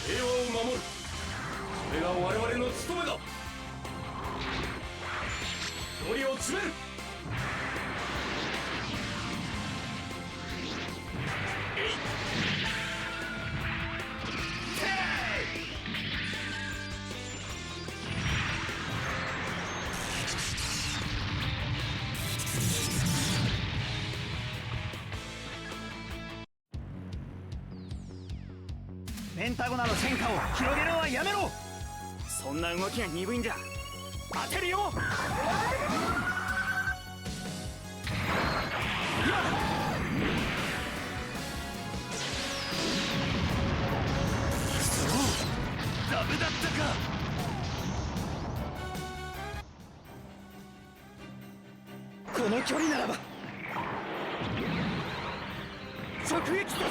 平和を守る、それが我々の務めだ。距離を詰める。ペンタゴナの戦果を広げるのはやめろ。そんな動きが鈍いんじゃ。当てるよ。ダメだったか。この距離ならば直撃させる。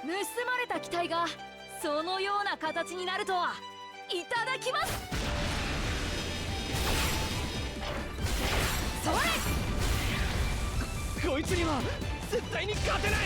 盗まれた機体がそのような形になるとはいただきます。それ！こいつには絶対に勝てない。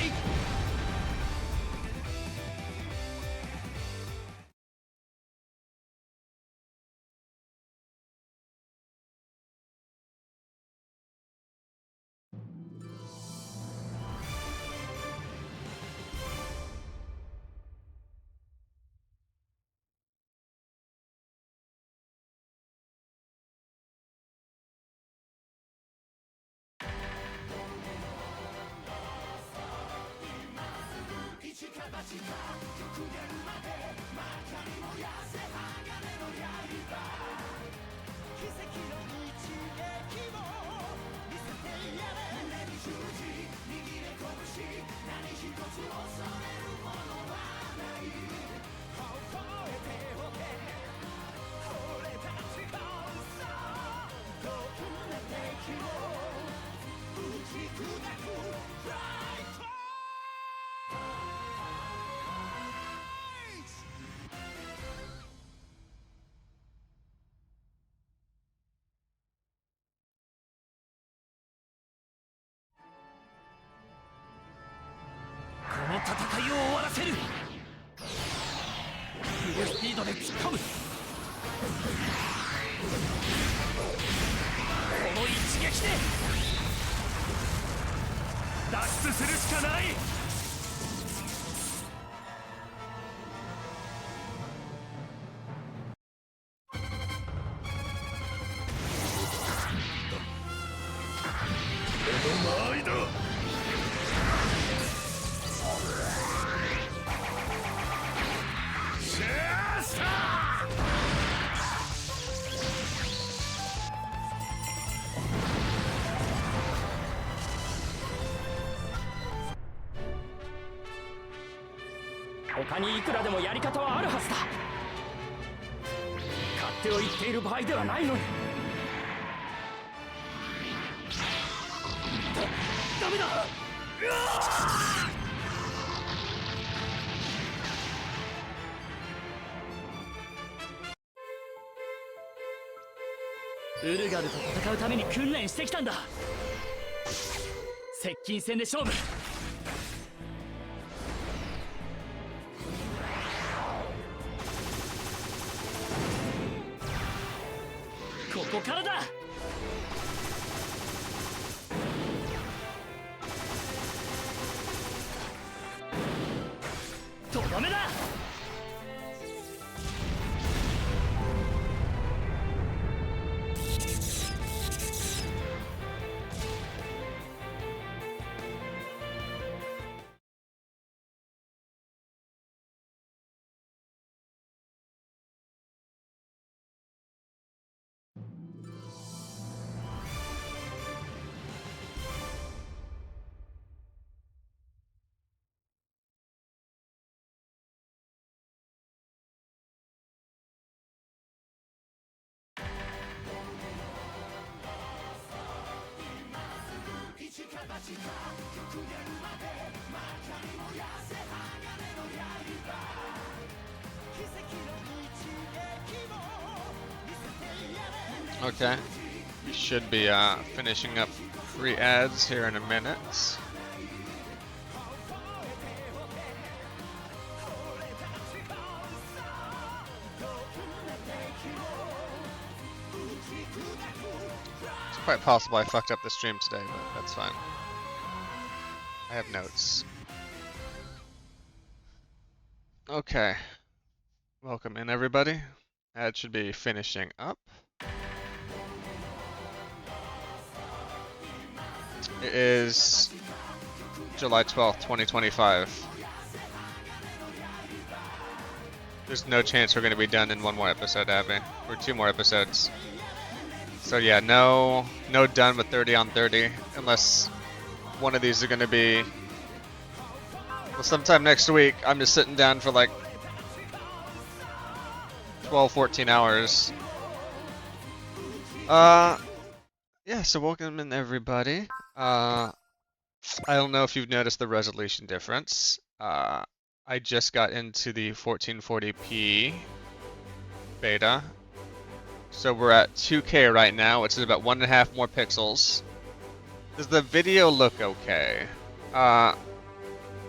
この戦いを終わらせる。フルスピードで突っ込む。この一撃で脱出するしかない。間合いだ。他にいくらでもやり方はあるはずだ。勝手を言っている場合ではないのに。ダメだ。ウルガルと戦うために訓練してきたんだ。接近戦で勝負。ここからだ。とどめだ。形が極限まで真っ赤に燃やせ鋼の刃。奇跡の道 Okay. We should be finishing up free ads here in a minute. It's quite possible I fucked up the stream today, but that's fine. I have notes. Okay. Welcome in, everybody. Ad should be finishing up. It is July 12th, 2025. There's no chance we're going to be done in one more episode, Abby. Or 2 more episodes. So yeah, no done with 30 on 30. Unless one of these are going to be... Well, sometime next week, I'm just sitting down for like 12, 14 hours. Yeah, so welcome in, everybody. I don't know if you've noticed the resolution difference. I just got into the 1440p beta. So we're at 2K right now, which is about 1.5 more pixels. Does the video look okay?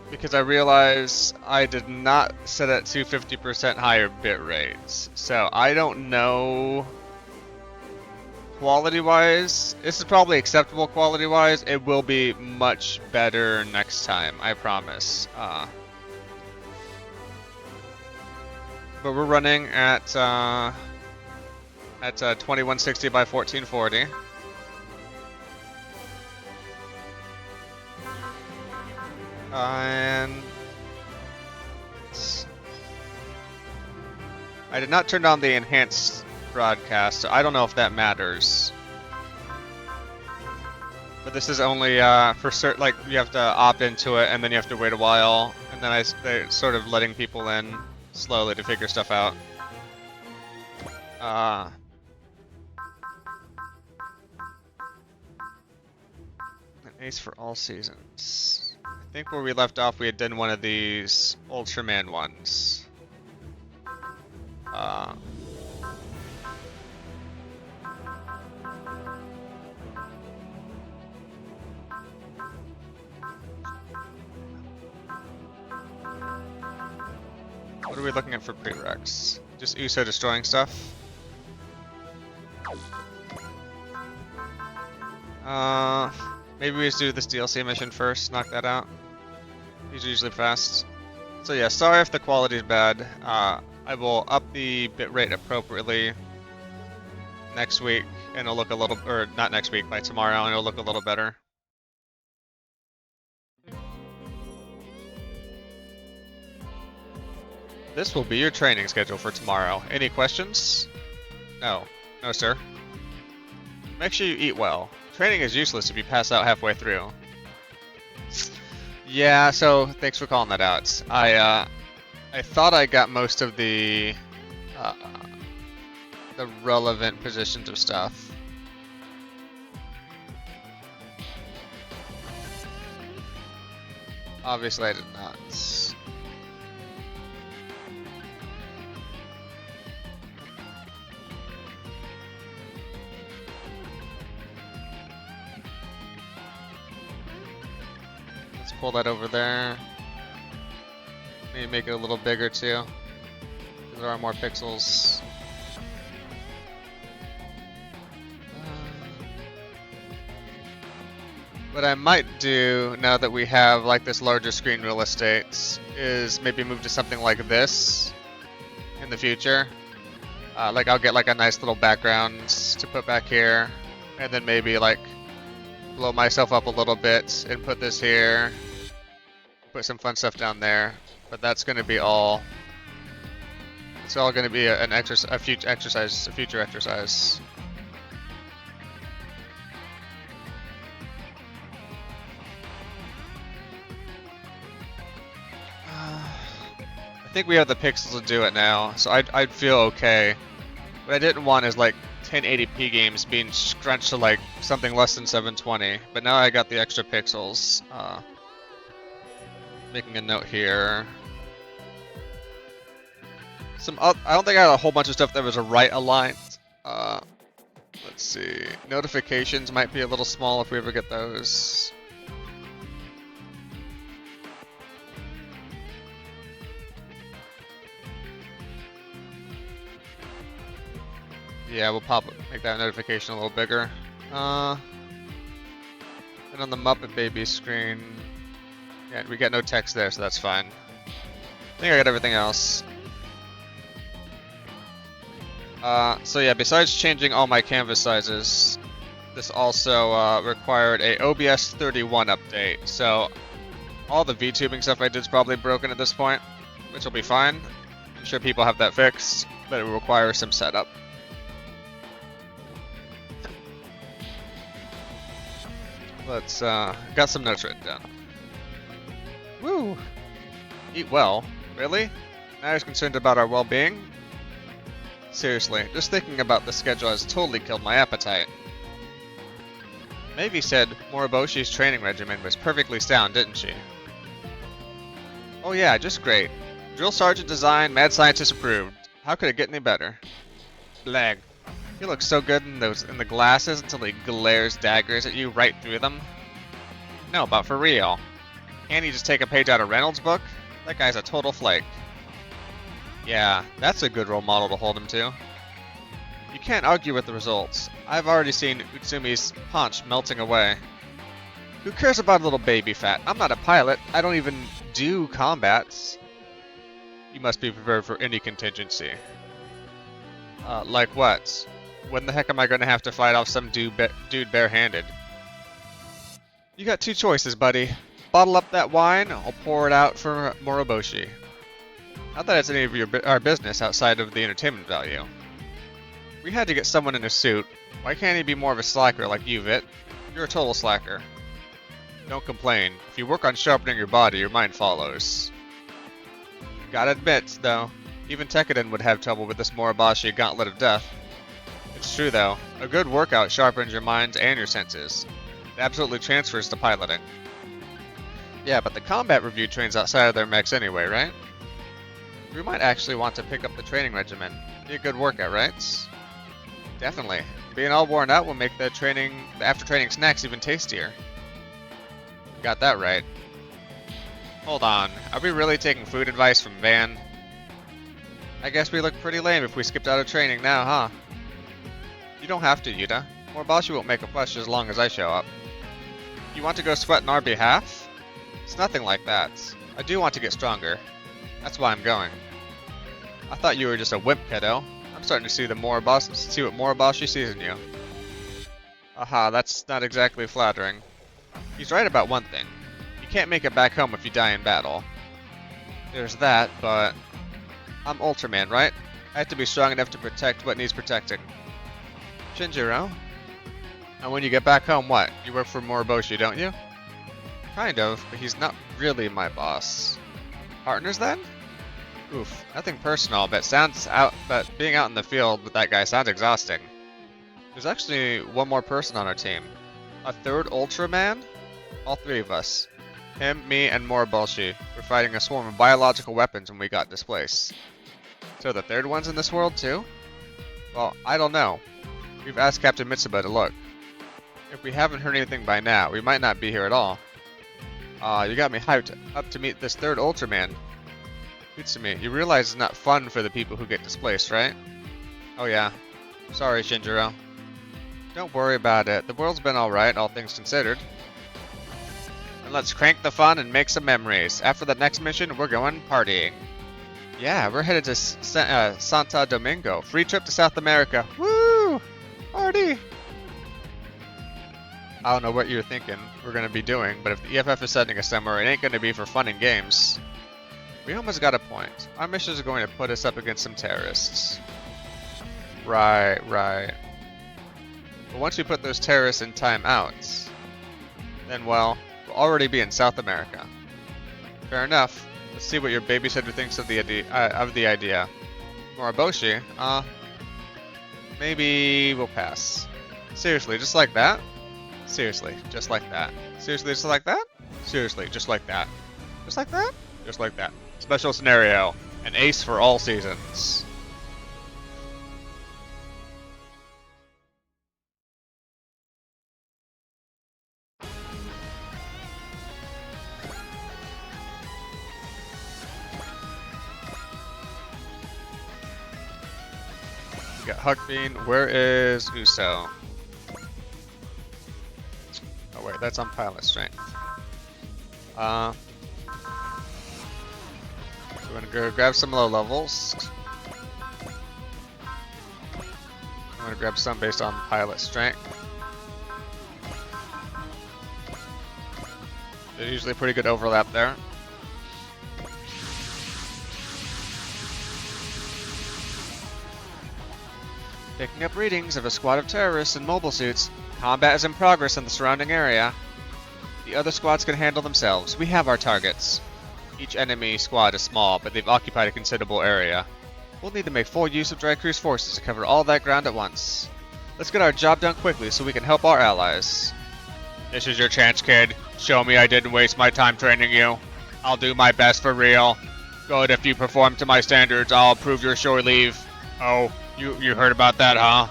Because I realize I did not set it to 50% higher bit rates. So I don't know quality-wise. This is probably acceptable quality-wise. It will be much better next time, I promise. But we're running at 2160 by 1440. And I did not turn on the enhanced broadcast, so I don't know if that matters. But this is only for certain, like you have to opt into it, and then you have to wait a while, and then they're sort of letting people in slowly to figure stuff out. An ace for all seasons. I think where we left off, we had done one of these Ultraman ones. What are we looking at for prereqs? Just Uso destroying stuff? Maybe we just do this DLC mission first, knock that out. These are usually fast. So yeah, sorry if the quality is bad. I will up the bitrate appropriately next week, and it'll look a little, or not next week, by tomorrow, and it'll look a little better. This will be your training schedule for tomorrow. Any questions? No. No, sir. Make sure you eat well. Training is useless if you pass out halfway through. Yeah, so thanks for calling that out. I thought I got most of the relevant positions of stuff. Obviously I did not. Pull that over there. Maybe make it a little bigger too. There are more pixels. What I might do now that we have like this larger screen real estate is maybe move to something like this in the future. Like I'll get like a nice little background to put back here, and then maybe like blow myself up a little bit and put this here. Put some fun stuff down there, but that's going to be all. It's all going to be a future exercise. I think we have the pixels to do it now, so I'd feel okay. What I didn't want is like 1080p games being scrunched to like something less than 720, but now I got the extra pixels. Making a note here. I don't think I had a whole bunch of stuff that was right aligned. Let's Let's see. Notifications might be a little small if we ever get those. Yeah, we'll make that notification a little bigger. And on the Muppet Baby screen, yeah, we get no text there, so that's fine. I think I got everything else. So yeah, besides changing all my canvas sizes, this also required a OBS 31 update. So all the VTubing stuff I did is probably broken at this point, which will be fine. I'm sure people have that fixed, but it will require some setup. Let's, got some notes written down. Woo! Eat well? Really? Now he's concerned about our well-being? Seriously, just thinking about the schedule has totally killed my appetite. Maeve said Moriboshi's training regimen was perfectly sound, didn't she? Oh yeah, just great. Drill Sergeant design, Mad Scientist approved. How could it get any better? Blag. He looks so good in the glasses until he glares daggers at you right through them. No, but for real. Can't he just take a page out of Reynolds' book? That guy's a total flake. Yeah, that's a good role model to hold him to. You can't argue with the results. I've already seen Utsumi's punch melting away. Who cares about a little baby fat? I'm not a pilot. I don't even do combats. You must be prepared for any contingency. Like what? When the heck am I going to have to fight off some dude barehanded? You got two choices, buddy. Bottle up that wine, or pour it out for Moriboshi. Not that it's any of our business outside of the entertainment value. We had to get someone in a suit. Why can't he be more of a slacker like you, Vit? You're a total slacker. Don't complain. If you work on sharpening your body, your mind follows. Gotta admit, though, even Tekkadan would have trouble with this Moriboshi Gauntlet of Death. It's true, though. A good workout sharpens your minds and your senses. It absolutely transfers to piloting. Yeah, but the combat review trains outside of their mechs anyway, right? We might actually want to pick up the training regimen. Be a good workout, right? Definitely. Being all worn out will make the after-training snacks even tastier. Got that right. Hold on, are we really taking food advice from Van? I guess we look pretty lame if we skipped out of training now, huh? You don't have to, Yuta. Moriboshi won't make a fuss as long as I show up. You want to go sweat on our behalf? It's nothing like that. I do want to get stronger. That's why I'm going. I thought you were just a wimp, kiddo. I'm starting to see what Moriboshi sees in you. Aha, that's not exactly flattering. He's right about one thing. You can't make it back home if you die in battle. There's that, but I'm Ultraman, right? I have to be strong enough to protect what needs protecting. Shinjiro? And when you get back home, what? You work for Moriboshi, don't you? Kind of, but he's not really my boss. Partners then? Oof, nothing personal, but being out in the field with that guy sounds exhausting. There's actually one more person on our team. A third Ultraman? All three of us. Him, me, and Moriboshi were fighting a swarm of biological weapons when we got displaced. So the third one's in this world too? Well, I don't know. We've asked Captain Mitsuba to look. If we haven't heard anything by now, we might not be here at all. You got me hyped up to meet this third Ultraman. Utsumi, you realize it's not fun for the people who get displaced, right? Oh yeah. Sorry, Shinjiro. Don't worry about it. The world's been alright, all things considered. And let's crank the fun and make some memories. After the next mission, we're going partying. Yeah, we're headed to Santo Domingo. Free trip to South America. Woo! Party! I don't know what you're thinking we're going to be doing, but if the EFF is sending us somewhere, it ain't going to be for fun and games. We almost got a point. Our mission is going to put us up against some terrorists. Right. But once we put those terrorists in timeouts, then, well, we'll already be in South America. Fair enough. Let's see what your babysitter thinks of the idea. Moriboshi, maybe we'll pass. Seriously, just like that? Seriously, just like that. Seriously, just like that? Seriously, just like that. Just like that? Just like that. Special scenario. An ace for all seasons. got Huck Bean. Where is Uso? Oh wait, that's on pilot strength. So we're gonna go grab some low levels. I'm gonna grab some based on pilot strength. There's usually pretty good overlap there. Picking up readings of a squad of terrorists in mobile suits. Combat is in progress in the surrounding area. The other squads can handle themselves. We have our targets. Each enemy squad is small, but they've occupied a considerable area. We'll need to make full use of Dreycru's forces to cover all that ground at once. Let's get our job done quickly so we can help our allies. This is your chance, kid. Show me I didn't waste my time training you. I'll do my best for real. Good, if you perform to my standards, I'll approve your shore leave. Oh, you heard about that, huh?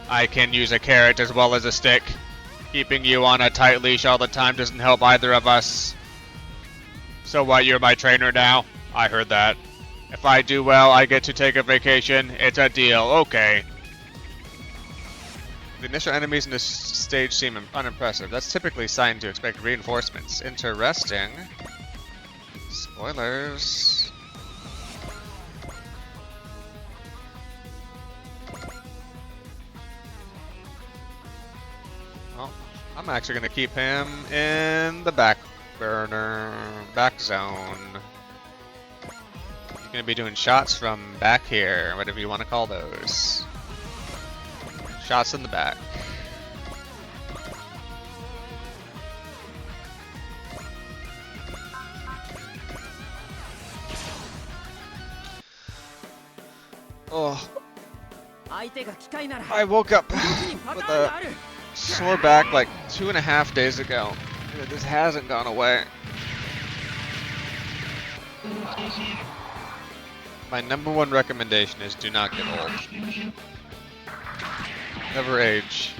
I can use a carrot as well as a stick. Keeping you on a tight leash all the time doesn't help either of us. So what, you're my trainer now? I heard that. If I do well, I get to take a vacation. It's a deal, okay. The initial enemies in this stage seem unimpressive. That's typically a sign to expect reinforcements. Interesting. Spoilers. Well, I'm actually going to keep him in the back burner, back zone. You're going to be doing shots from back here, whatever you want to call those. Shots in the back. Oh, I woke up with a sore back like 2.5 days ago. This hasn't gone away. My #1 recommendation is do not get old. Never age.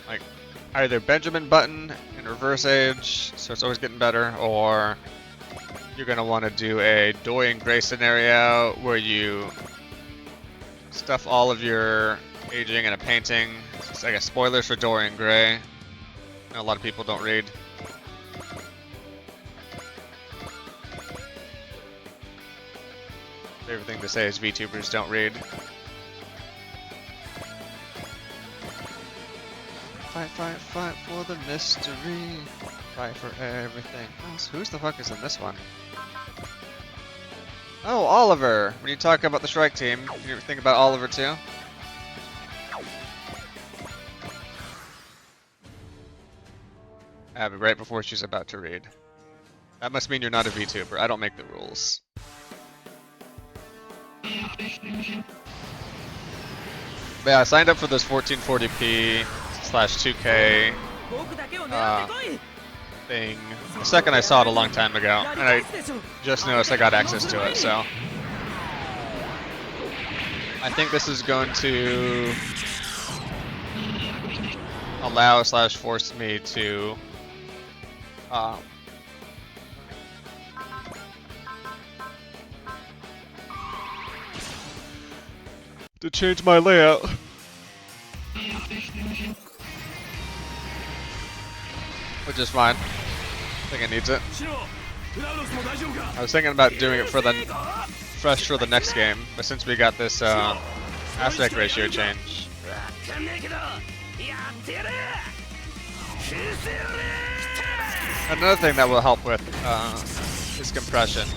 Like, either Benjamin Button and reverse age, so it's always getting better, or you're going to want to do a Dorian Gray scenario where you stuff all of your aging in a painting. It's like a spoilers for Dorian Gray. I know a lot of people don't read. Favorite thing to say is VTubers don't read. Fight, fight, fight for the mystery. Fight for everything else. Who's the fuck is in this one? Oh, Oliver! When you talk about the Shrike team, you think about Oliver too? Abby, right before she's about to read. That must mean you're not a VTuber. I don't make the rules. But yeah, I signed up for this 1440p/2K thing the second I saw it a long time ago, and I just noticed I got access to it, so I think this is going to allow/force me to change my layout. Which is fine. I think it needs it. I was thinking about doing it for the fresh for the next game, but since we got this aspect ratio change. Another thing that will help with is compression.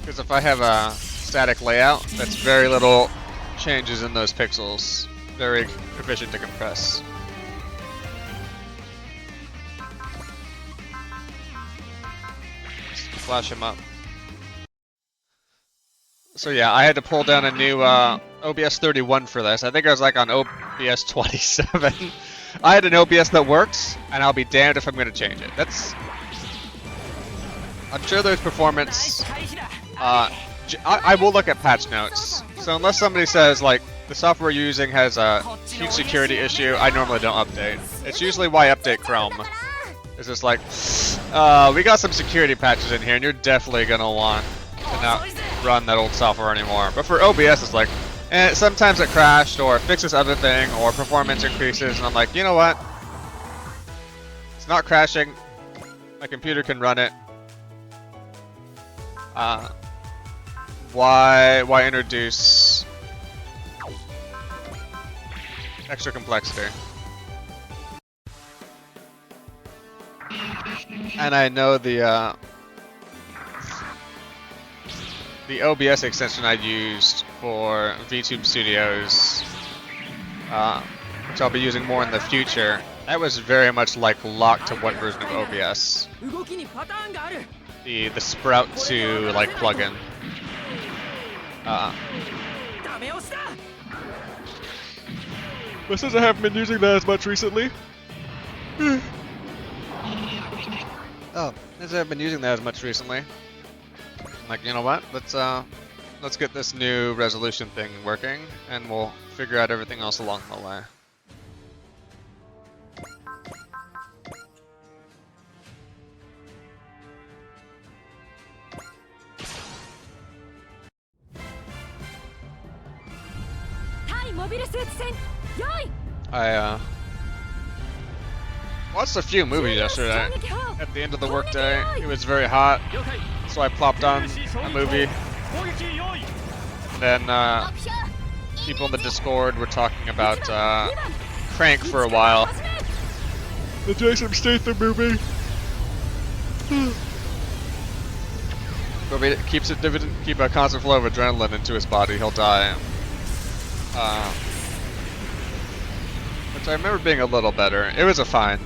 Because if I have a static layout, that's very little changes in those pixels. Very efficient to compress. Flash him up. So yeah, I had to pull down a new OBS 31 for this. I think I was like on OBS 27. I had an OBS that works, and I'll be damned if I'm going to change it. I'm sure there's performance. I will look at patch notes. So unless somebody says like the software you're using has a huge security issue, I normally don't update. It's usually why I update Chrome. It's just like, we got some security patches in here, and you're definitely gonna want to run that old software anymore. But for OBS, it's like, sometimes it crashed or fixes other thing or performance increases, and I'm like, you know what? It's not crashing. My computer can run it. Why introduce extra complexity? And I know the OBS extension I used for VTube Studios, which I'll be using more in the future, that was very much like locked to one version of OBS. 動きにパターンがある The Sprout 2 like plugin. ダメ押しだ But since I haven't been using that as much recently. Since I haven't been using that as much recently, I'm like, you know what? Let's get this new resolution thing working, and we'll figure out everything else along the way. I watched a few movies yesterday. At the end of the workday, it was very hot, so I plopped on a movie. And then people in the Discord were talking about Crank for a while. The Jason Statham movie. Keep a constant flow of adrenaline into his body, he'll die. Which I remember being a little better. It was a fine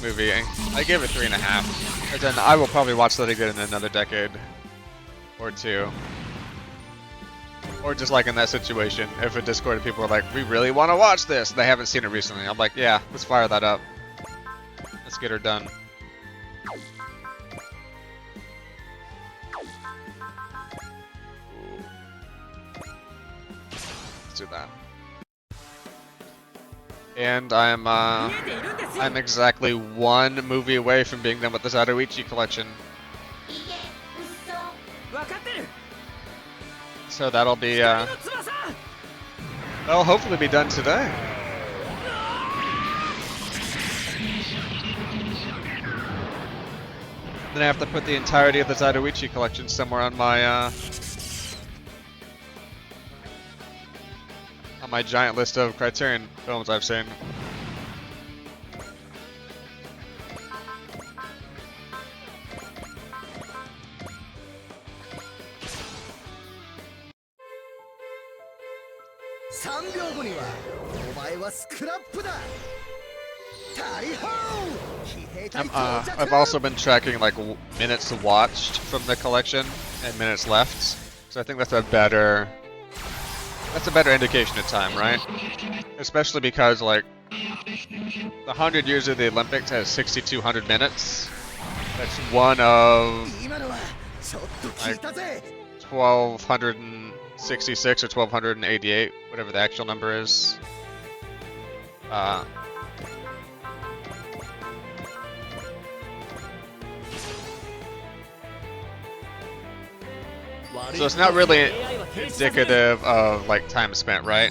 movie. I gave it 3.5. And then I will probably watch that again in another decade or two. Or just like in that situation, if a Discord of people are like, we really want to watch this, and they haven't seen it recently. I'm like, yeah, let's fire that up. Let's get her done. Let's do that. And I'm exactly one movie away from being done with the Zatoichi collection. So that'll be that'll hopefully be done today. Then I have to put the entirety of the Zatoichi collection somewhere on my giant list of Criterion films I've seen. I've also been tracking like minutes watched from the collection and minutes left, so I think that's a better indication of time, right? Especially because like the 100 years of the Olympics has 6,200 minutes. That's one of like 1,266 or 1,288, whatever the actual number is. So it's not really indicative of like time spent, right?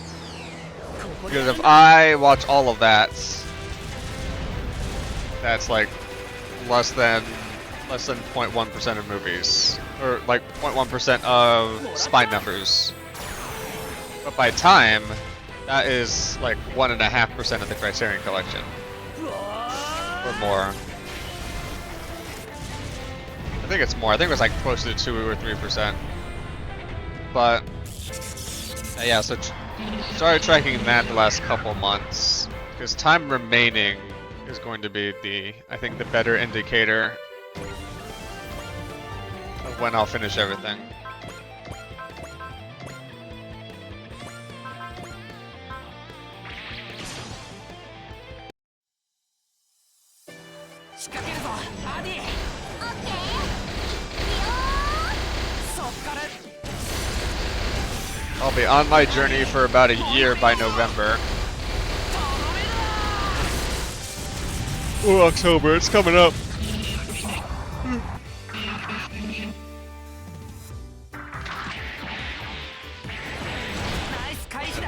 Because if I watch all of that, that's like less than 0.1% of movies, or like 0.1% of spine numbers. But by time, that is like 1.5% of the Criterion collection, or more. I think it's more. I think it was like close to 2 or 3%. But yeah, so started tracking that the last couple months, because time remaining is going to be I think the better indicator of when I'll finish everything. I'll be on my journey for about a year by November. Or October, it's coming up.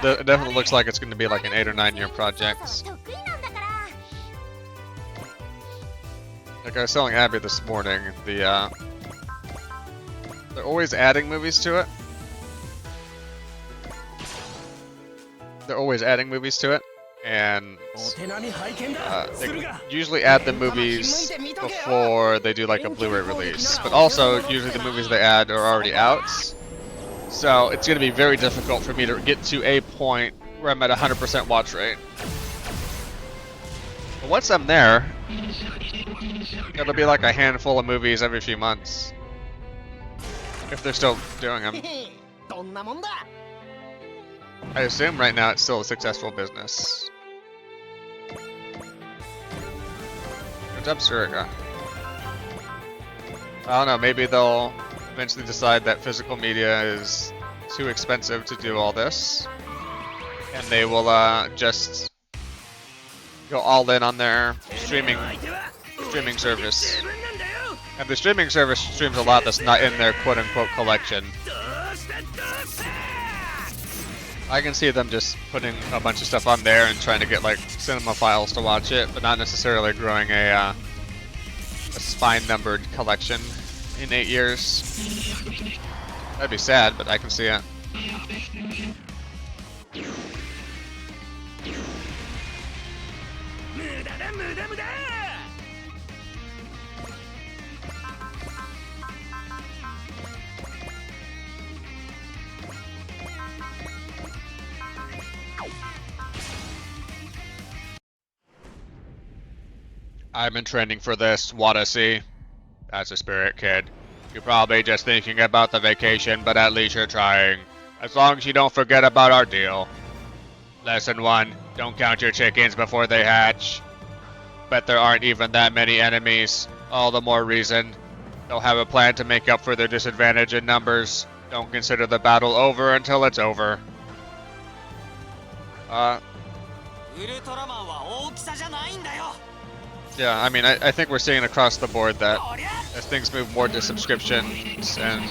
it definitely looks like it's going to be like an 8 or 9 year project. 得意なんだから。 Like I was telling Abby this morning, they're always adding movies to it. They're always adding movies to it, and お手並み拝見だ they するが usually add the movies before they do like a Blu-ray release. But also, usually the movies they add are already out. So it's going to be very difficult for me to get to a point where I'm at 100% watch rate. But once I'm there, it'll be like a handful of movies every few months. If they're still doing them. どんなもんだ I assume right now it's still a successful business. Good job, Surika. I don't know, maybe they'll eventually decide that physical media is too expensive to do all this. And they will just go all in on their streaming service. And the streaming service streams a lot that's not in their quote-unquote collection. I can see them just putting a bunch of stuff on there and trying to get like cinema files to watch it, but not necessarily growing a spine-numbered collection in 8 years. That'd be sad, but I can see it. I've been training for this, Wadacy. That's a spirit, kid. You're probably just thinking about the vacation, but at least you're trying. As long as you don't forget about our deal. Lesson 1, don't count your chickens before they hatch. Bet there aren't even that many enemies. All the more reason. They'll have a plan to make up for their disadvantage in numbers. Don't consider the battle over until it's over. ウルトラマンは大きさじゃないんだよ Yeah, I mean, I think we're seeing across the board that as things move more to subscriptions and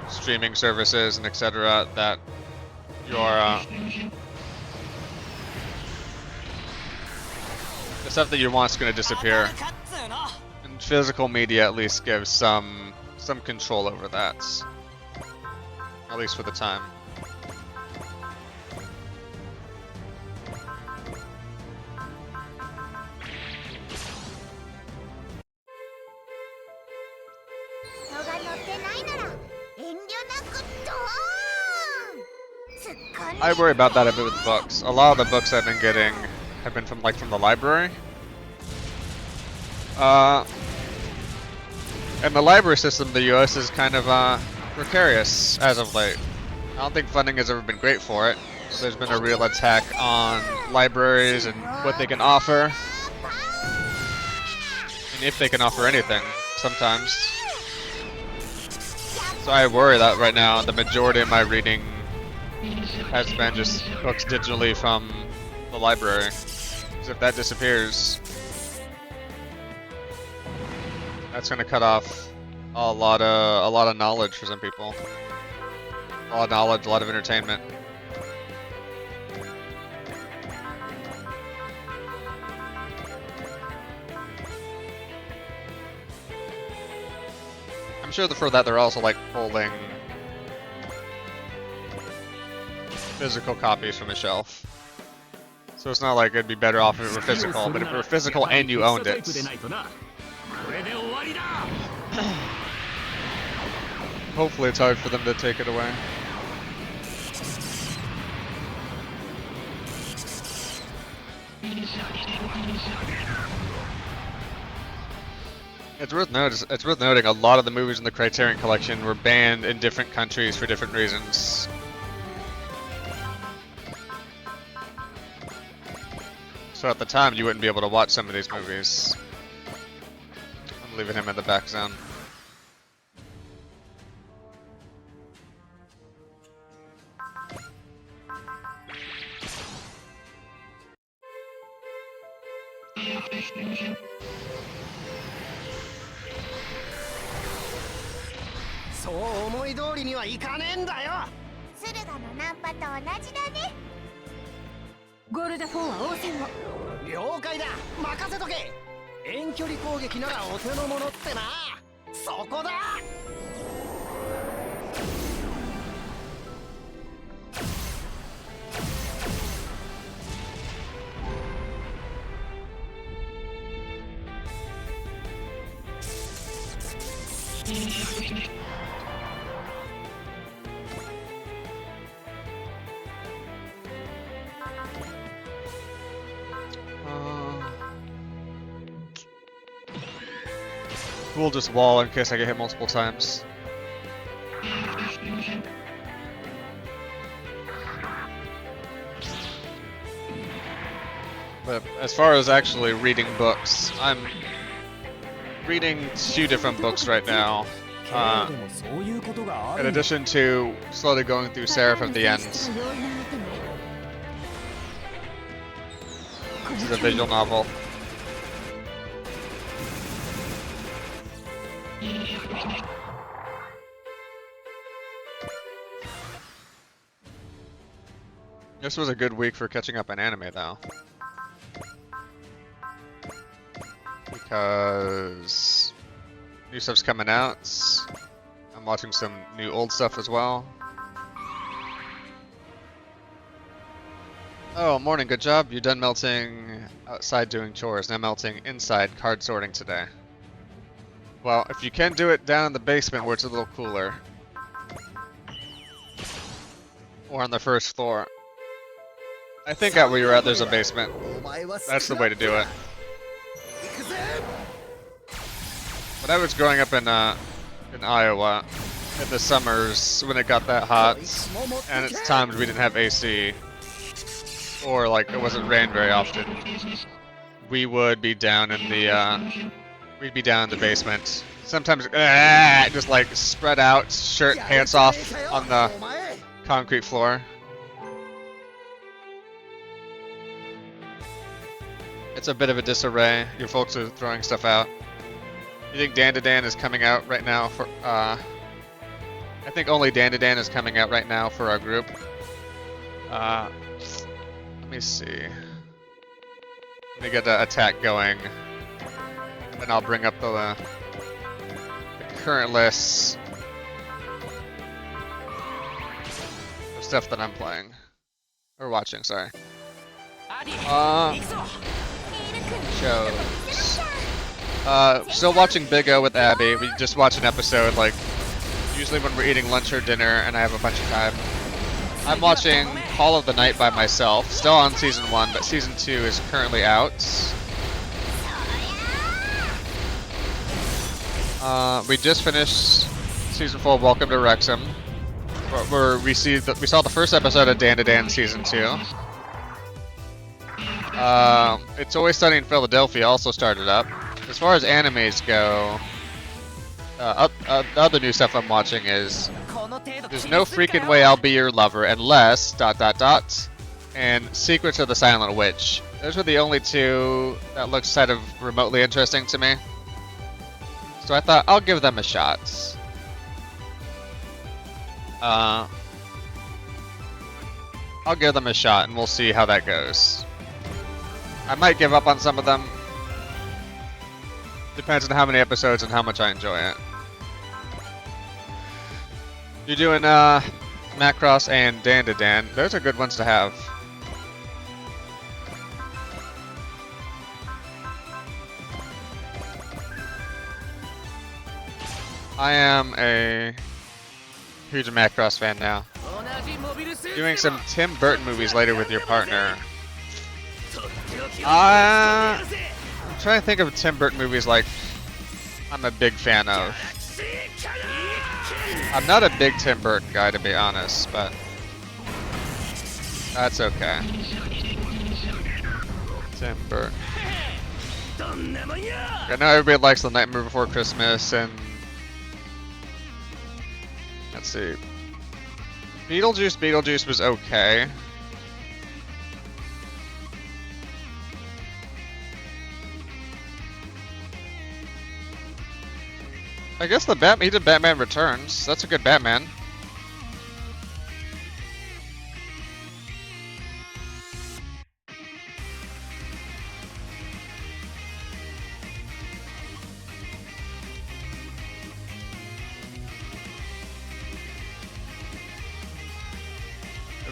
streaming services and etc., that your the stuff that you want is going to disappear. And physical media at least gives some control over that, at least for the time. I worry about that a bit with books. A lot of the books I've been getting have been from the library. And the library system in the US is kind of precarious as of late. I don't think funding has ever been great for it. So there's been a real attack on libraries and what they can offer. And if they can offer anything, sometimes. So I worry that right now the majority of my reading has been just books digitally from the library. Because if that disappears, that's going to cut off a lot of knowledge for some people. A lot of knowledge, a lot of entertainment. I'm sure that for that they're also like pulling physical copies from a shelf. So it's not like it'd be better off if it were physical, but if it were physical and you owned it. Hopefully it's hard for them to take it away. It's worth noting a lot of the movies in the Criterion Collection were banned in different countries for different reasons. So at the time, you wouldn't be able to watch some of these movies. I'm leaving him in the back zone. ゴルダフォンは応戦を。了解だ、任せとけ。遠距離攻撃ならお手の物ってな。そこだ。We'll just wall in case I get hit multiple times. But as far as actually reading books, I'm reading 2 different books right now. でもそういうことがあ In るんだ。 addition to slowly going through Seraph of the End. 用意がなってね。 This is a visual novel. This was a good week for catching up on anime, though. Because new stuff's coming out. I'm watching some new old stuff as well. Oh, morning, good job. You're done melting outside doing chores. Now melting inside card sorting today. Well, if you can do it down in the basement where it's a little cooler. Or on the first floor. I think out where you're at there's a basement. That's the way to do it. When I was growing up in Iowa, in the summers when it got that hot, and it's times we didn't have AC, or like it wasn't rain very often, we would be down in the we'd be down in the basement. Sometimes just like spread out, shirt, pants off on the concrete floor. It's a bit of a disarray. Your folks are throwing stuff out. You think Dan to Dan is coming out right now for I think only Dan to Dan is coming out right now for our group. Let me see. Let me get the attack going. Then I'll bring up the current lists of stuff that I'm playing. Or watching, sorry. Shows. Still watching Big O with Abby. We just watch an episode, like, usually when we're eating lunch or dinner and I have a bunch of time. I'm watching Call of the Night by myself. Still on Season 1, but Season 2 is currently out. We just finished Season 4 of Welcome to Wrexham. Where we saw the first episode of Dan to Dan Season 2. It's Always Sunny in Philadelphia also started up. As far as animes go, the other new stuff I'm watching is There's No Freaking Way I'll Be Your Lover unless ... and Secrets of the Silent Witch. Those are the only 2 that look kind of remotely interesting to me. So I thought I'll give them a shot. I'll give them a shot and we'll see how that goes. I might give up on some of them. Depends on how many episodes and how much I enjoy it. You're doing Macross and Dan to Dan. Those are good ones to have. I am a huge Macross fan now. Doing some Tim Burton movies later with your partner. I'm trying to think of Tim Burton movies like I'm a big fan of. I'm not a big Tim Burton guy, to be honest, but that's okay. Tim Burton. I know everybody likes The Nightmare Before Christmas, and let's see. Beetlejuice was okay. I guess he did Batman Returns. That's a good Batman.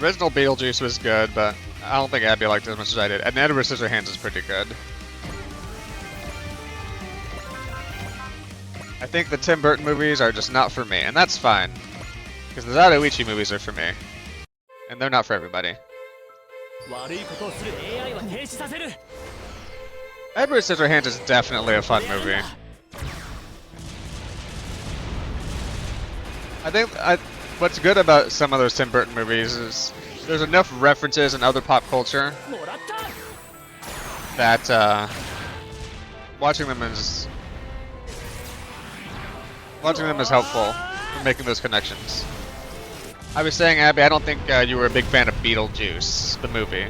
The original Beetlejuice was good, but I don't think Abby liked it as much as I did. And Edward Scissorhands is pretty good. I think the Tim Burton movies are just not for me, and that's fine. Because the Zatoichi movies are for me. And they're not for everybody. 悪いことをする AI は停止させる Edward Scissorhands is definitely a fun movie. I think what's good about some of those Tim Burton movies is there's enough references in other pop culture もらった that watching them is helpful in making those connections. I was saying, Abby, I don't think you were a big fan of Beetlejuice, the movie.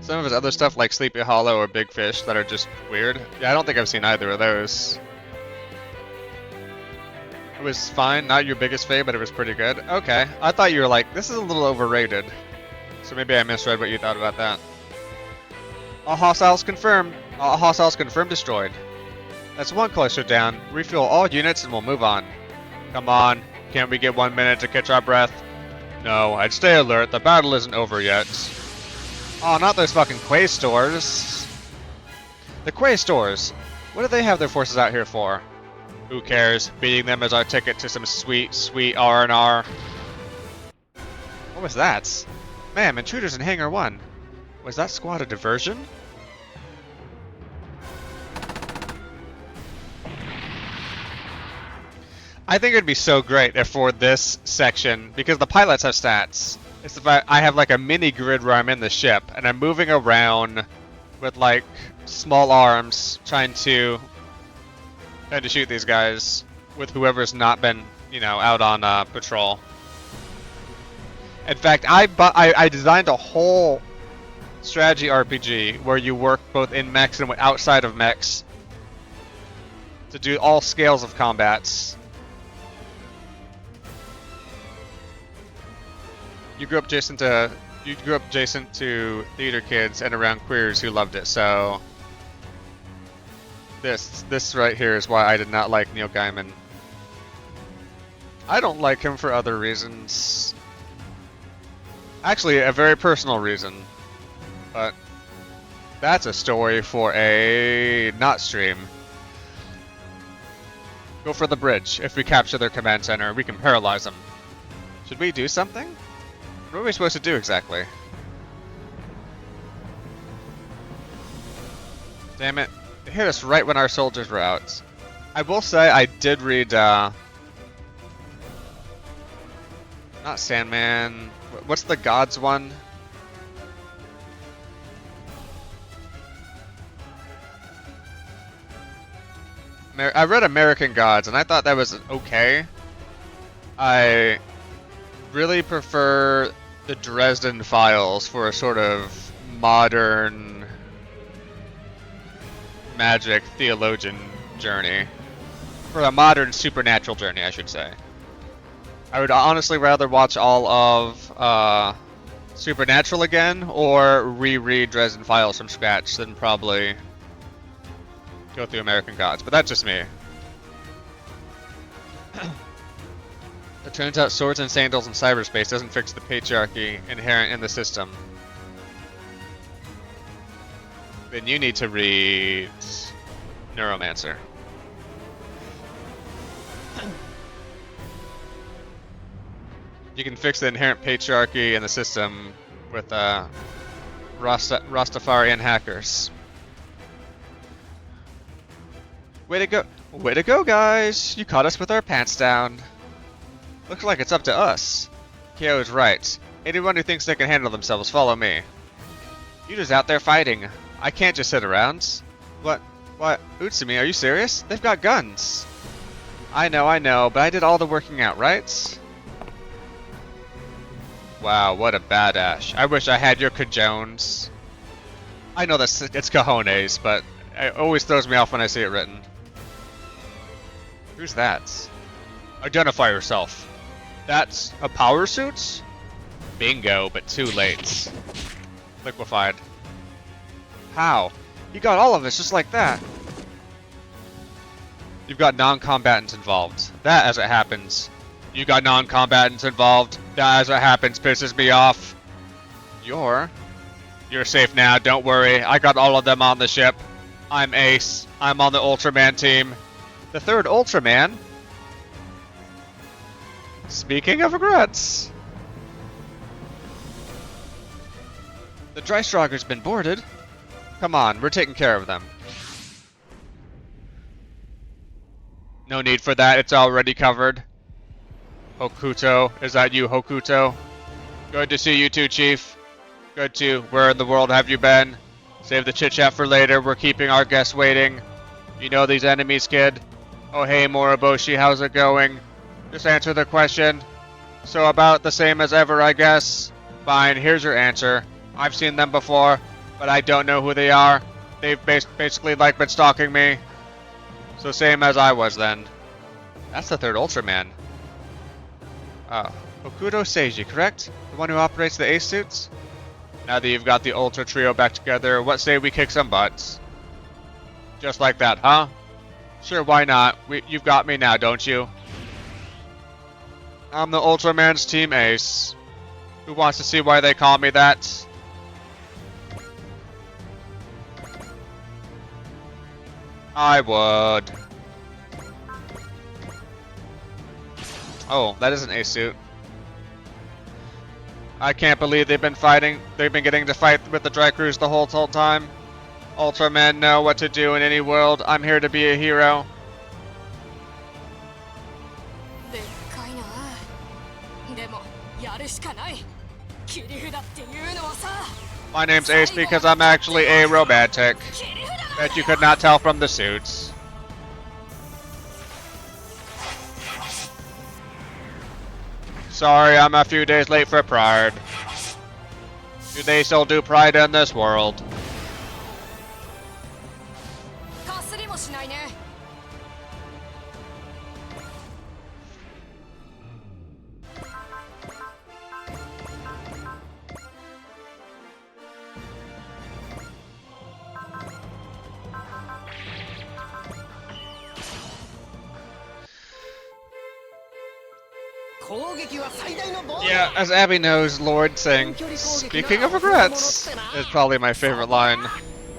Some of his other stuff like Sleepy Hollow or Big Fish that are just weird. Yeah, I don't think I've seen either of those. It was fine, not your biggest fave, but it was pretty good. Okay, I thought you were like, this is a little overrated. So maybe I misread what you thought about that. All hostiles confirmed. All hostiles confirmed destroyed. That's one cluster down. Refuel all units and we'll move on. Come on, can't we get 1 minute to catch our breath? No, I'd stay alert, the battle isn't over yet. Oh, not those fucking Quaestors. The Quaestors. What do they have their forces out here for? Who cares? Beating them is our ticket to some sweet, sweet R&R. What was that? Ma'am, intruders in Hangar 1. Was that squad a diversion? I think it'd be so great if for this section, because the pilots have stats, it's the fact I have like a mini grid where I'm in the ship and I'm moving around with like small arms trying to shoot these guys with whoever's not been, you know, out on patrol. In fact, I designed a whole strategy RPG where you work both in mechs and outside of mechs to do all scales of combats. You grew up adjacent to theater kids and around queers who loved it, so this right here is why I did not like Neil Gaiman. I don't like him for other reasons. Actually, a very personal reason. But that's a story for a not stream. Go for the bridge. If we capture their command center, we can paralyze them. Should we do something? What are we supposed to do exactly? Damn it. It hit us right when our soldiers were out. I will say I did read, not Sandman. What's the Gods one? I read American Gods, and I thought that was okay. I really prefer the Dresden Files for a sort of modern magic theologian journey. For a modern supernatural journey, I should say. I would honestly rather watch all of Supernatural again, or reread Dresden Files from scratch than probably go through American Gods, but that's just me. It turns out swords and sandals in cyberspace doesn't fix the patriarchy inherent in the system. Then you need to read Neuromancer. You can fix the inherent patriarchy in the system with Rastafarian hackers. Way to go! Way to go, guys! You caught us with our pants down. Looks like it's up to us. Kyo is right. Anyone who thinks they can handle themselves, follow me. You just out there fighting. I can't just sit around. What? Utsumi, are you serious? They've got guns. I know, but I did all the working out, right? Wow, what a badass. I wish I had your cajones. I know it's cojones, but it always throws me off when I see it written. Who's that? Identify yourself. That's a power suit? Bingo, but too late. Liquefied. How? You got all of us just like that. You've got non-combatants involved. That, as it happens. You got non-combatants involved. That, as it happens, pisses me off. You're safe now, don't worry. I got all of them on the ship. I'm Ace. I'm on the Ultraman team. The third Ultraman? Speaking of regrets. The Drystrogger's been boarded. Come on, we're taking care of them. No need for that, it's already covered. Hokuto, is that you, Hokuto? Good to see you too, Chief. Good too. Where in the world have you been? Save the chit-chat for later, we're keeping our guests waiting. You know these enemies, kid? Oh hey, Moriboshi, how's it going? Just answer the question. So about the same as ever, I guess? Fine, here's your answer. I've seen them before, but I don't know who they are. They've basically like been stalking me. So same as I was then. That's the third Ultraman. Hokuto Seiji, correct? The one who operates the Ace suits? Now that you've got the Ultra Trio back together, what say we kick some butts? Just like that, huh? Sure, why not? You've got me now, don't you? I'm the Ultraman's Team Ace. Who wants to see why they call me that? I would. Oh, that is an Ace suit. I can't believe they've been fighting. They've been getting to fight with the Drycrews the whole time. Ultramen know what to do in any world. I'm here to be a hero. My name's Ace because I'm actually a romantic. Bet you could not tell from the suits. Sorry, I'm a few days late for Pride. Do they still do Pride in this world? Yeah, as Abby knows, Lord saying, "Speaking of regrets," is probably my favorite line.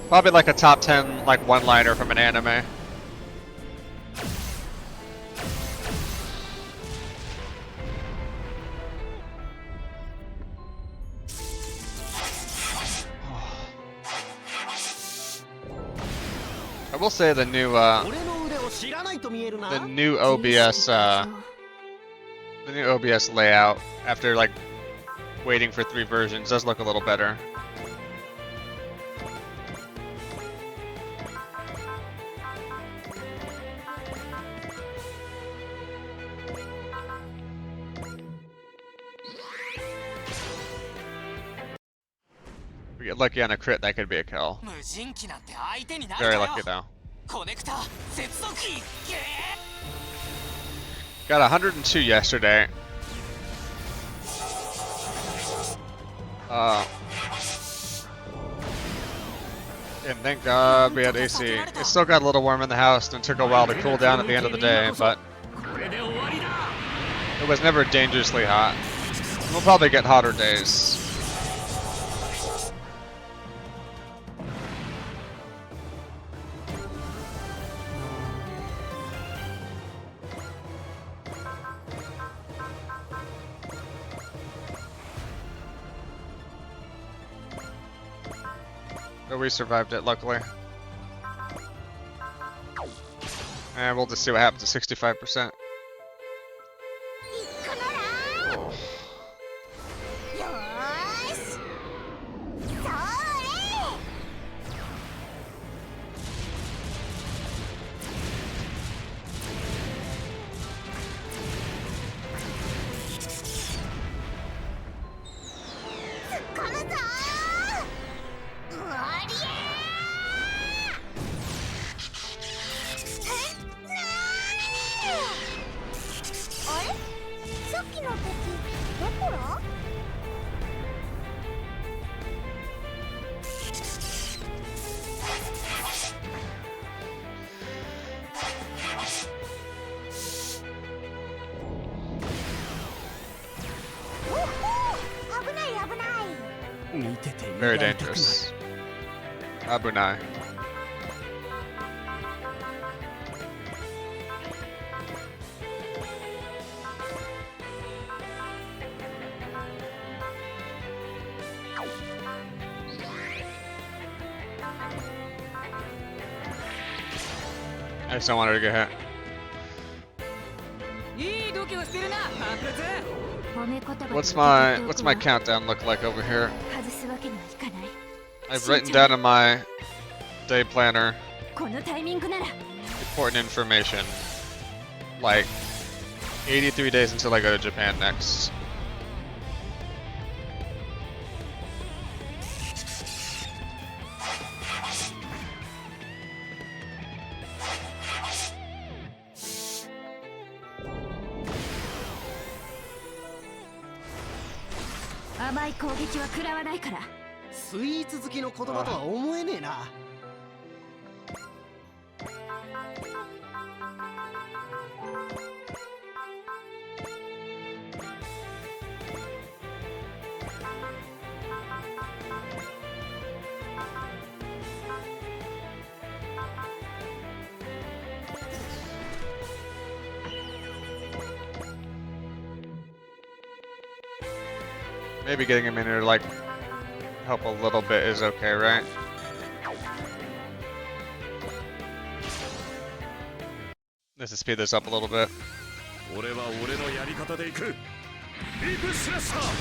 Probably like a top 10 like one-liner from an anime. I will say the new OBS layout after like waiting for 3 versions does look a little better. If we get lucky on a crit, that could be a kill. Very lucky though. Got 102 yesterday. And thank God we had AC. It still got a little warm in the house and it took a while to cool down at the end of the day, but it was never dangerously hot. We'll probably get hotter days. But we survived it, luckily. And we'll just see what happens at 65%. 見てて Very 胃が痛くなる dangerous. Abunai. I just don't want her to get hit. いい度胸してるなパンプレツ。褒め言葉で What's my countdown look like over here? 外すわけにはいかない。 I've written down in my day planner このタイミングなら important information. Like 83 days until I go to Japan next. "甘い攻撃は食らわないから。スイーツ好きの言葉とは思えねえな。Maybe getting him in here to like help a little bit is okay, right? Let's just speed this up a little bit. 俺は俺のやり方で行く。ディープスラッシャー。行って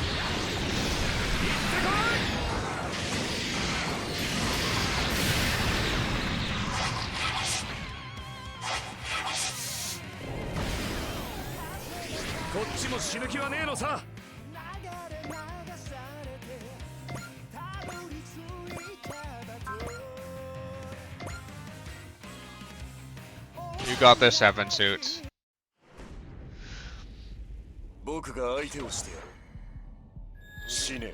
こい。こっちも死ぬ気はねえのさ。You got this, Seven Suits. 僕が相手をしてやる。死ね。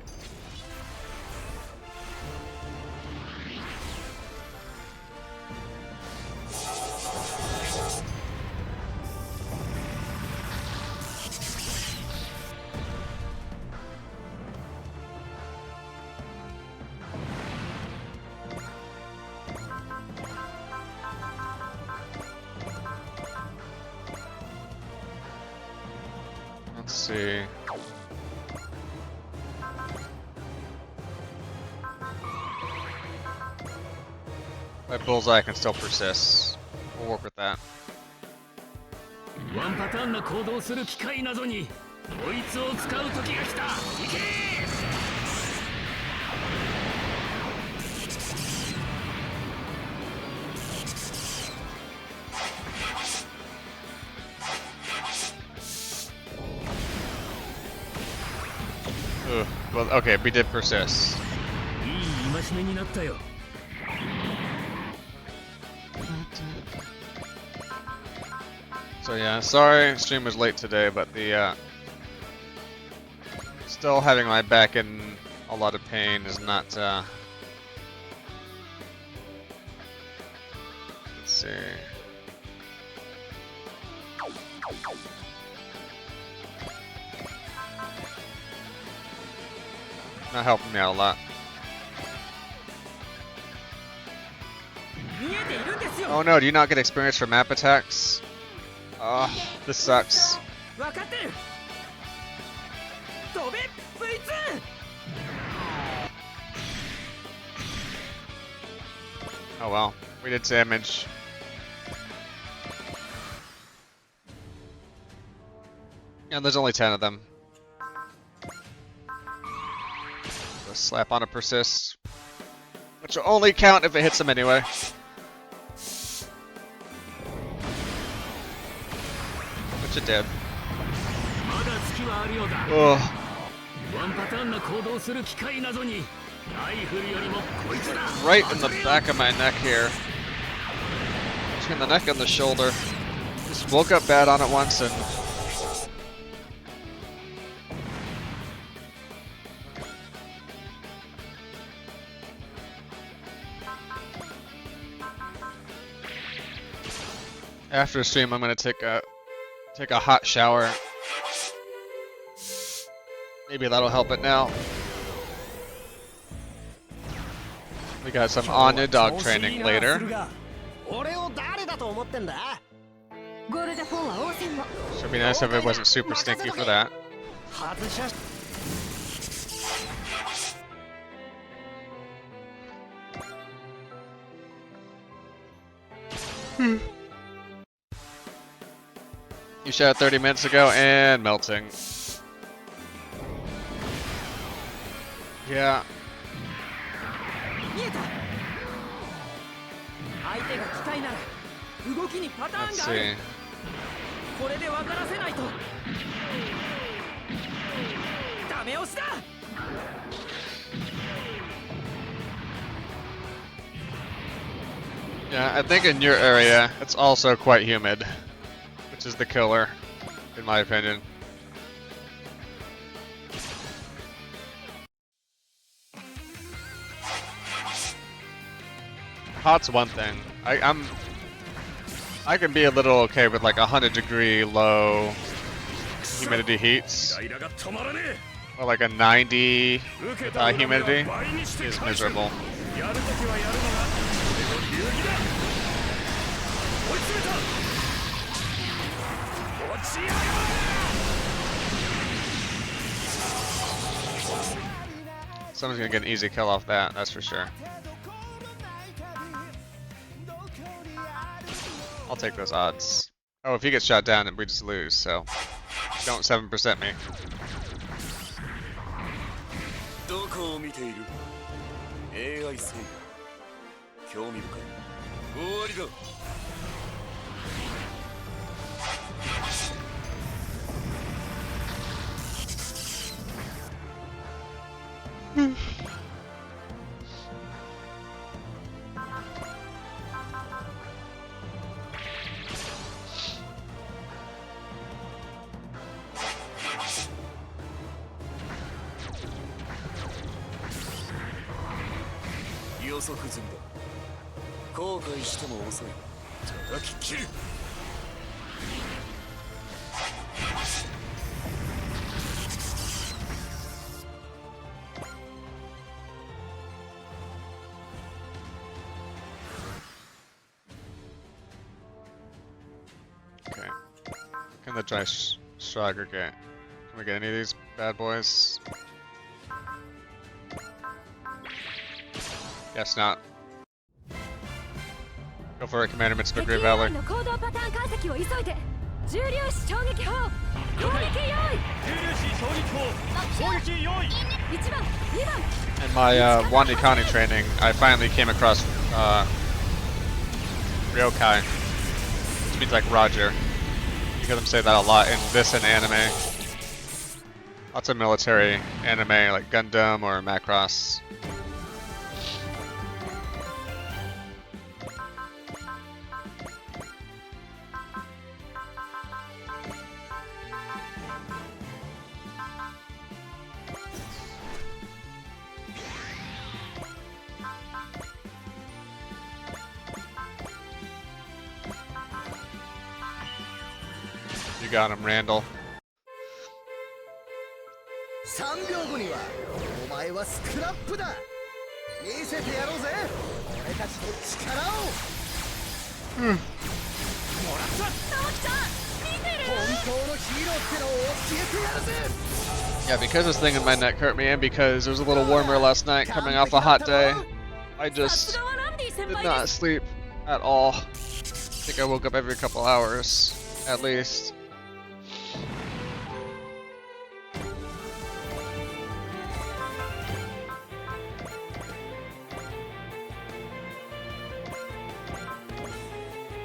Let's see. My bullseye can still persist. We'll work with that. ワンパターンな行動をする機械などにこいつを使う時が来た。行けUgh. Well, okay, we did persist. いい戒めになったよ。 So yeah, sorry stream was late today, but the still having my back in a lot of pain is not let's see. Not helping me out a lot. 見えているんですよ。 Oh no, do you not get experience for map attacks? Oh, this sucks. 分かってる。飛べ V2。 Oh well, we did damage. And there's only 10 of them. So slap on a persist. Which will only count if it hits them anyway. Which it did. まだ隙はあるようだ。 Ugh. ワンパターンな行動をする機械などにライフルよりもこいつだ。 Right in the back of my neck here. Between the neck and the shoulder. Just woke up bad on it once and after stream, I'm gonna take a hot shower. Maybe that'll help it now. We got some Anya dog training later. 俺を誰だと思ってんだ。ゴールド4は応戦を Should be nice if it wasn't super stinky for that. 外しゃし You shot 30 minutes ago and melting. Yeah. 見えた。相手が機械なら動きにパター Let's ンがある。 see. これで分からせないと。ダメ押しだ。 Yeah, I think in your area, it's also quite humid, which is the killer, in my opinion. Hot's one thing. I can be a little okay with like 100-degree low humidity heats, イライラが止まらね or like a 90with high え。 humidity 倍にして is 返す miserable. やるときはやるのが俺の流儀だ。追い詰めた。落ちやがれ。 Someone's gonna get an easy kill off that, that's for sure. I'll take those odds. Oh, if he gets shot down, then we just lose, so don't 7% me. どこを見ている AI 制御興味深い終わりだ 予測済みだ後悔しても遅い叩き切る Okay. Can the dry Striker get? Can we get any of these bad boys? Guess not. Go for it, Commander Mitsubishi 敵 Valor. の行動パターン解析を急いで重粒子衝撃砲攻撃用意1番2番 In my Wandikani training, I finally came across Ryokai, which means like Roger. You hear them say that a lot in this and anime. Lots of military anime like Gundam or Macross. You got him, Randall. 3秒後にはお前はスクラップだ。見せてやろうぜ俺たちの力を。もらった直樹ちゃん見てる本当のヒーローってのを教えてやるぜ。 Yeah, because this thing in my neck hurt me and because it was a little warmer last night coming off a hot day, I さ just すがはランディ先 did 輩で not す sleep at all. I think I woke up every couple hours, at least.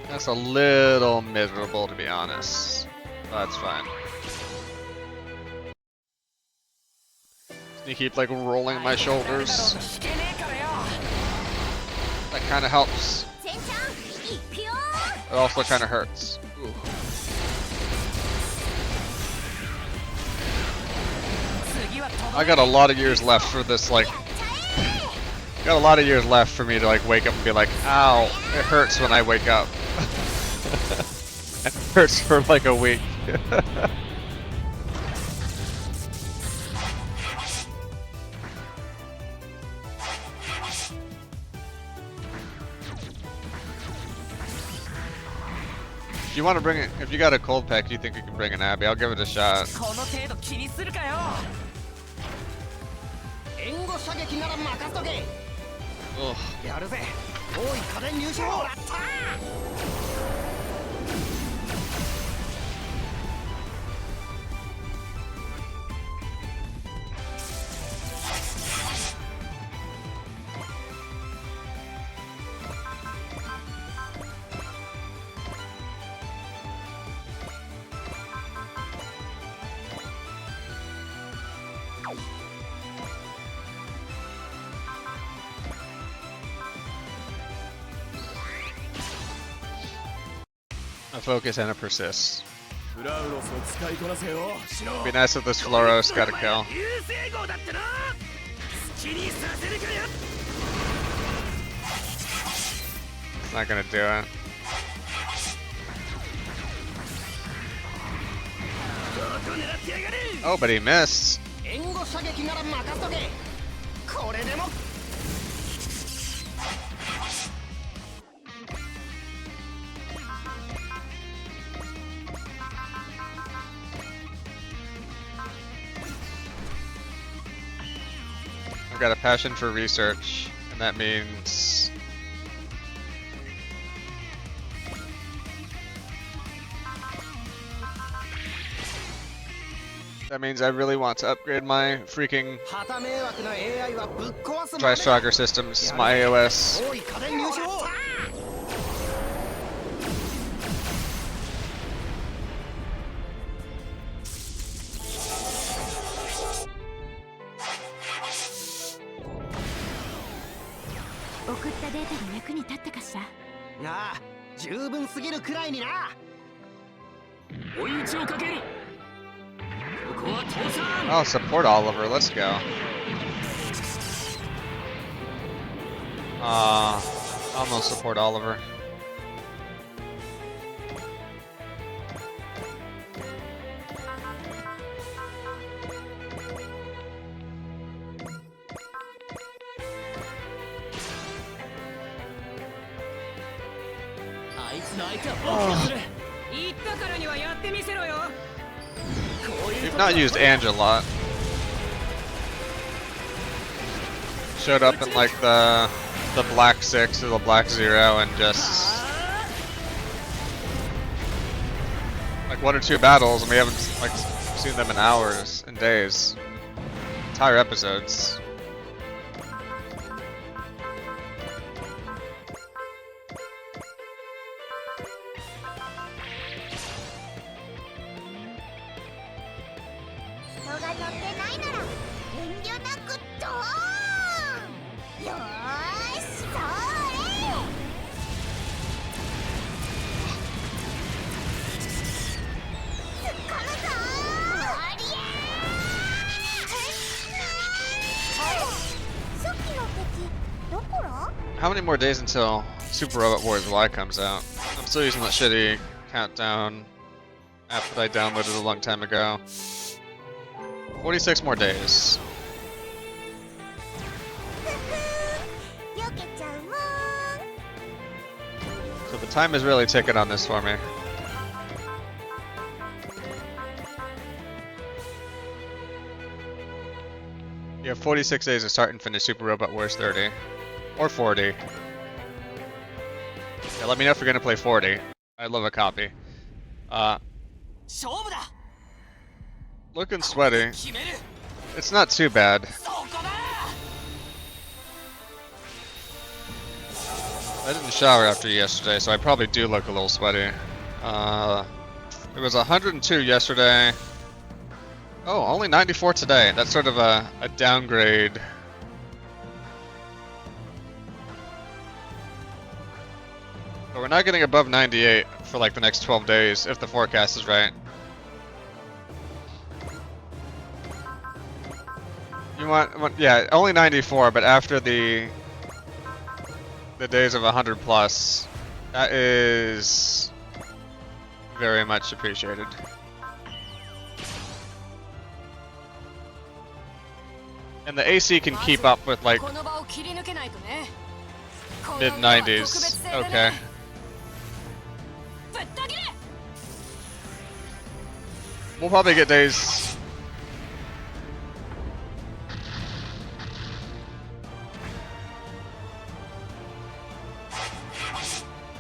That's a little miserable, to be honest. But that's fine. You keep like rolling my shoulders. 聞けねえからよ。 That kind of helps. チェンちゃん一票 It also kind of hurts. Ooh. 次は飛ば I got a lot of years left for this, like, got a lot of years left for me to like wake up and be like, ow, it hurts when I wake up. It hurts for like a week. If you want to bring it, if you got a cold pack, you think you can bring an Abby? I'll give it a shot. この程度気にするかよ。援護射撃なら任せとけ。 Ugh. やるぜ。多い家電入手法。 A focus and a persist. フラウロスを使いこなせよシノ Be nice if this Floros got a kill. 流星号だってな好きにさせるかよ It's not gonna do it. どこ狙ってやがる Oh, but he missed. 援護射撃なら任せとけ。これでも。 I've got a passion for research, and that means I really want to upgrade my freaking 旗迷惑な AI はぶっ壊すま Dry で。 Stronger systems, my AOS. 多い家電入手法。 送ったデータが役に立ったかしら。ああ、十分すぎるくらいにな。 追い打ちをかけるここは倒産 Oh, support Oliver, let's go. Almost support Oliver. We've not used Ange a lot. Showed up in like the black 6 or the black 0 and just like 1 or 2 battles, and we haven't like seen them in hours and days, entire episodes. How many more days until Super Robot Wars Y comes out? I'm still using that shitty countdown app that I downloaded a long time ago. 46 more days. So the time is really ticking on this for me. You have 46 days to start and finish Super Robot Wars 30. Or 40. Yeah, let me know if you're gonna play 40. I'd love a copy. 勝負だ。 Looking sweaty. 決める。 It's not too bad. そこだ。 I didn't shower after yesterday, so I probably do look a little sweaty. It was 102 yesterday. Oh, only 94 today. That's sort of a downgrade. But we're not getting above 98 for like the next 12 days, if the forecast is right. You want yeah, only 94, but after the days of 100 plus, that is very much appreciated. And the AC can keep up with like mid 90s. Okay. We'll probably get days.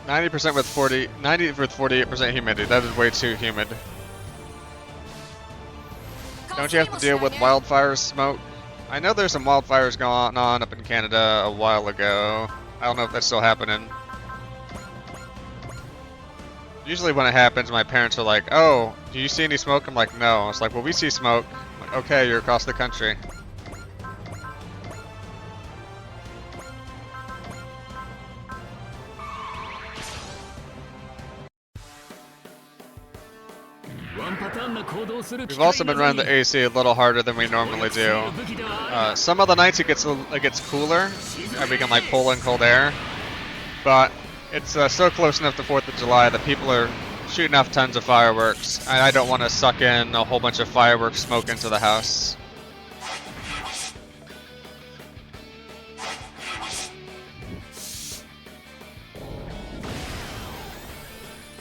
%, with 90 with 48% humidity. That is way too humid. Don't you have to deal with wildfire smoke? I know there's some wildfires going on up in Canada a while ago. I don't know if that's still happening. Usually when it happens, my parents are like, "Oh, do you see any smoke?" I'm like, "No." It's like, "Well, we see smoke." I'm like, "Okay, you're across the country." We've also been running the AC a little harder than we normally do. Some of the nights it gets cooler, and we can like pull in cold air. But it's so close enough to 4th of July that people are shooting off tons of fireworks, and I don't want to suck in a whole bunch of fireworks smoke into the house.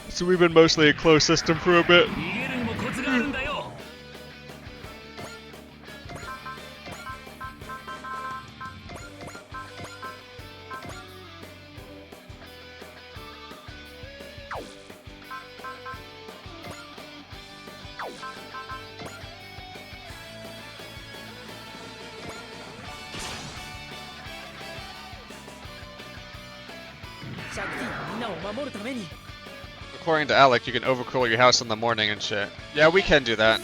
So we've been mostly a closed system for a bit. According to Alec, you can overcool your house in the morning and shit. Yeah, we can do that.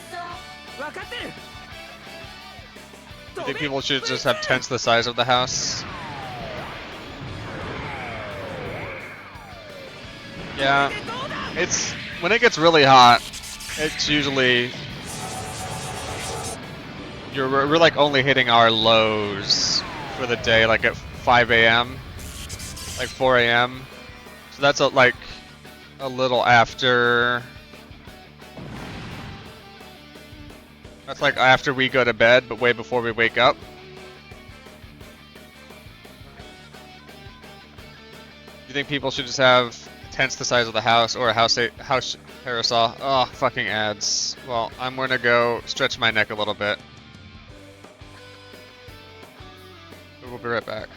I think people should just have tents the size of the house. Yeah, it's when it gets really hot, it's usually we're like only hitting our lows for the day, like at 5 a.m., like 4 a.m. So that's like a little after. That's like after we go to bed, but way before we wake up. You think people should just have tents the size of the house or a house parasol? Oh, fucking ads. Well, I'm gonna go stretch my neck a little bit. We'll be right back.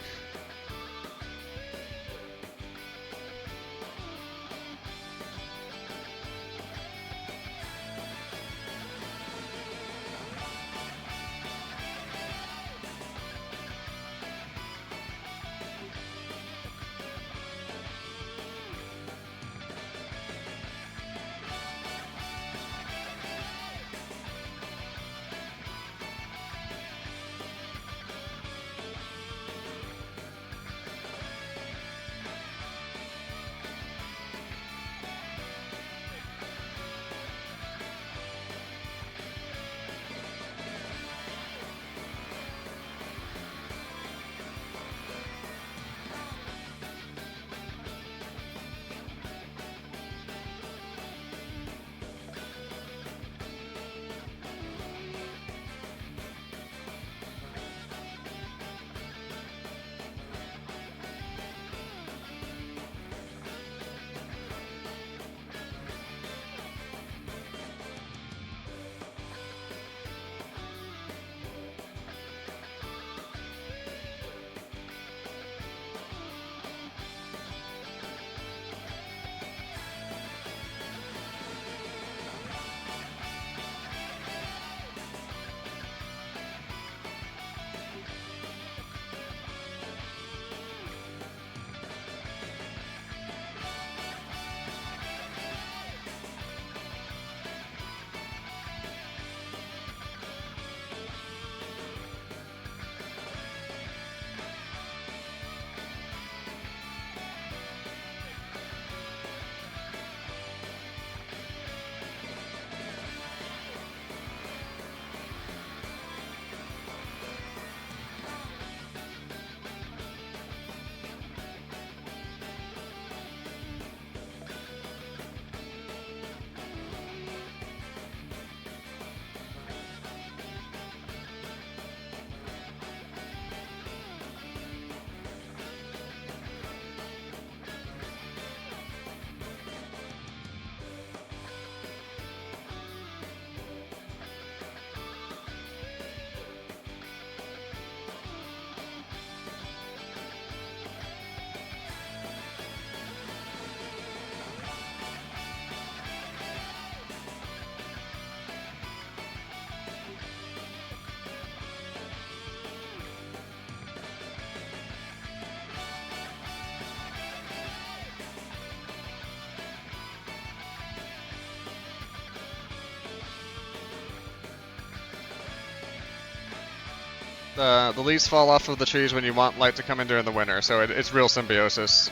the leaves fall off of the trees when you want light to come in during the winter, so it's real symbiosis.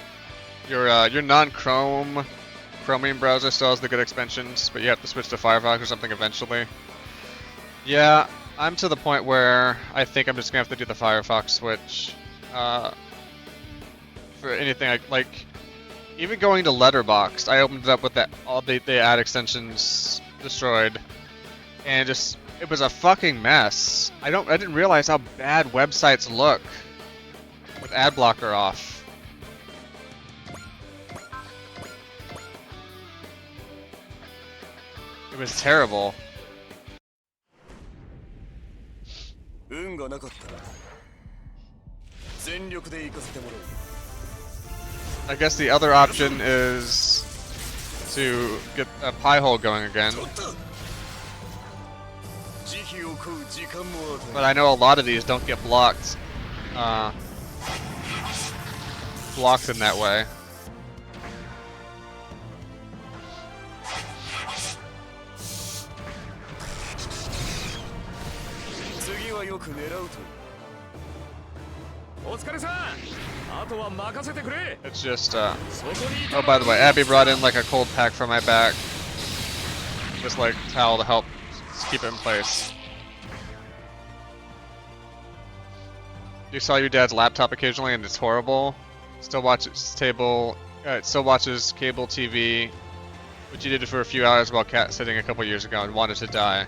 Your non-Chrome Chromium browser still has the good expansions, but you have to switch to Firefox or something eventually. Yeah, I'm to the point where I think I'm just gonna have to do the Firefox switch. For anything like even going to Letterboxd, I opened it up with that all the ad extensions destroyed, and just it was a fucking mess. I didn't realize how bad websites look with ad blocker off. It was terrible. 運がなかったら全力で行かせてもらう。 I guess the other option is to get a pie hole going again. ちょっと慈悲を食う時間も与え But I know a lot of these don't get blocked. Blocked in that way. 次はよく狙うと。お疲れさん。あとは任せてくれ。 It's just, そこにいた oh, by the way, Abby brought in like a cold pack for my back. Just like towel to help keep it in place. You saw your dad's laptop occasionally and it's horrible. Still watches it still watches cable TV, which you did for a few hours while cat sitting a couple years ago and wanted to die.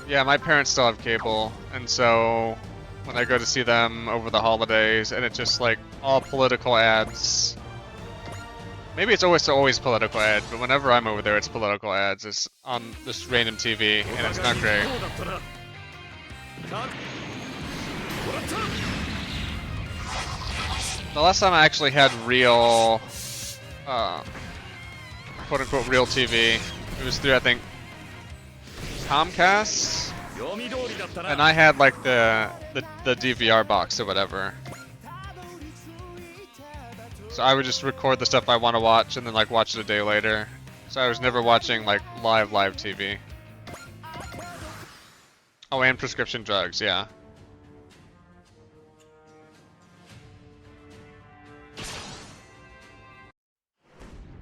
Yeah, my parents still have cable, and so when I go to see them over the holidays, and it's just like all political ads. Maybe it's always political ads, but whenever I'm over there, it's political ads. It's on this random TV, and it's not great. そうだったな。もらった。 The last time I actually had real, quote-unquote real TV, it was through, I think, Comcast? 読み通りだったな。 And I had like the DVR box or whatever. So I would just record the stuff I want to watch and then like watch it a day later. So I was never watching like live TV. Oh, and prescription drugs, yeah.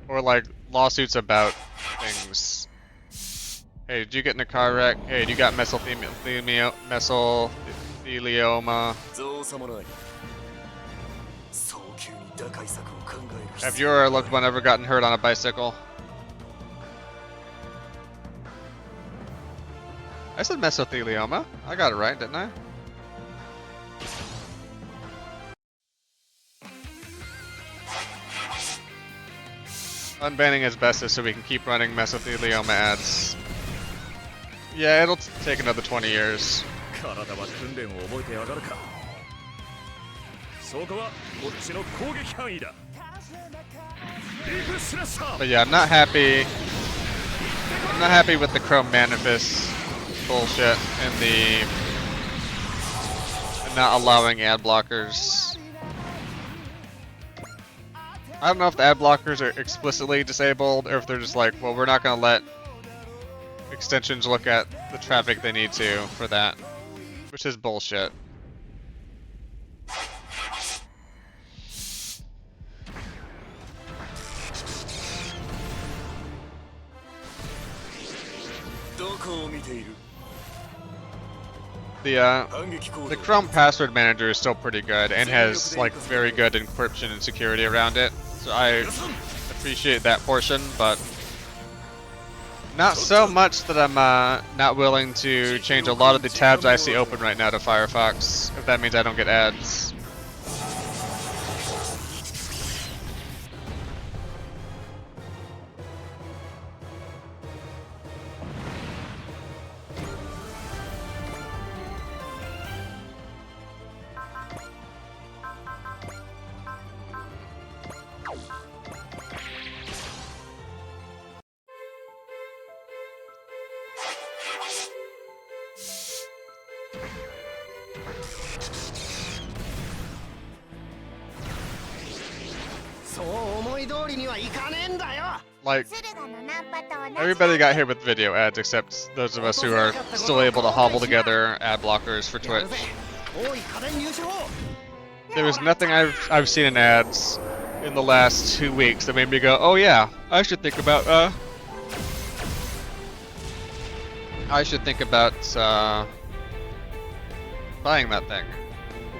Or like lawsuits about things. Hey, did you get in a car wreck? Hey, you got mesothelioma? 造作もない。早急に打開策を考える必 Have 要 you or a loved one ever gotten hurt on a bicycle? I said mesothelioma. I got it right, didn't I? Unbanning asbestos so we can keep running mesothelioma ads. Yeah, it'll take another 20 years. 体は訓練を覚えてやがるか。そこはこっちの攻撃範囲だ。ディープスラッシャー。 But yeah, I'm not happy. I'm not happy with the Chrome Manifest bullshit and the and not allowing ad blockers. I don't know if the ad blockers are explicitly disabled or if they're just like, well, we're not going to let extensions look at the traffic they need to for that, which is bullshit. どこを見ている The 反撃行動 the Chrome Password Manager is still pretty good and has like very good encryption and security around it. So I appreciate that portion, but not so much that I'm not willing to change a lot of the tabs I see open right now to Firefox, if that means I don't get ads. そう思い通りにはいかねえんだよ。 Like, everybody got hit with video ads except those of us who are still able to hobble together ad blockers for やる Twitch. ぜ。多い家電入手法。 There was nothing I've seen in ads in the last 2 weeks that made me go, oh yeah, I should think about buying that thing.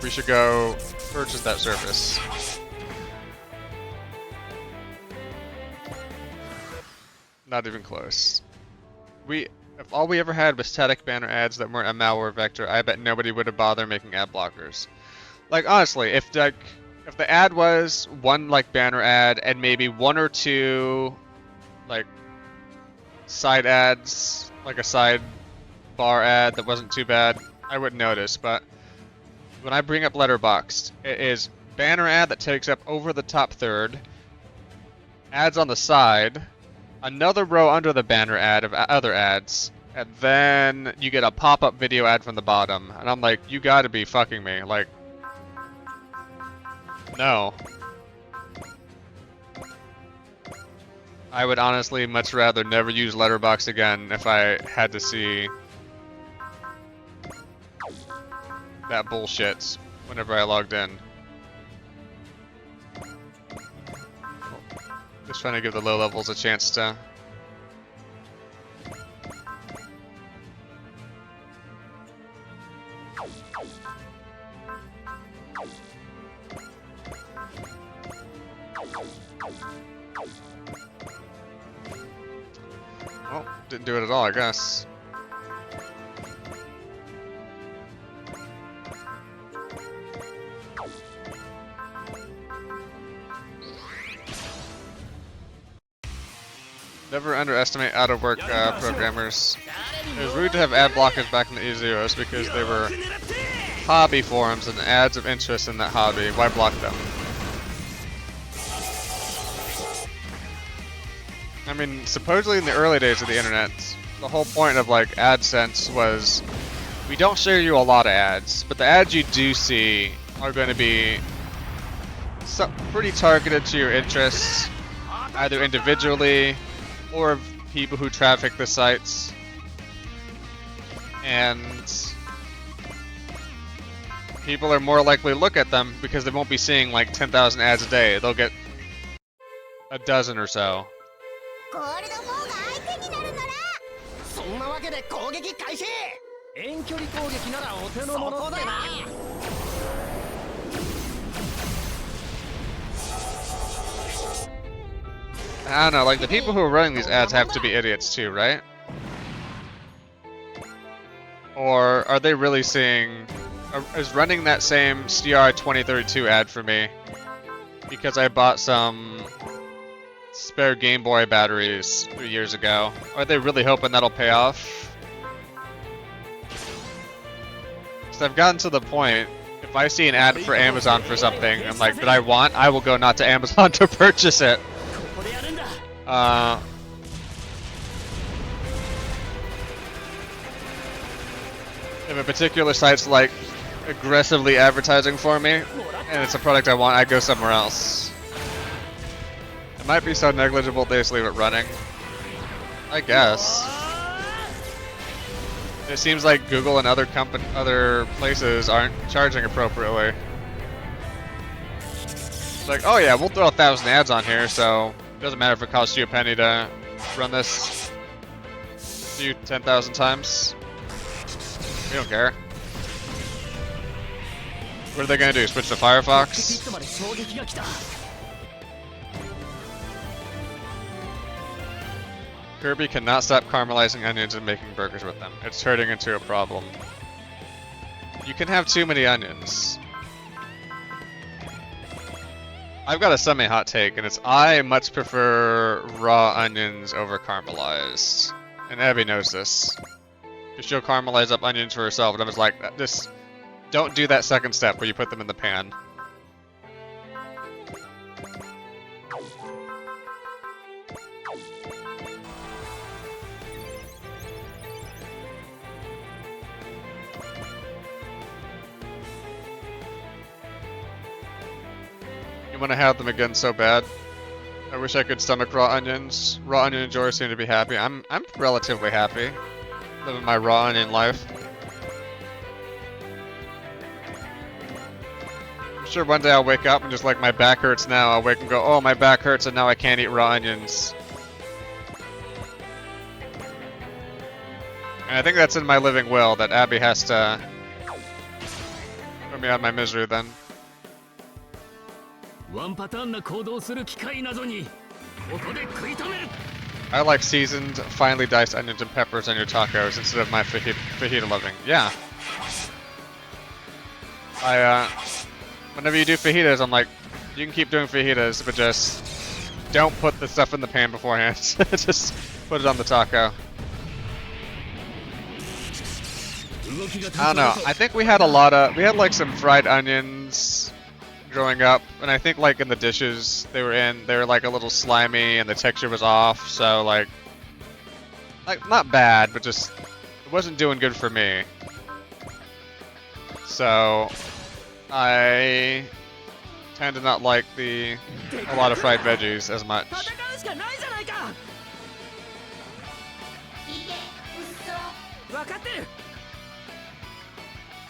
We should go purchase that service. Not even close. If all we ever had was static banner ads that weren't a malware vector, I bet nobody would have bothered making ad blockers. Like honestly, if the ad was one like banner ad and maybe 1 or 2 like side ads, like a side bar ad that wasn't too bad, I wouldn't notice. But when I bring up Letterboxd, it is banner ad that takes up over the top third, ads on the side, another row under the banner ad of other ads, and then you get a pop-up video ad from the bottom. And I'm like, you gotta be fucking me. Like, no. I would honestly much rather never use Letterboxd again if I had to see that bullshit whenever I logged in. Just trying to give the low levels a chance to... Well, didn't do it at all, I guess. Never underestimate out-of-work programmers. It was rude to have ad blockers back in the E0s because they were hobby forums and ads of interest in that hobby. Why block them? I mean, supposedly in the early days of the internet, the whole point of like AdSense was we don't show you a lot of ads, but the ads you do see are going to be pretty targeted to your interests, either individually or of people who traffic the sites. And people are more likely to look at them because they won't be seeing like 10,000 ads a day. They'll get a dozen or so. ゴールド4が相手になるならそんなわけで攻撃開始遠距離攻撃ならお手の物ってな I don't know, like the people who are running these ads have to be idiots too, right? Or are they really seeing... is running that same CR 2032 ad for me because I bought some spare Game Boy batteries 3 years ago? Are they really hoping that'll pay off? Because I've gotten to the point, if I see an ad for Amazon for something, I'm like, that I want, I will go not to Amazon to purchase it. If a particular site's like aggressively advertising for me, and it's a product I want, I go somewhere else. It might be so negligible they just leave it running. I guess. It seems like Google and other places aren't charging appropriately. It's like, oh yeah, we'll throw 1,000 ads on here, so it doesn't matter if it costs you a penny to run this a few 10,000 times. We don't care. What are they gonna do? Switch to Firefox? Kirby cannot stop caramelizing onions and making burgers with them. It's turning into a problem. You can have too many onions. I've got a semi-hot take, and it's I much prefer raw onions over caramelized. And Abby knows this. She'll caramelize up onions for herself, and I was like, just don't do that second step where you put them in the pan. You want to have them again so bad. I wish I could stomach raw onions. Raw onion enjoyers seem to be happy. I'm relatively happy. Living my raw onion life. I'm sure one day I'll wake up and just like my back hurts now. I'll wake and go, oh my back hurts and now I can't eat raw onions. And I think that's in my living will that Abby has to put me out of my misery then. ワンパターンな行動する機械などにここで食い止める。 I like seasoned, finely diced onions and peppers on your tacos instead of my fajita loving. Yeah. Whenever you do fajitas, I'm like, you can keep doing fajitas, but just don't put the stuff in the pan beforehand. Just put it on the taco. I don't know. I think we had like some fried onions growing up, and I think like in the dishes they were like a little slimy and the texture was off, so like not bad, but just it wasn't doing good for me. So I tend to not like a lot of fried veggies as much. 戦うしかないじゃないか。分かってる。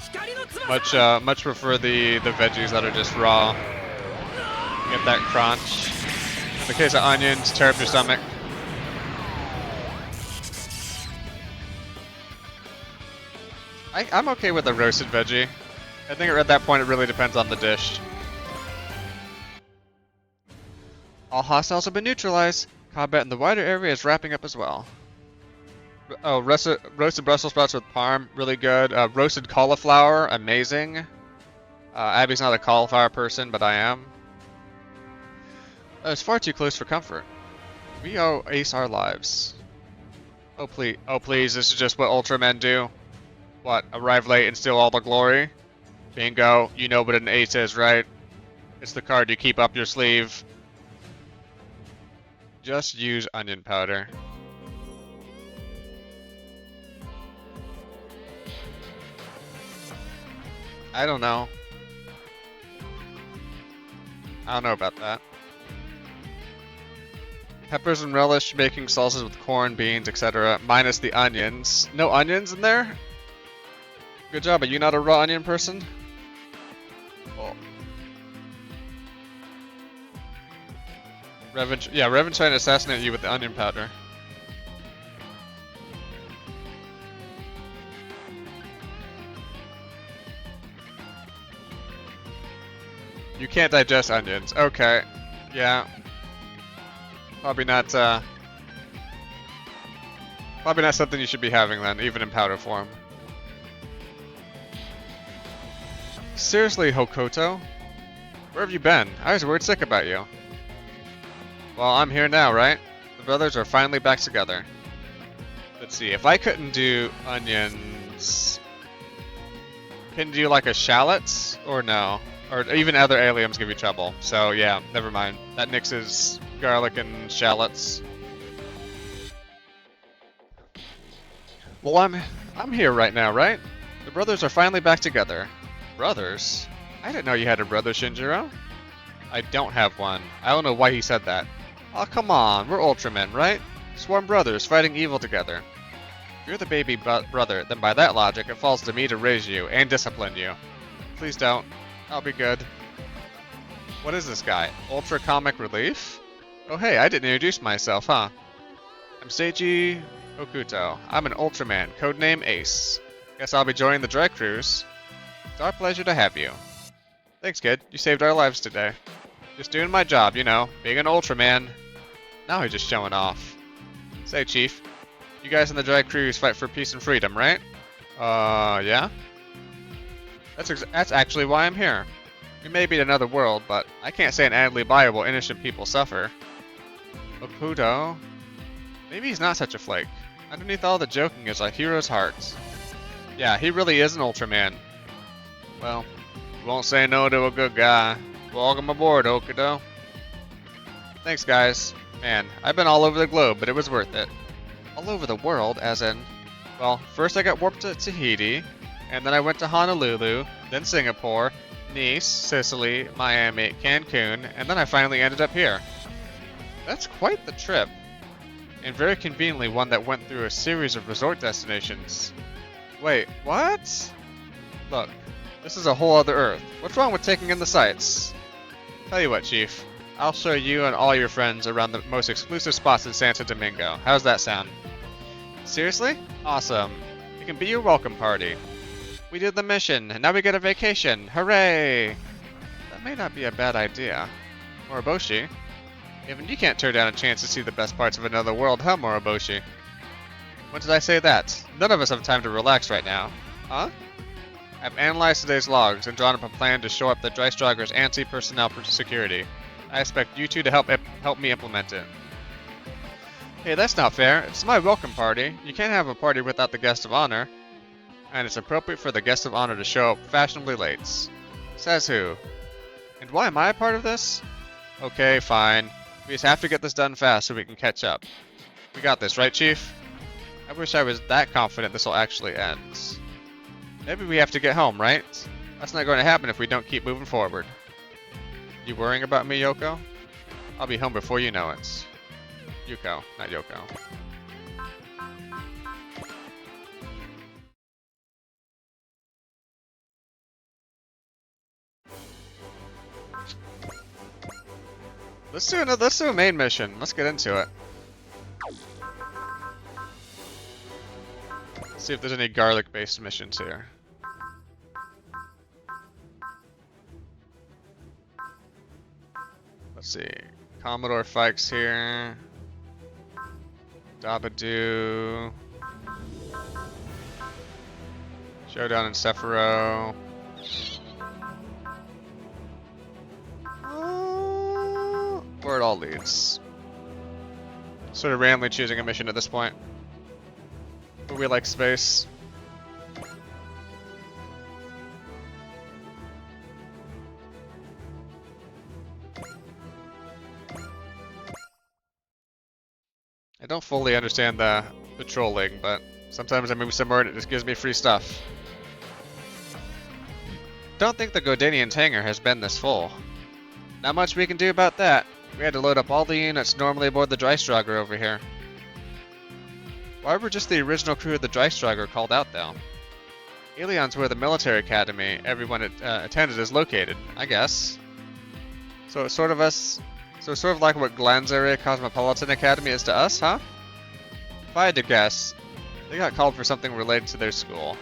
光の翼。Much prefer the veggies that are just raw. Get that crunch. In the case of onions, tear up your stomach. I'm okay with a roasted veggie. I think at that point it really depends on the dish. All hostiles have been neutralized. Combat in the wider area is wrapping up as well. Oh, roasted Brussels sprouts with parm, really good. Roasted cauliflower, amazing. Abby's not a cauliflower person, but I am. It's far too close for comfort. We owe Ace our lives. Oh please, this is just what Ultramen do. What, arrive late and steal all the glory? Bingo, you know what an ace is, right? It's the card you keep up your sleeve. Just use onion powder. I don't know. I don't know about that. Peppers and relish making salsas with corn, beans, etc. Minus the onions. No onions in there? Good job. Are you not a raw onion person? Oh. Revan trying to assassinate you with the onion powder. You can't digest onions. Okay. Yeah. Probably not something you should be having then, even in powder form. Seriously, Hokoto? Where have you been? I was worried sick about you. Well, I'm here now, right? The brothers are finally back together. Let's see, if I couldn't do onions... Can you do like a shallots? Or no? Or even other aliums give you trouble. So yeah, never mind. That nixes garlic and shallots. Well, I'm here right now, right? The brothers are finally back together. Brothers? I didn't know you had a brother, Shinjiro. I don't have one. I don't know why he said that. Oh, come on. We're Ultramen, right? Sworn brothers fighting evil together. If you're the baby brother, then by that logic, it falls to me to raise you and discipline you. Please don't. I'll be good. What is this guy? Ultra Comic Relief? Oh hey, I didn't introduce myself, huh? I'm Seiji Hokuto. I'm an Ultraman, codename Ace. Guess I'll be joining the Dry Cruise. It's our pleasure to have you. Thanks, kid. You saved our lives today. Just doing my job, you know, being an Ultraman. Now he's just showing off. Say, Chief, you guys in the Dry Cruise fight for peace and freedom, right? Yeah? That's actually why I'm here. We may be in another world, but I can't say an addly buyable while innocent people suffer. Hokuto? Maybe he's not such a flake. Underneath all the joking is a hero's heart. Yeah, he really is an Ultraman. Well, we won't say no to a good guy. Welcome aboard, Hokuto. Thanks, guys. Man, I've been all over the globe, but it was worth it. All over the world, as in... Well, first I got warped to Tahiti, and then I went to Honolulu, then Singapore, Nice, Sicily, Miami, Cancun, and then I finally ended up here. That's quite the trip, and very conveniently one that went through a series of resort destinations. Wait, what? Look, this is a whole other Earth. What's wrong with taking in the sights? Tell you what, Chief. I'll show you and all your friends around the most exclusive spots in Santo Domingo. How's that sound? Seriously? Awesome. It can be your welcome party. We did the mission, and now we get a vacation. Hooray! That may not be a bad idea. Moroboshi? Even you can't turn down a chance to see the best parts of another world, huh, Moroboshi? When did I say that? None of us have time to relax right now. Huh? I've analyzed today's logs and drawn up a plan to shore up the Dreistrager's anti-personnel security. I expect you two to help me implement it. Hey, that's not fair. It's my welcome party. You can't have a party without the guest of honor. And it's appropriate for the guest of honor to show up fashionably late. Says who? And why am I a part of this? Okay, fine. We just have to get this done fast so we can catch up. We got this, right, Chief? I wish I was that confident this will actually end. Maybe we have to get home, right? That's not going to happen if we don't keep moving forward. You worrying about me, Yoko? I'll be home before you know it. Yuko, not Yoko. Let's do a main mission. Let's get into it. See if there's any garlic-based missions here. Let's see. Commodore Fikes here. Dabadoo. Showdown in Sephiroth. Where it all leads. Sort of randomly choosing a mission at this point. But we like space. I don't fully understand the trolling, but sometimes I move somewhere and it just gives me free stuff. Don't think the Godanian's hangar has been this full. Not much we can do about that. We had to load up all the units normally aboard the Dreistrager over here. Why were just the original crew of the Dreistrager called out, though? Alion's where the military academy everyone attended is located, I guess. So it's sort of like what Glan's Area Cosmopolitan Academy is to us, huh? If I had to guess, they got called for something related to their school.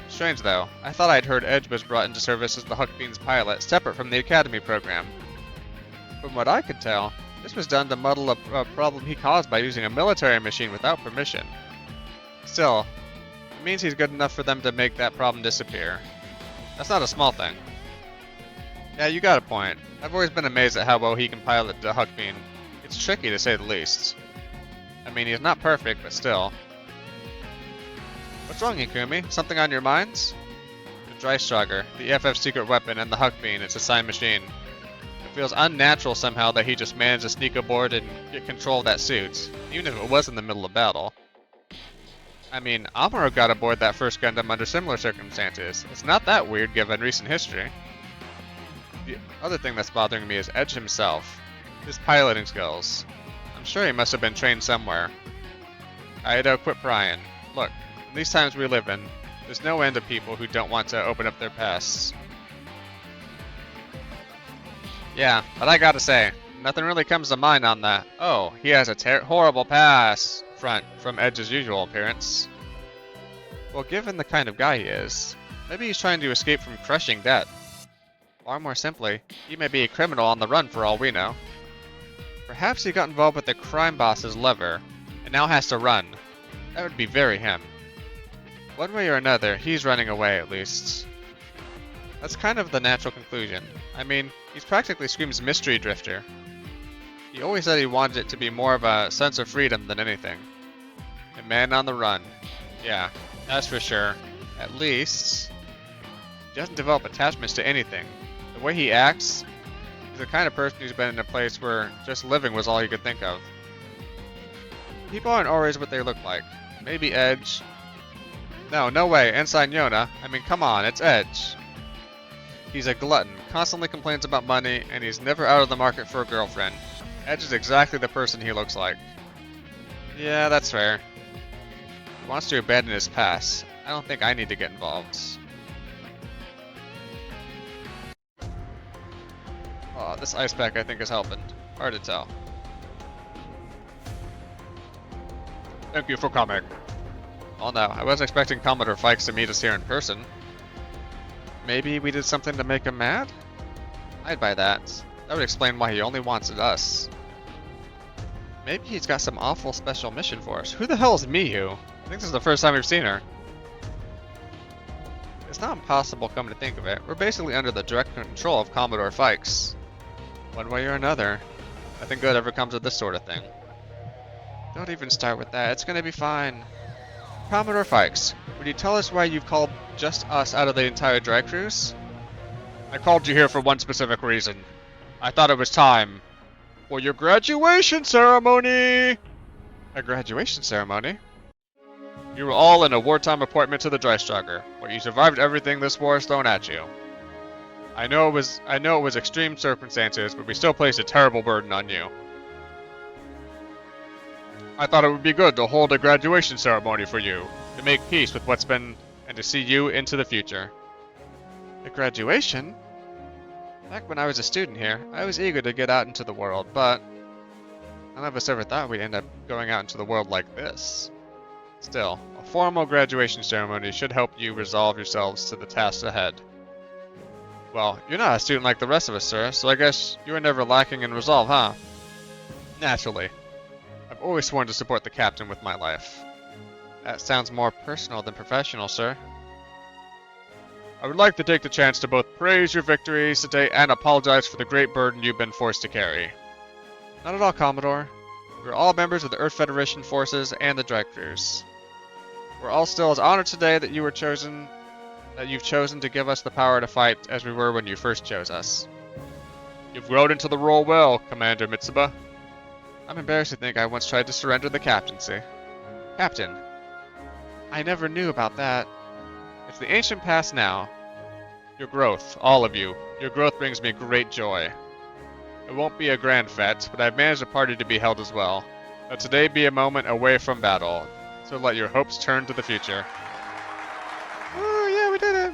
Strange though, I thought I'd heard Edge was brought into service as the Huck Bean's pilot, separate from the academy program. From what I could tell, this was done to muddle a problem he caused by using a military machine without permission. Still, it means he's good enough for them to make that problem disappear. That's not a small thing. Yeah, you got a point. I've always been amazed at how well he can pilot the Huck Bean. It's tricky to say the least. I mean, he's not perfect, but still. What's wrong, Ikumi? Something on your minds? The Dreistrager, the FF secret weapon, and the Huck Bean, its assigned machine. It feels unnatural somehow that he just managed to sneak aboard and get control of that suit, even if it was in the middle of battle. I mean, Amuro got aboard that first Gundam under similar circumstances. It's not that weird given recent history. The other thing that's bothering me is Edge himself. His piloting skills. I'm sure he must have been trained somewhere. Aido, quit prying. Look, in these times we live in, there's no end to people who don't want to open up their pasts. Yeah, but I gotta say, nothing really comes to mind on that. Oh, he has a horrible past front from Edge's usual appearance. Well, given the kind of guy he is, maybe he's trying to escape from crushing debt. Or more simply, he may be a criminal on the run for all we know. Perhaps he got involved with the crime boss's lever, and now has to run. That would be very him. One way or another, he's running away at least. That's kind of the natural conclusion. I mean, he's practically Scream's mystery drifter. He always said he wanted it to be more of a sense of freedom than anything. A man on the run. Yeah, that's for sure. At least, he doesn't develop attachments to anything. The way he acts, he's the kind of person who's been in a place where just living was all he could think of. People aren't always what they look like. Maybe Edge. No, no way. Ensign Yona. I mean, come on, it's Edge. He's a glutton, constantly complains about money, and he's never out of the market for a girlfriend. Edge is exactly the person he looks like. Yeah, that's fair. He wants to abandon his past. I don't think I need to get involved. Oh, this ice pack I think is helping. Hard to tell. Thank you for coming. Oh no, I wasn't expecting Commodore Fikes to meet us here in person. Maybe we did something to make him mad? I'd buy that. That would explain why he only wanted us. Maybe he's got some awful special mission for us. Who the hell is Miyu? I think this is the first time we've seen her. It's not impossible, come to think of it. We're basically under the direct control of Commodore Fikes. One way or another. Nothing good ever comes of this sort of thing. Don't even start with that. It's gonna be fine. Commodore Fikes, would you tell us why you've called just us out of the entire drag cruise? I called you here for one specific reason. I thought it was time for your graduation ceremony! A graduation ceremony? You were all in a wartime appointment to the Dreistrager, where you survived everything this war has thrown at you. I know it was extreme circumstances, but we still placed a terrible burden on you. I thought it would be good to hold a graduation ceremony for you, to make peace with what's been, and to see you into the future. A graduation? Back when I was a student here, I was eager to get out into the world, but none of us ever thought we'd end up going out into the world like this. Still, a formal graduation ceremony should help you resolve yourselves to the tasks ahead. Well, you're not a student like the rest of us, sir, so I guess you were never lacking in resolve, huh? Naturally. I've always sworn to support the captain with my life. That sounds more personal than professional, sir. I would like to take the chance to both praise your victories today and apologize for the great burden you've been forced to carry. Not at all, Commodore. We're all members of the Earth Federation forces and the Drag Crews. We're all still as honored today that you've chosen to give us the power to fight as we were when you first chose us. You've grown into the role well, Commander Mitsuba. I'm embarrassed to think I once tried to surrender the captaincy. Captain, I never knew about that. It's the ancient past now. Your growth, all of you, your growth brings me great joy. It won't be a grand fete, but I've managed a party to be held as well. Let today be a moment away from battle, so let your hopes turn to the future. Oh yeah, we did it!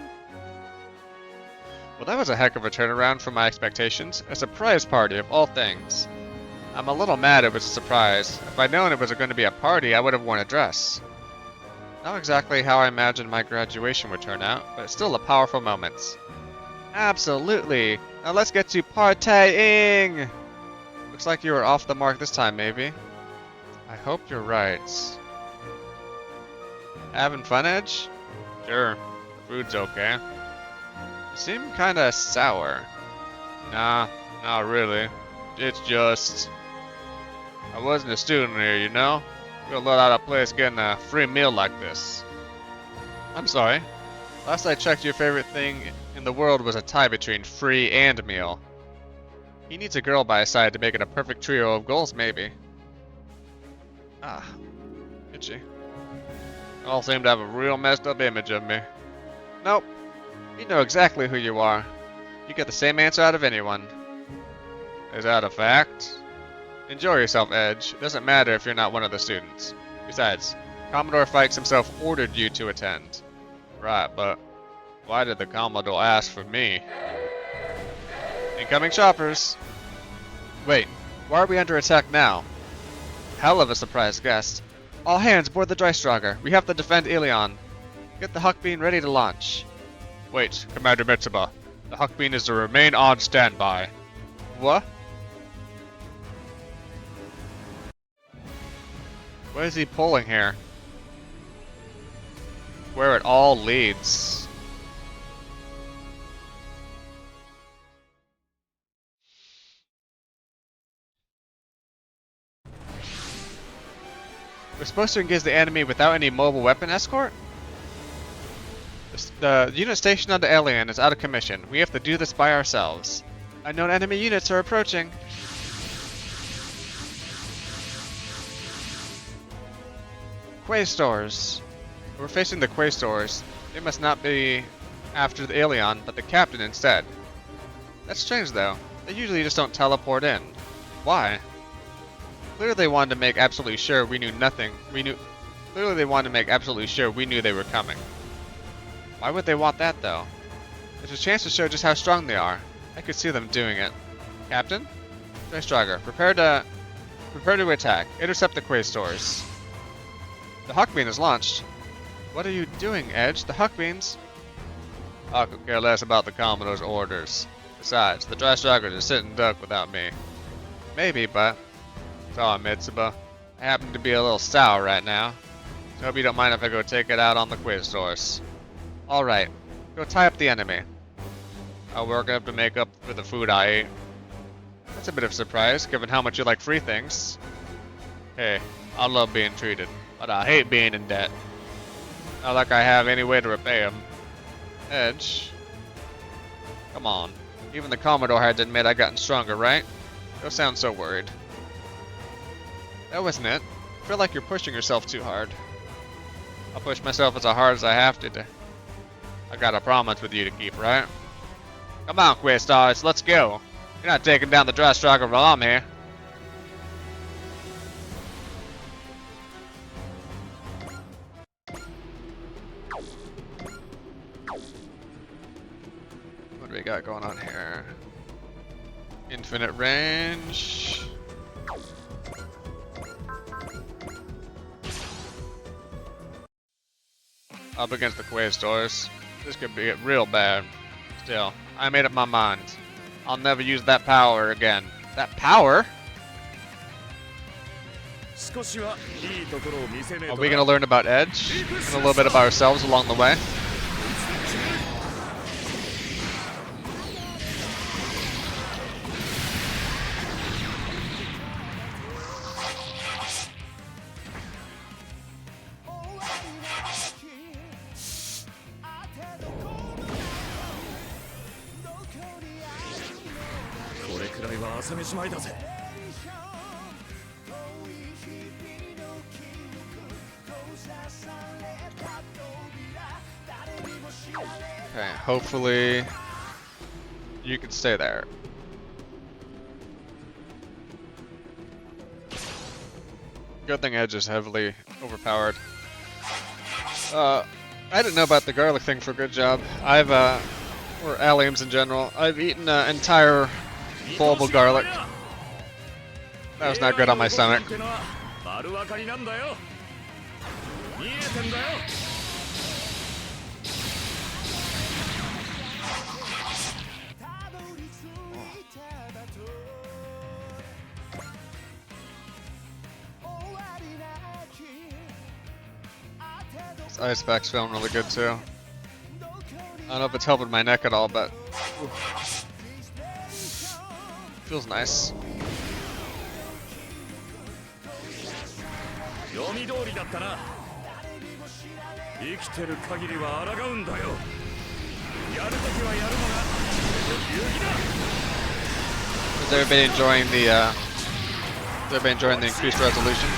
Well, that was a heck of a turnaround from my expectations. A surprise party of all things. I'm a little mad it was a surprise. If I'd known it was going to be a party, I would have worn a dress. Not exactly how I imagined my graduation would turn out, but it's still a powerful moment. Absolutely! Now let's get to partying! Looks like you were off the mark this time, maybe. I hope you're right. Having fun, Edge? Sure. The food's okay. You seem kinda sour. Nah, not really. It's just... I wasn't a student here, you know? Feel let out of place getting a free meal like this. I'm sorry. Last I checked, your favorite thing in the world was a tie between free and meal. He needs a girl by his side to make it a perfect trio of goals, maybe. Ah, itchy. All seem to have a real messed up image of me. Nope. You know exactly who you are. You get the same answer out of anyone. Is that a fact? Enjoy yourself, Edge. It doesn't matter if you're not one of the students. Besides, Commodore Fikes himself ordered you to attend. Right, but why did the Commodore ask for me? Incoming shoppers! Wait, why are we under attack now? Hell of a surprise guest. All hands board the Dreistrager. We have to defend Ilion. Get the Huckbean ready to launch. Wait, Commander Mitsuba. The Huckbean is to remain on standby. What? What is he pulling here? Where it all leads. We're supposed to engage the enemy without any mobile weapon escort? The unit stationed on the alien is out of commission. We have to do this by ourselves. Unknown enemy units are approaching. Quaestors. We're facing the Quaestors. They must not be after the Aeolion, but the captain instead. That's strange though. They usually just don't teleport in. Why? Clearly they wanted to make absolutely sure we knew nothing. Clearly they wanted to make absolutely sure we knew they were coming. Why would they want that though? It's a chance to show just how strong they are. I could see them doing it. Captain? Drystrager, prepare to attack. Intercept the Quaestors. The Huckbeam is launched. What are you doing, Edge? The Huckbeams? I could care less about the Commodore's orders. Besides, the Drystragers are sitting duck without me. Maybe, but... Sorry, Mitsuba. I happen to be a little sour right now. So hope you don't mind if I go take it out on the Quaestors. Alright, go tie up the enemy. I'll work up to make up for the food I ate. That's a bit of a surprise, given how much you like free things. Hey, I love being treated, but I hate being in debt. Not like I have any way to repay them. Edge. Come on. Even the Commodore had to admit I gotten stronger, right? Don't sound so worried. That wasn't it. I feel like you're pushing yourself too hard. I'll push myself as hard as I have to. I got a promise with you to keep, right? Come on, Quaestors, let's go. You're not taking down the Drystrager while I'm here. What do we got going on here? Infinite range. Up against the Quaestors. This could be real bad. Still, I made up my mind. I'll never use that power again. That power? Are we gonna learn about Edge? And a little bit about ourselves along the way? Okay, hopefully you can stay there. Good thing Edge is heavily overpowered. I didn't know about the garlic thing for a good job. Or alliums in general, I've eaten an entire bowl of garlic. That was not good on my stomach. This ice pack's feeling really good too. I don't know if it's helping my neck at all, but feels nice. Is everybody enjoying the increased resolution?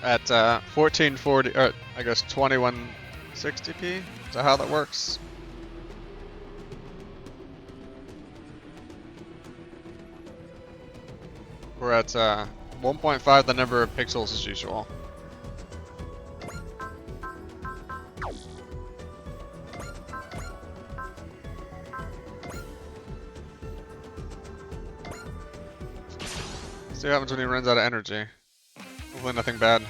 At 1440, or I guess 2160p. Is that how that works? We're at 1.5 the number of pixels as usual. See what happens when he runs out of energy. Hopefully nothing bad.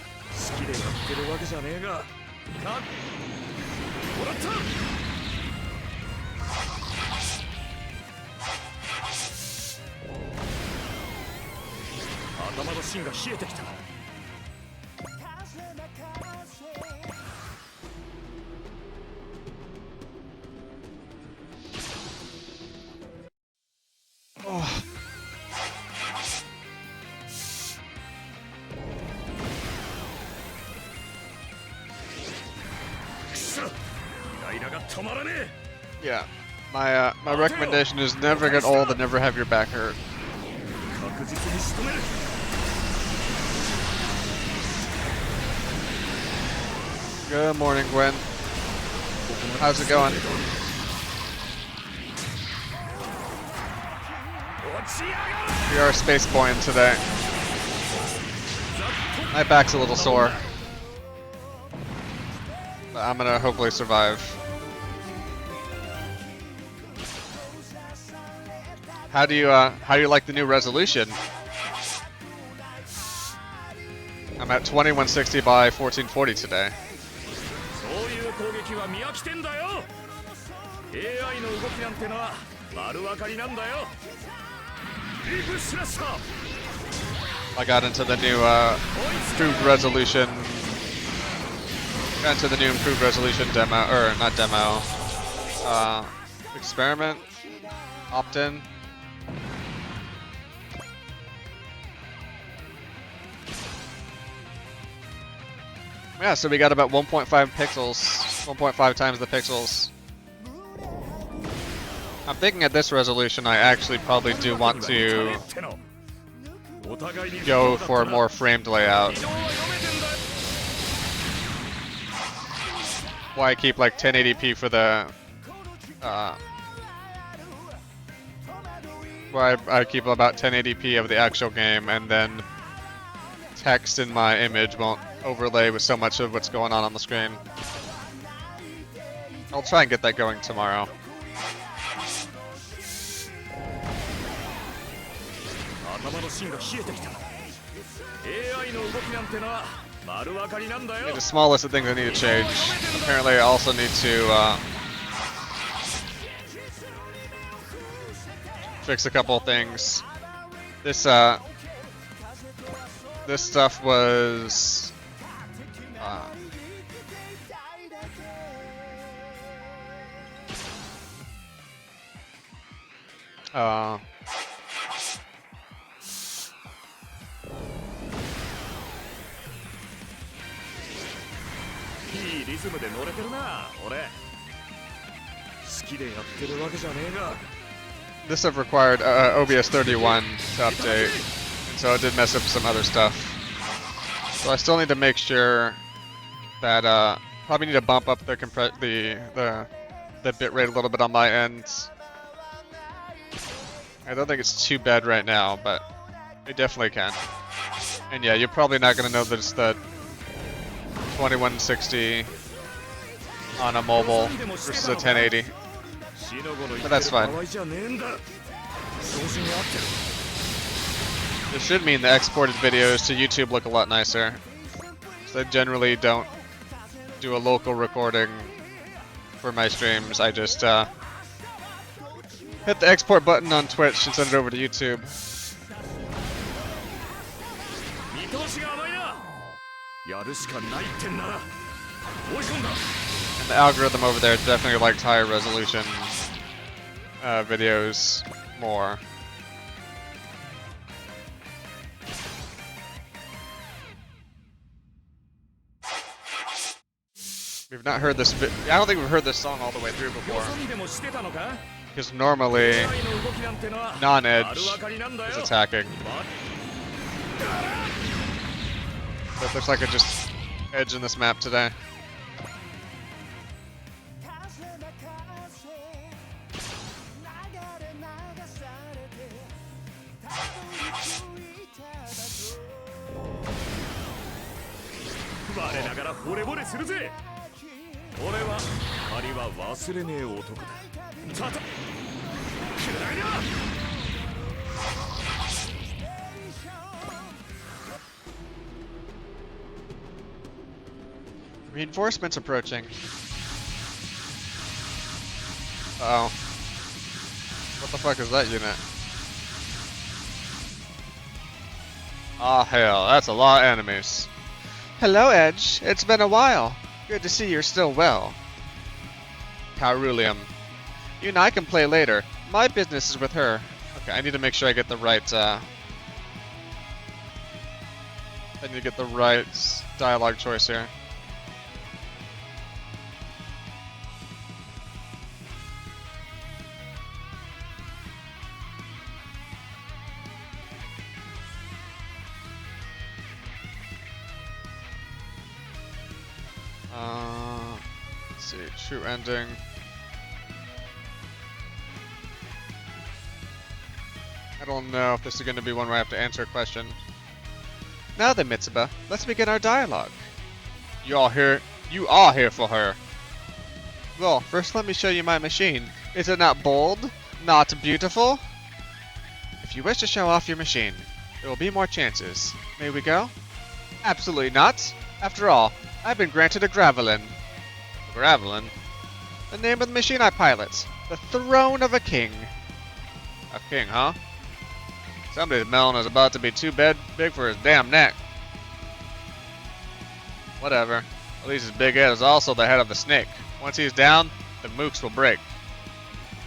Oh. 止まらね Yeah. My recommendation is never get old and never have your back hurt. え。確実に仕留める。 Good morning, Gwen. How's it going? 落ちやがれ。 We are space boying today. My back's a little sore. But I'm gonna hopefully survive. How do you like the new resolution? I'm at 2160 by 1440 today. そういう攻撃は見飽きてんだよ。AI の動きなんてのは丸分かりなんだよ。リフスラッシャー。 I got into the new improved resolution. Got into the new improved resolution demo, or not demo. Experiment, opt-in. Yeah, so we got about 1.5 pixels, 1.5 times the pixels. I'm thinking at this resolution, I actually probably do want to go for a more framed layout. Why I keep like 1080p for the why I keep about 1080p of the actual game, and then text in my image won't overlay with so much of what's going on the screen. I'll try and get that going tomorrow. 頭の芯が冷えてきた。AI の動きなんてのは丸分かりなんだよ。 The smallest of things I need to change. Apparently, I also need to fix a couple of things. This stuff wasいいリズムで乗れてるな、俺。好きでやってるわけじゃねえが。 this stuff required OBS 31 to update, and so it did mess up some other stuff. So I still need to make sure that probably need to bump up the bit rate a little bit on my end. I don't think it's too bad right now, but it definitely can. And yeah, you're probably not gonna notice that 2160 on a mobile versus a 1080. But that's fine. This should mean the exported videos to YouTube look a lot nicer. So I generally don't do a local recording for my streams. I just hit the export button on Twitch and send it over to YouTube. And the algorithm over there definitely likes higher resolution videos more. We've not heard this I don't think we've heard this song all the way through before. Because normally, non-edge is attacking. But it looks like it just edge in this map today. Reinforcements approaching. Uh oh. What the fuck is that unit? Ah, hell, that's a lot of enemies. Hello, Edge. It's been a while. Good to see you're still well. Carulium. You and I can play later. My business is with her. Okay, I need to make sure I get the right, I need to get the right dialogue choice here. see, true ending. I don't know if this is going to be one where I have to answer a question. Now then, Mitsuba, let's begin our dialogue. You are here for her. Well, first let me show you my machine. Is it not bold? Not beautiful? If you wish to show off your machine, there will be more chances. May we go? Absolutely not. After all, I've been granted a Gravelin. Gravelin? The name of the machine I pilot. The throne of a king. A king, huh? Somebody's melon is about to be too big for his damn neck. Whatever. At least his big head is also the head of the snake. Once he's down, the mooks will break.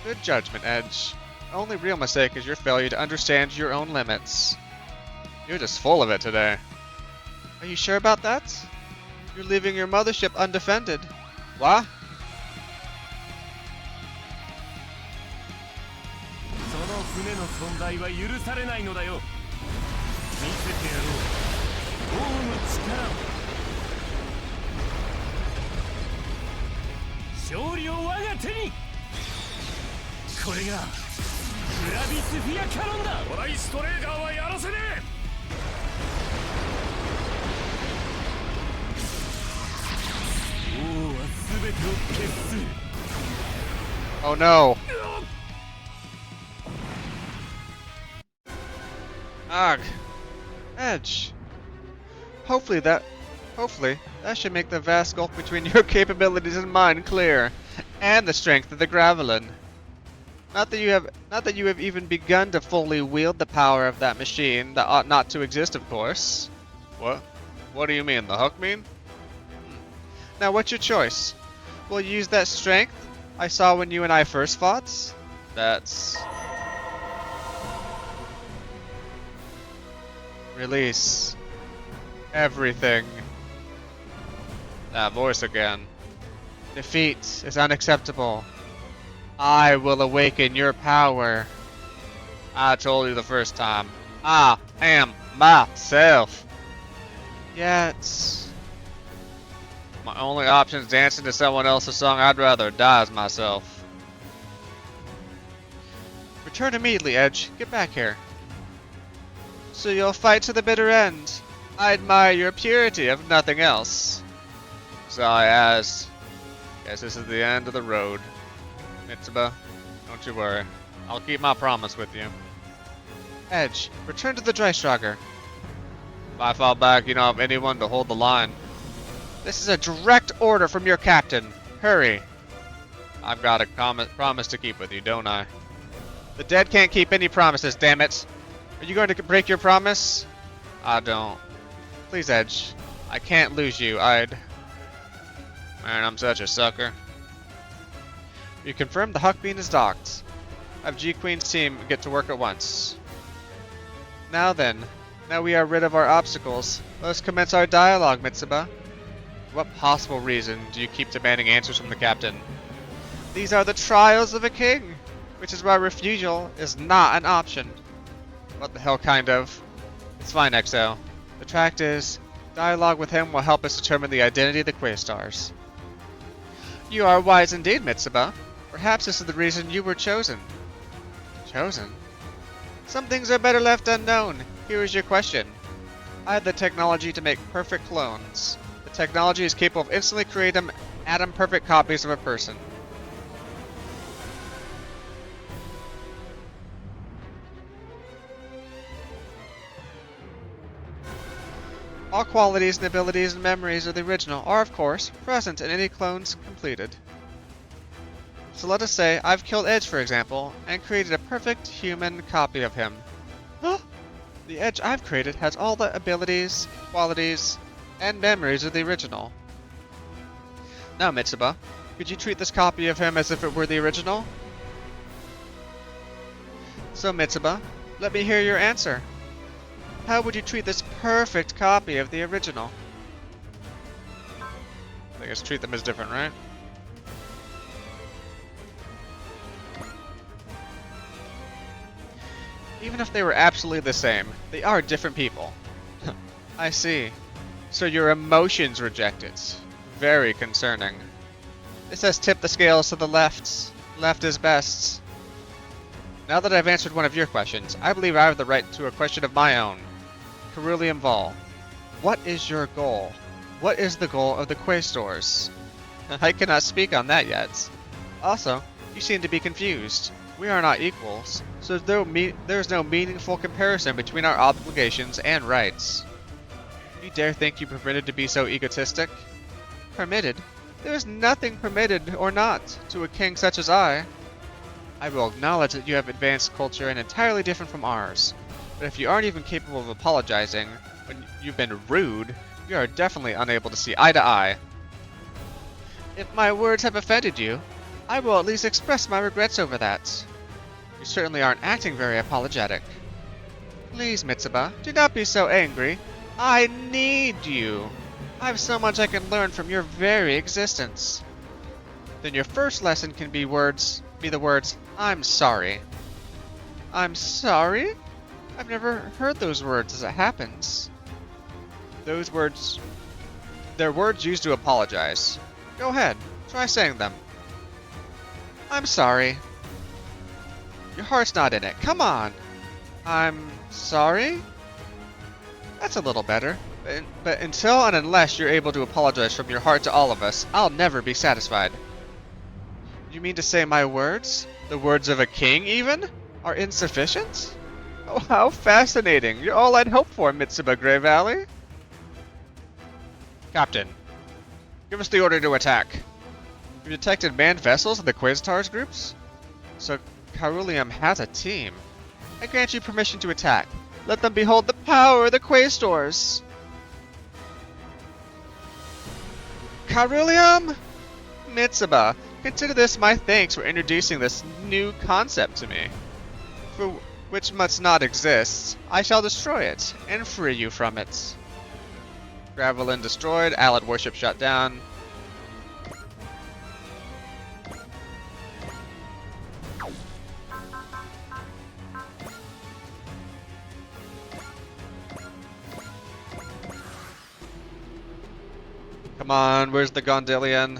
Good judgment, Edge. The only real mistake is your failure to understand your own limits. You're just full of it today. Are you sure about that? You're leaving your mothership undefended. What? その船の存在は許されないのだよ。見せてやろう。王の力を。勝利を我が手に。これがグラビスフィアキャノンだ。トライストレーダーはやらせねえ。王は全てを決する。Oh no. Ugh. Edge. Hopefully that should make the vast gulf between your capabilities and mine clear, and the strength of the Gravelin. Not that you have even begun to fully wield the power of that machine that ought not to exist, of course. What? What do you mean? The hook mean? Now what's your choice? Will you use that strength I saw when you and I first fought? That's... Release everything. That voice again. Defeat is unacceptable. I will awaken your power. I told you the first time. I am myself. Yet my only option is dancing to someone else's song. I'd rather die as myself. Return immediately, Edge. Get back here. So you'll fight to the bitter end. I admire your purity, if nothing else. So I asked. Guess this is the end of the road. Mitsuba, don't you worry. I'll keep my promise with you. Edge, return to the Dreistrager. If I fall back, you don't have anyone to hold the line. This is a direct order from your captain. Hurry. I've got a promise to keep with you, don't I? The dead can't keep any promises, damn it. Are you going to break your promise? I don't. Please, Edge. I can't lose you. Man, I'm such a sucker. You confirm the Huckbean is docked. Have G-Queen's team get to work at once. Now then, now we are rid of our obstacles. Let us commence our dialogue, Mitsuba. What possible reason do you keep demanding answers from the captain? These are the trials of a king, which is why refusal is not an option. What the hell, kind of? It's fine, XO. The fact is, dialogue with him will help us determine the identity of the Quaistars. You are wise indeed, Mitsuba. Perhaps this is the reason you were chosen. Chosen? Some things are better left unknown. Here is your question. I have the technology to make perfect clones. The technology is capable of instantly creating atom-perfect copies of a person. All qualities and abilities and memories of the original are, of course, present in any clones completed. So let us say I've killed Edge, for example, and created a perfect human copy of him. The Edge I've created has all the abilities, qualities, and memories of the original. Now, Mitsuba, could you treat this copy of him as if it were the original? So, Mitsuba, let me hear your answer. How would you treat this perfect copy of the original? I guess treat them as different, right? Even if they were absolutely the same, they are different people. I see. So your emotions reject it. Very concerning. It says tip the scales to the left. Left is best. Now that I've answered one of your questions, I believe I have the right to a question of my own. Cerulean Vol, what is your goal? What is the goal of the Quaestors? I cannot speak on that yet. Also, you seem to be confused. We are not equals, so there's no meaningful comparison between our obligations and rights. You dare think you permitted to be so egotistic? Permitted? There is nothing permitted or not to a king such as I. I will acknowledge that you have advanced culture and entirely different from ours, but if you aren't even capable of apologizing when you've been rude, you are definitely unable to see eye to eye. If my words have offended you, I will at least express my regrets over that. You certainly aren't acting very apologetic. Please, Mitsuba, do not be so angry. I need you. I have so much I can learn from your very existence. Then your first lesson can be the words, I'm sorry. I'm sorry? I've never heard those words as it happens. They're words used to apologize. Go ahead, try saying them. I'm sorry. Your heart's not in it. Come on. I'm sorry? That's a little better. But until and unless you're able to apologize from your heart to all of us, I'll never be satisfied. You mean to say my words, the words of a king even, are insufficient? Oh, how fascinating. You're all I'd hope for, Mitsuba Grey Valley. Captain, give us the order to attack. You detected manned vessels in the Quasitars groups? So Ceruleum has a team. I grant you permission to attack. Let them behold the power of the Quaestors! Ceruleum? Mitsuba, consider this my thanks for introducing this new concept to me. For which must not exist, I shall destroy it and free you from it. Gravelin destroyed, Allied warship shut down. Come on, where's the Gondolian?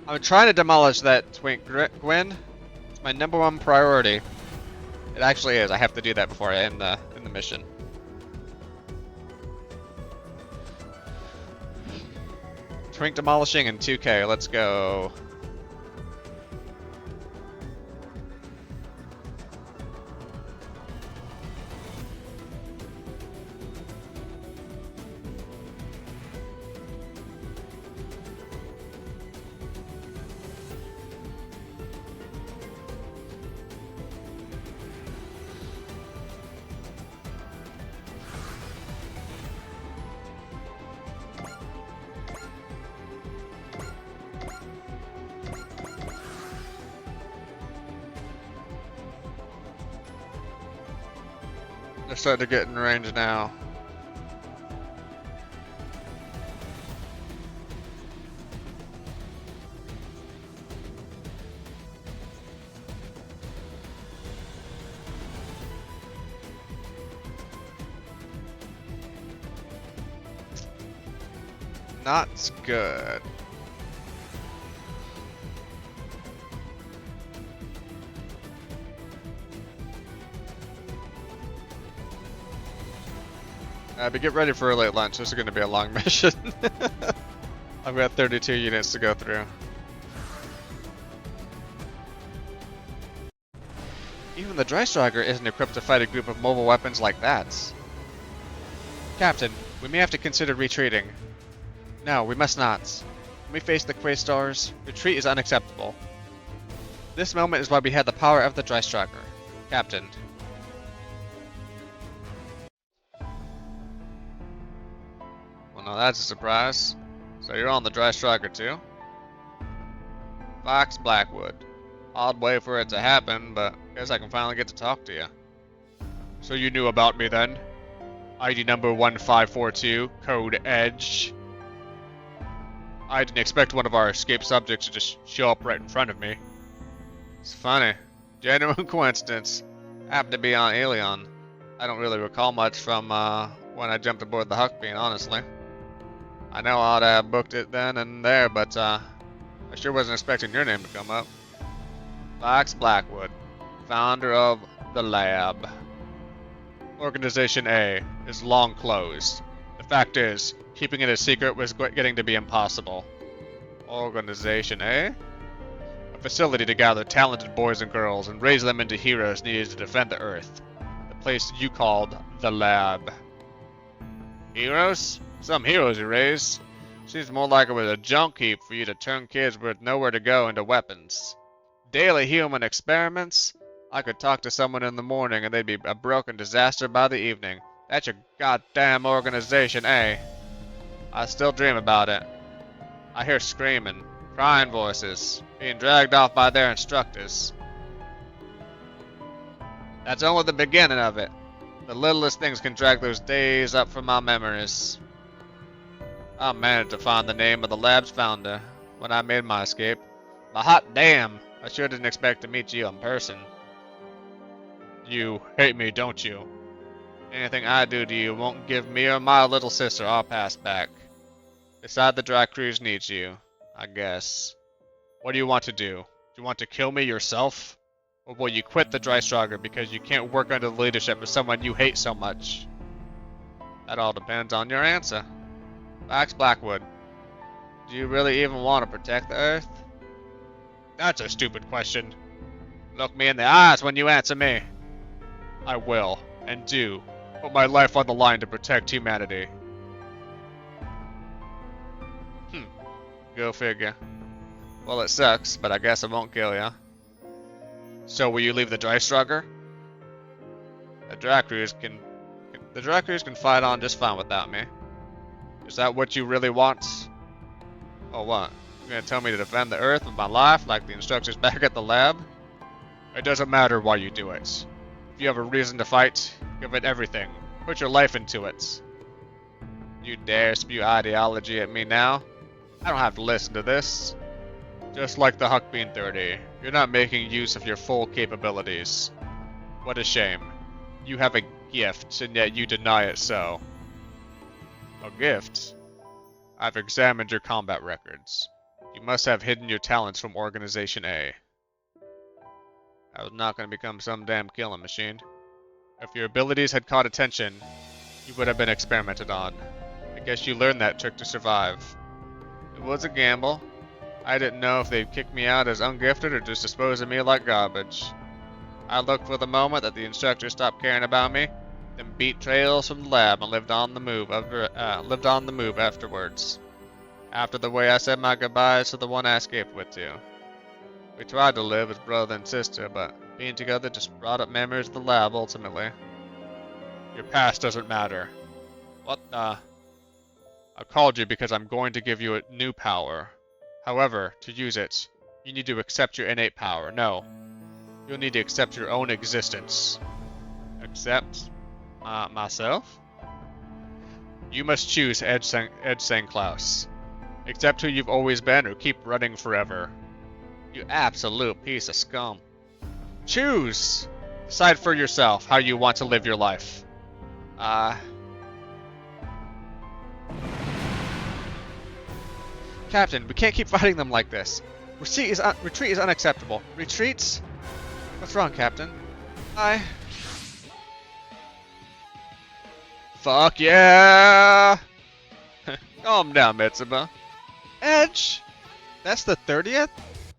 I'm trying to demolish that Twink Gwyn. It's my #1 priority. It actually is. I have to do that before I end the mission. Twink demolishing in 2K. Let's go. They're starting to get in range now. Not good. But get ready for a late lunch. This is going to be a long mission. I've got 32 units to go through. Even the Drystriker isn't equipped to fight a group of mobile weapons like that. Captain, we may have to consider retreating. No, we must not. When we face the Quaestors, retreat is unacceptable. This moment is why we had the power of the Drystriker. Captain. Well, now that's a surprise. So you're on the Drystriker too? Fox Blackwood. Odd way for it to happen, but guess I can finally get to talk to you. So you knew about me then? ID number 1542, code EDGE. I didn't expect one of our escaped subjects to just show up right in front of me. It's funny. Genuine coincidence. Happened to be on Aelion. I don't really recall much from when I jumped aboard the Huckbean, honestly. I know I ought to have booked it then and there, but I sure wasn't expecting your name to come up. Fox Blackwood, founder of the lab. Organization A is long closed. The fact is, keeping it a secret was getting to be impossible. Organization A? A facility to gather talented boys and girls and raise them into heroes needed to defend the Earth. The place you called the lab. Heroes? Some heroes you raised. Seems more like it was a junk heap for you to turn kids with nowhere to go into weapons. Daily human experiments? I could talk to someone in the morning and they'd be a broken disaster by the evening. That's your goddamn organization, eh? I still dream about it. I hear screaming, crying voices, being dragged off by their instructors. That's only the beginning of it. The littlest things can drag those days up from my memories. I managed to find the name of the lab's founder when I made my escape. But hot damn, I sure didn't expect to meet you in person. You hate me, don't you? Anything I do to you won't give me or my little sister our pass back. Decide the dry cruise needs you, I guess. What do you want to do? Do you want to kill me yourself? Or will you quit the Drystrogger because you can't work under the leadership of someone you hate so much? That all depends on your answer. Max Blackwood, do you really even want to protect the Earth? That's a stupid question. Look me in the eyes when you answer me. I will, and do, put my life on the line to protect humanity. Go figure. Well, it sucks, but I guess I won't kill ya. So will you leave the Drystrogger? The Drycrews can fight on just fine without me. Is that what you really want? Oh, what? You're gonna tell me to defend the Earth with my life like the instructors back at the lab? It doesn't matter why you do it. If you have a reason to fight, give it everything. Put your life into it. You dare spew ideology at me now? I don't have to listen to this. Just like the Huckbean 30, you're not making use of your full capabilities. What a shame. You have a gift, and yet you deny it so. A gift? I've examined your combat records. You must have hidden your talents from Organization A. I was not going to become some damn killing machine. If your abilities had caught attention, you would have been experimented on. I guess you learned that trick to survive. It was a gamble. I didn't know if they'd kick me out as ungifted or just dispose of me like garbage. I looked for the moment that the instructor stopped caring about me, then beat trails from the lab and lived on the move afterwards. After the way I said my goodbyes to the one I escaped with too. We tried to live as brother and sister, but being together just brought up memories of the lab ultimately. Your past doesn't matter. What the? I called you because I'm going to give you a new power. However, to use it, you need to accept your innate power. No. You'll need to accept your own existence. Accept? Myself? You must choose Edge St. Klaus. Accept who you've always been or keep running forever. You absolute piece of scum. Choose! Decide for yourself how you want to live your life. Captain, we can't keep fighting them like this. Retreat is unacceptable. Retreats? What's wrong, Captain? Fuck yeah! Calm down, Mitsuba. Edge! That's the 30th?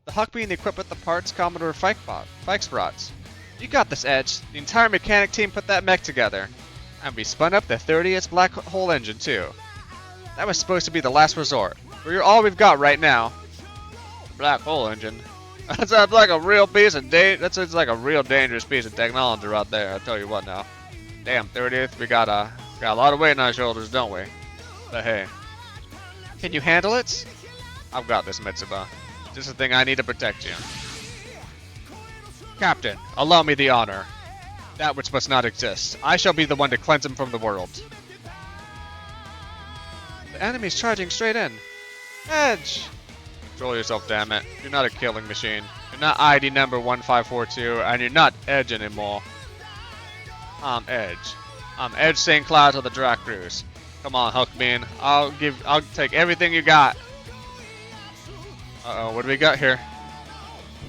The Huckbean equipped with the parts Commodore Fikes brought. You got this, Edge. The entire mechanic team put that mech together. And we spun up the 30th black hole engine, too. That was supposed to be the last resort. We're all we've got right now. Black hole engine. That sounds like a real piece of that sounds like a real dangerous piece of technology right there. I'll tell you what now. Damn, 30th, we got a lot of weight on our shoulders, don't we? But hey, can you handle it? I've got this, Mitsuba. This is the thing I need to protect you. Captain, allow me the honor. That which must not exist. I shall be the one to cleanse him from the world. The enemy's charging straight in. Edge! Control yourself, damn it. You're not a killing machine. You're not ID number 1542, and you're not Edge anymore. I'm Edge. I'm Edge St. Cloud of the Drycrews. Come on, Huckbean. I'll take everything you got. Uh-oh, what do we got here?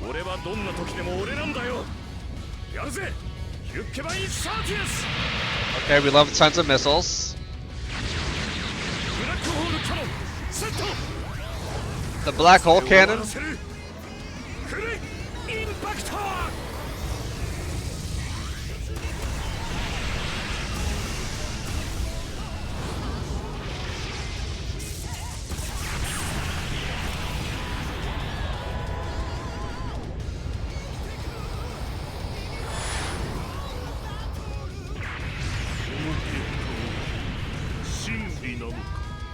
俺はどんな時でも俺なんだよ。やるぜヒュッケバイサーティアス。 Okay, we love tons of missiles. ブラックホールキャノンセット。 The black hole 終わ cannon? らせる。フルインパクト。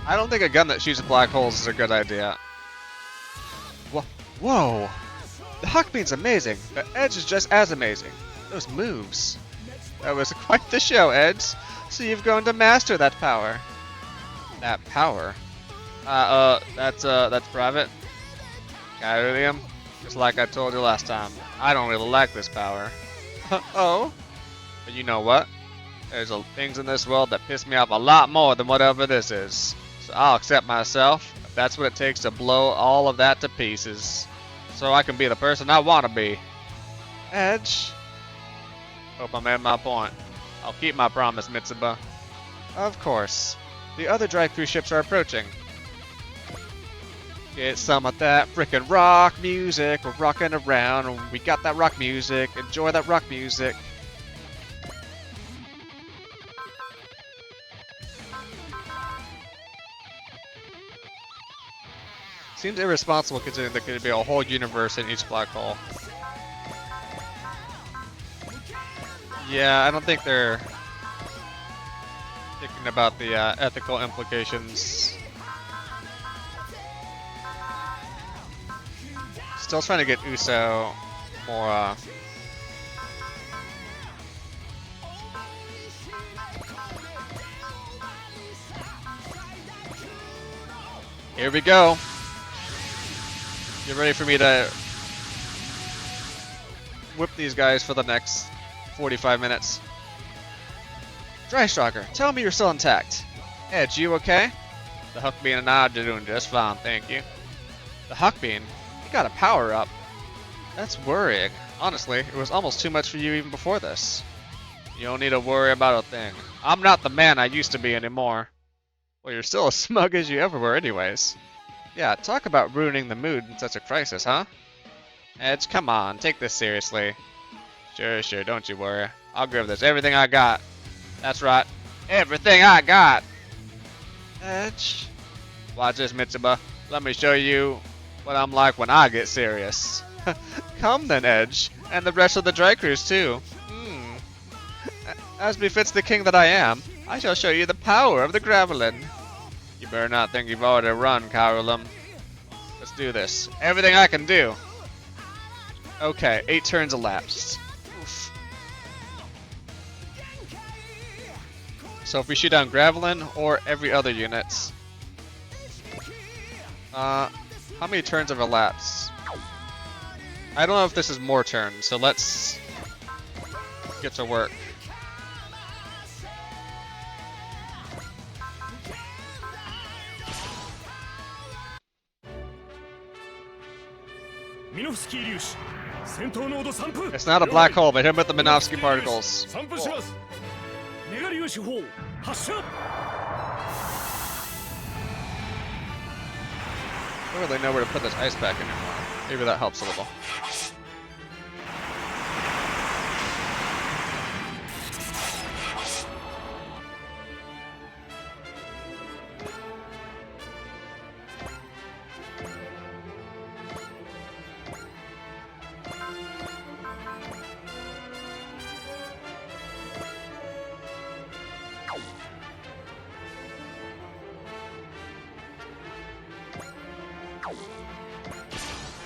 I don't think a gun that shoots black holes is a good idea. Whoa! The Hawkbeam's amazing, but Edge is just as amazing. Those moves. That was quite the show, Edge. So you've grown to master that power. That power? That's private. Kyrium? Just like I told you last time, I don't really like this power. Oh? But you know what? There's things in this world that piss me off a lot more than whatever this is. So I'll accept myself, if that's what it takes to blow all of that to pieces. So I can be the person I want to be. Edge? Hope I made my point. I'll keep my promise, Mitsuba. Of course. The other dry cruise ships are approaching. Get some of that frickin' rock music. We're rocking around, and we got that rock music. Enjoy that rock music. Seems irresponsible considering there could be a whole universe in each black hole. Yeah, I don't think they're thinking about the ethical implications. Still trying to get Uso more Here we go. Get ready for me to whip these guys for the next 45 minutes. Drystrogger, tell me you're still intact. Edge, you okay? The Huckbean and I are doing just fine, thank you. The Huckbean? You got a power up. That's worrying. Honestly, it was almost too much for you even before this. You don't need to worry about a thing. I'm not the man I used to be anymore. Well, you're still as smug as you ever were anyways. Yeah, talk about ruining the mood in such a crisis, huh? Edge, come on, take this seriously. Sure, don't you worry. I'll give this everything I got. That's right, everything I got! Edge? Watch this, Mitsuba. Let me show you what I'm like when I get serious. Come then, Edge, and the rest of the Dry Cruise too. As befits the king that I am, I shall show you the power of the Gravelin. You better not think you've already run, Kyrium. Let's do this. Everything I can do. Okay, 8 turns elapsed. Oof. So if we shoot down Gravelin or every other unit, how many turns have elapsed? I don't know if this is more turns, so let's get to work. It's not a black hole, but hit him with the Minovsky particles. I don't really know where to put this ice pack anymore. Maybe that helps a little.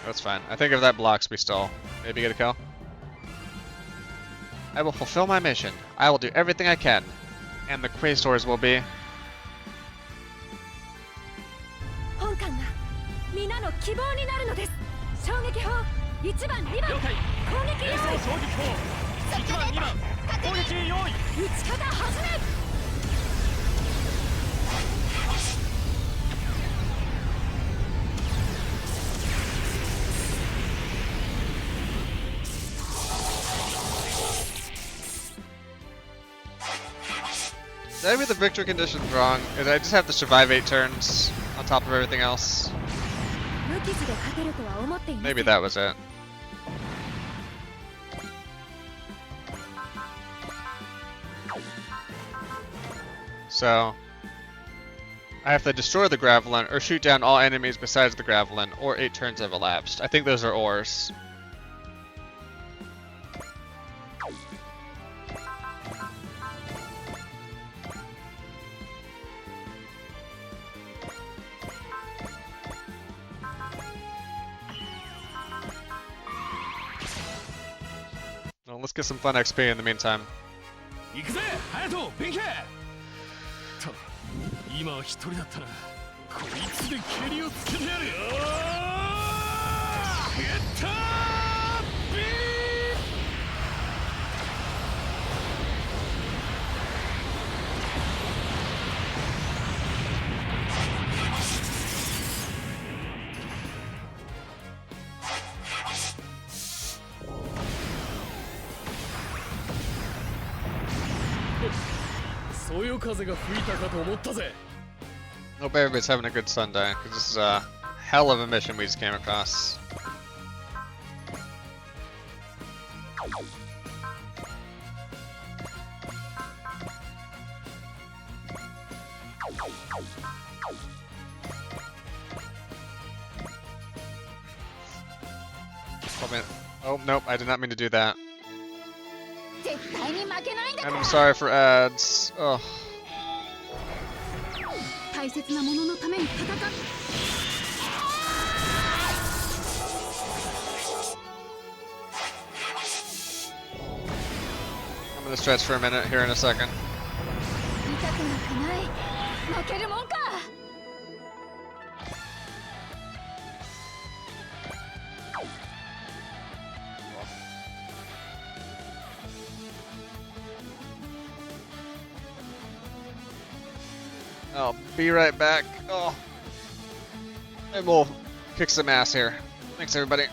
That's fine. I think if that blocks, we still maybe get a kill. I will fulfill my mission. I will do everything I can. And the Quastors will be... 本艦が皆の希望になるのです。衝撃砲1番2番攻撃用意。1番2番攻撃用意。撃ち方始め。 1 Did I read the victory conditions wrong? Did I just have to survive 8 turns on top of everything else? 無傷で勝てるとは思っていません。 Maybe that was it. So, I have to destroy the Gravelin or shoot down all enemies besides the Gravelin, or 8 turns have elapsed. I think those are ors. Well, let's get some fun XP in the meantime. 行くぜ隼人弁慶と今は一人だったらこいつで蹴りをつけてやるよゲッタービー そよ風が吹いたかと思ったぜ Hope everybody's having a good Sunday, because this is a hell of a mission we just came across. Oh, nope, I did not mean to do that. 絶対に負けないんだか And ら I'm sorry for ads. Oh. 大切なもののために戦っ I'm gonna stretch for a minute here in a second. 痛くなんかない負けるもんか I'll be right back. Oh. And we'll kick some ass here. Thanks, everybody.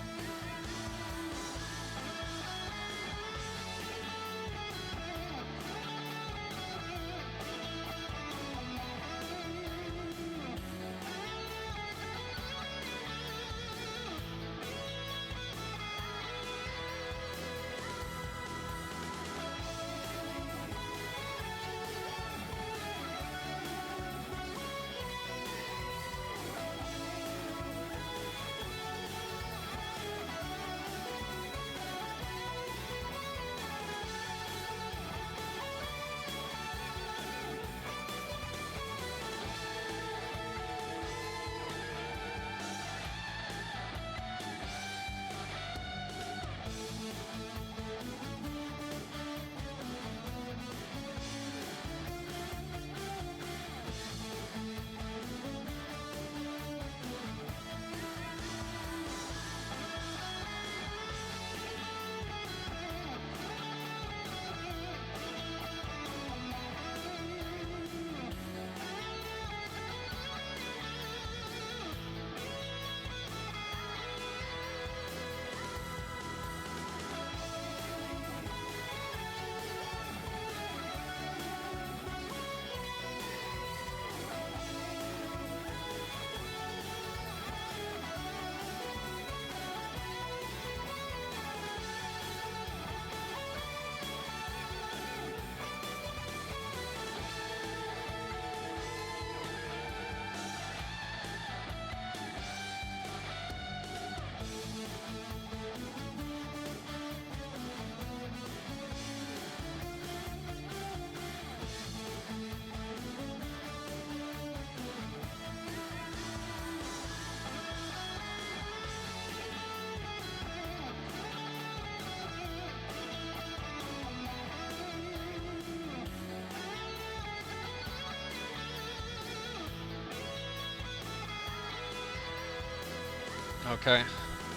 Okay.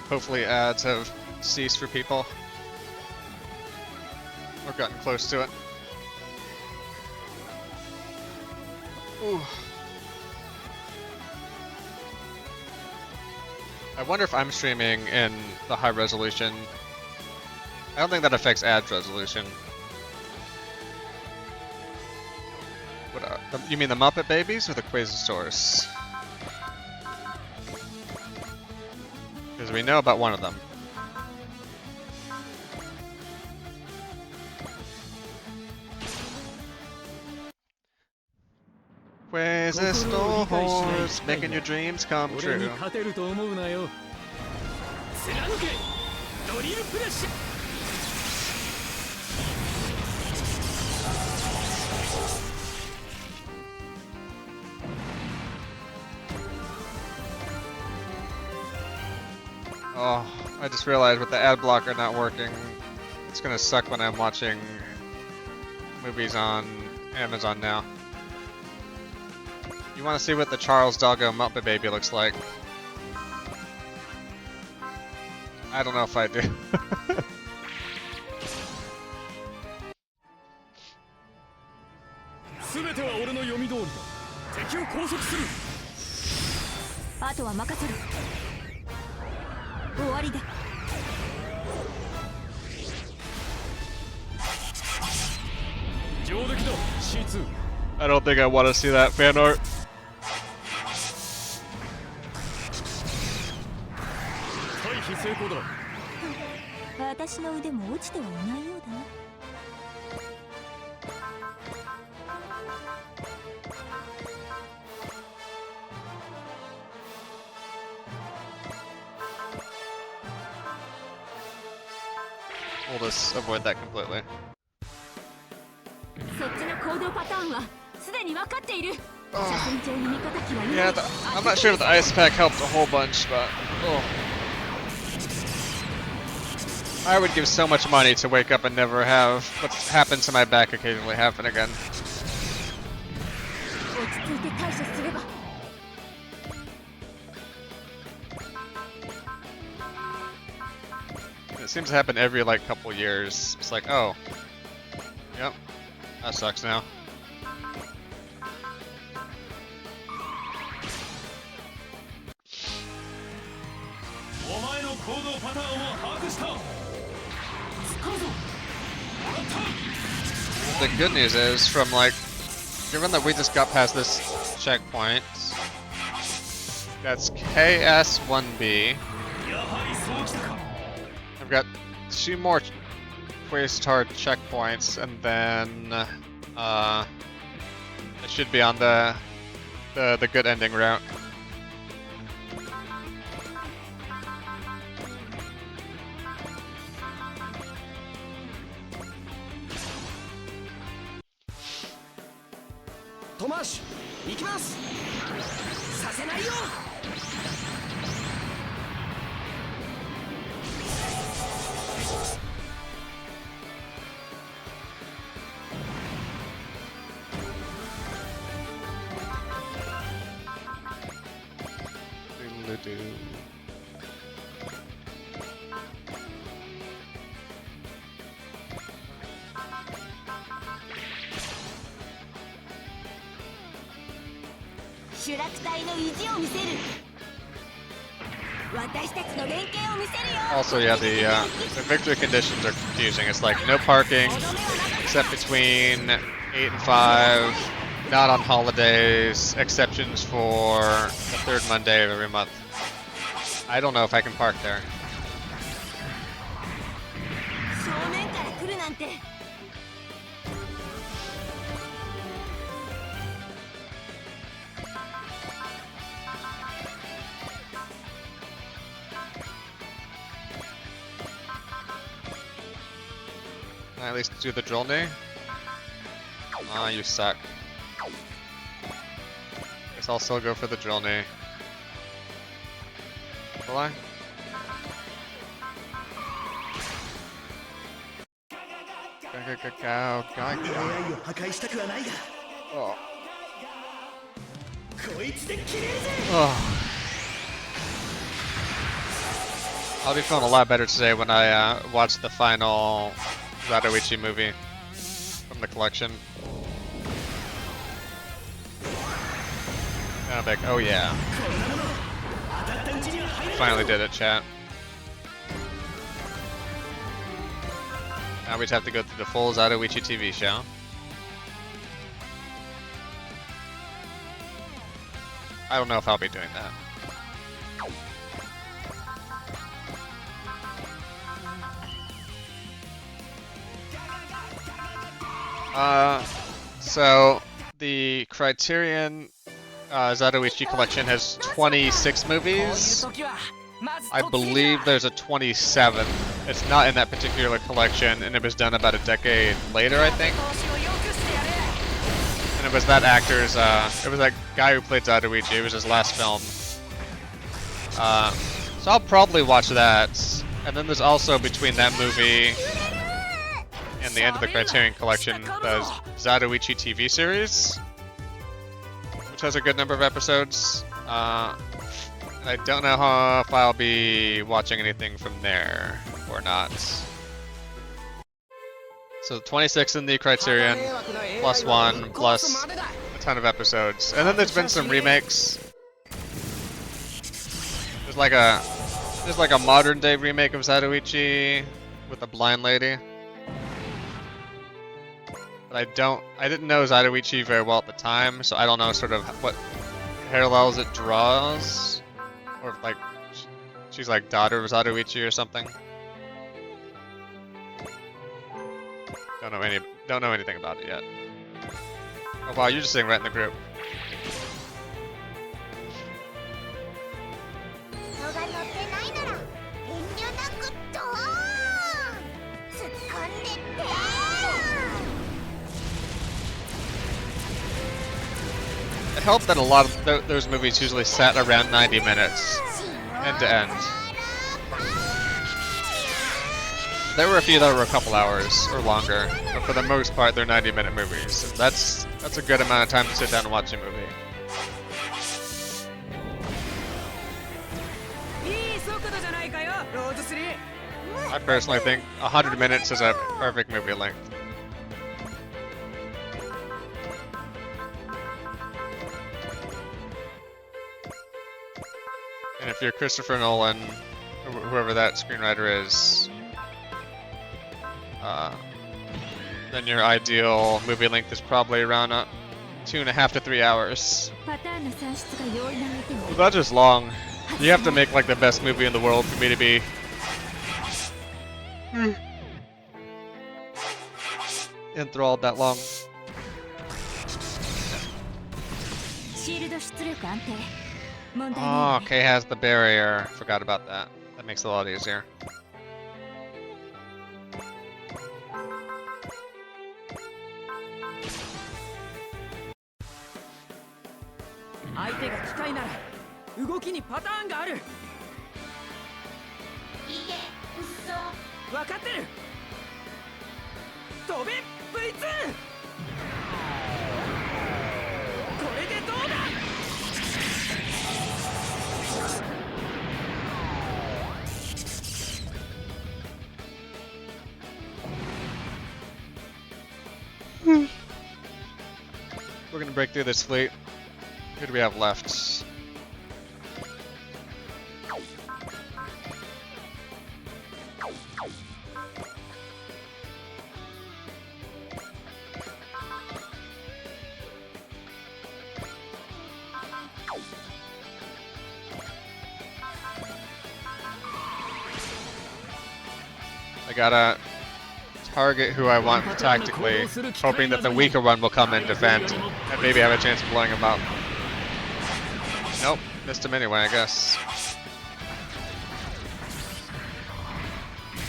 Hopefully ads have ceased for people. Or gotten close to it. Ooh. I wonder if I'm streaming in the high resolution. I don't think that affects ads resolution. You mean the Muppet Babies or the Quasosaurs? Because we know about one of them. Quasosaurs, making your dreams come 俺に true. 勝てると思うなよ。貫けドリルプレッシャー。 Oh, I just realized with the ad blocker not working, it's gonna suck when I'm watching movies on Amazon now. You wanna see what the Charles Doggo Muppet Baby looks like? I don't know if I do. 全ては俺の読み通りだ。敵を拘束する。あとは任せる。終わりだ。上出来だ C2。 I don't think I want to see that fan art. 回避成功だ。私の腕も落ちてはいないようだな。 We'll just avoid that completely. そっちの行動パターンはすでに分かっている。車線上に味方機はいない。 Yeah, I'm not sure if the ice pack helped a whole bunch, but I would give so much money to wake up and never have what's happened to my back occasionally happen again. 落ち着いて対処すれば。 It seems to happen every like couple years. It's like, oh, yep, that sucks now. お前の行動パターンを把握した。使うぞ。もらった。 The good news is, from like, given that we just got past this checkpoint, that's KS1B. やはりそうきたか。 I've got 2 more Quasar checkpoints, and then it should be on the good ending route. Tomash, 行きます。させないよ。 Doodle-doo. 主楽隊の意地を見せる。私たちの連携を見せるよ。 Also, yeah, the victory conditions are confusing. It's like no parking, except between 8 and 5, not on holidays, exceptions for the 3rd Monday of every month. I don't know if I can park there. 正面から来るなんて。 Can I at least do the drill knee? Ah, you suck. Guess I'll still go for the drill knee. Will I? Go. AI を破壊したくはないが、 Oh. こいつで切れるぜ。 Oh. I'll be feeling a lot better today when I watch the final Zatoichi movie from the collection. And I'm like, oh yeah. Finally did it, chat. Now we just have to go through the full Zatoichi TV show. I don't know if I'll be doing that. So the Criterion Zatoichi collection has 26 movies. I believe there's a 27th. It's not in that particular collection, and it was done about a decade later, I think. And it was that actor's, it was that guy who played Zatoichi. It was his last film. So I'll probably watch that. And then there's also, between that movie and the end of the Criterion collection, the Zatoichi TV series, which has a good number of episodes. I don't know if I'll be watching anything from there or not. So 26 in the Criterion, plus 1, plus a ton of episodes. And then there's been some remakes. There's like a modern day remake of Zatoichi with a blind lady. But I didn't know Zatoichi very well at the time, so I don't know sort of what parallels it draws. Or if, like, she's like daughter of Zatoichi or something. Don't know anything about it yet. Oh wow, you're just sitting right in the group. It helped that a lot of those movies usually sat around 90 minutes, end to end. There were a few that were a couple hours or longer, but for the most part, they're 90-minute movies. And that's a good amount of time to sit down and watch a movie. I personally think 100 minutes is a perfect movie length. And if you're Christopher Nolan, or whoever that screenwriter is, then your ideal movie length is probably around 2.5 to 3 hours. Well, that's just long. You have to make like the best movie in the world for me to be enthralled that long. Oh, Kay has the barrier. Forgot about that. That makes it a lot easier. We're gonna break through this fleet. Who do we have left? I gotta target who I want tactically, hoping that the weaker one will come and defend, and maybe have a chance of blowing him up. Nope, missed him anyway, I guess.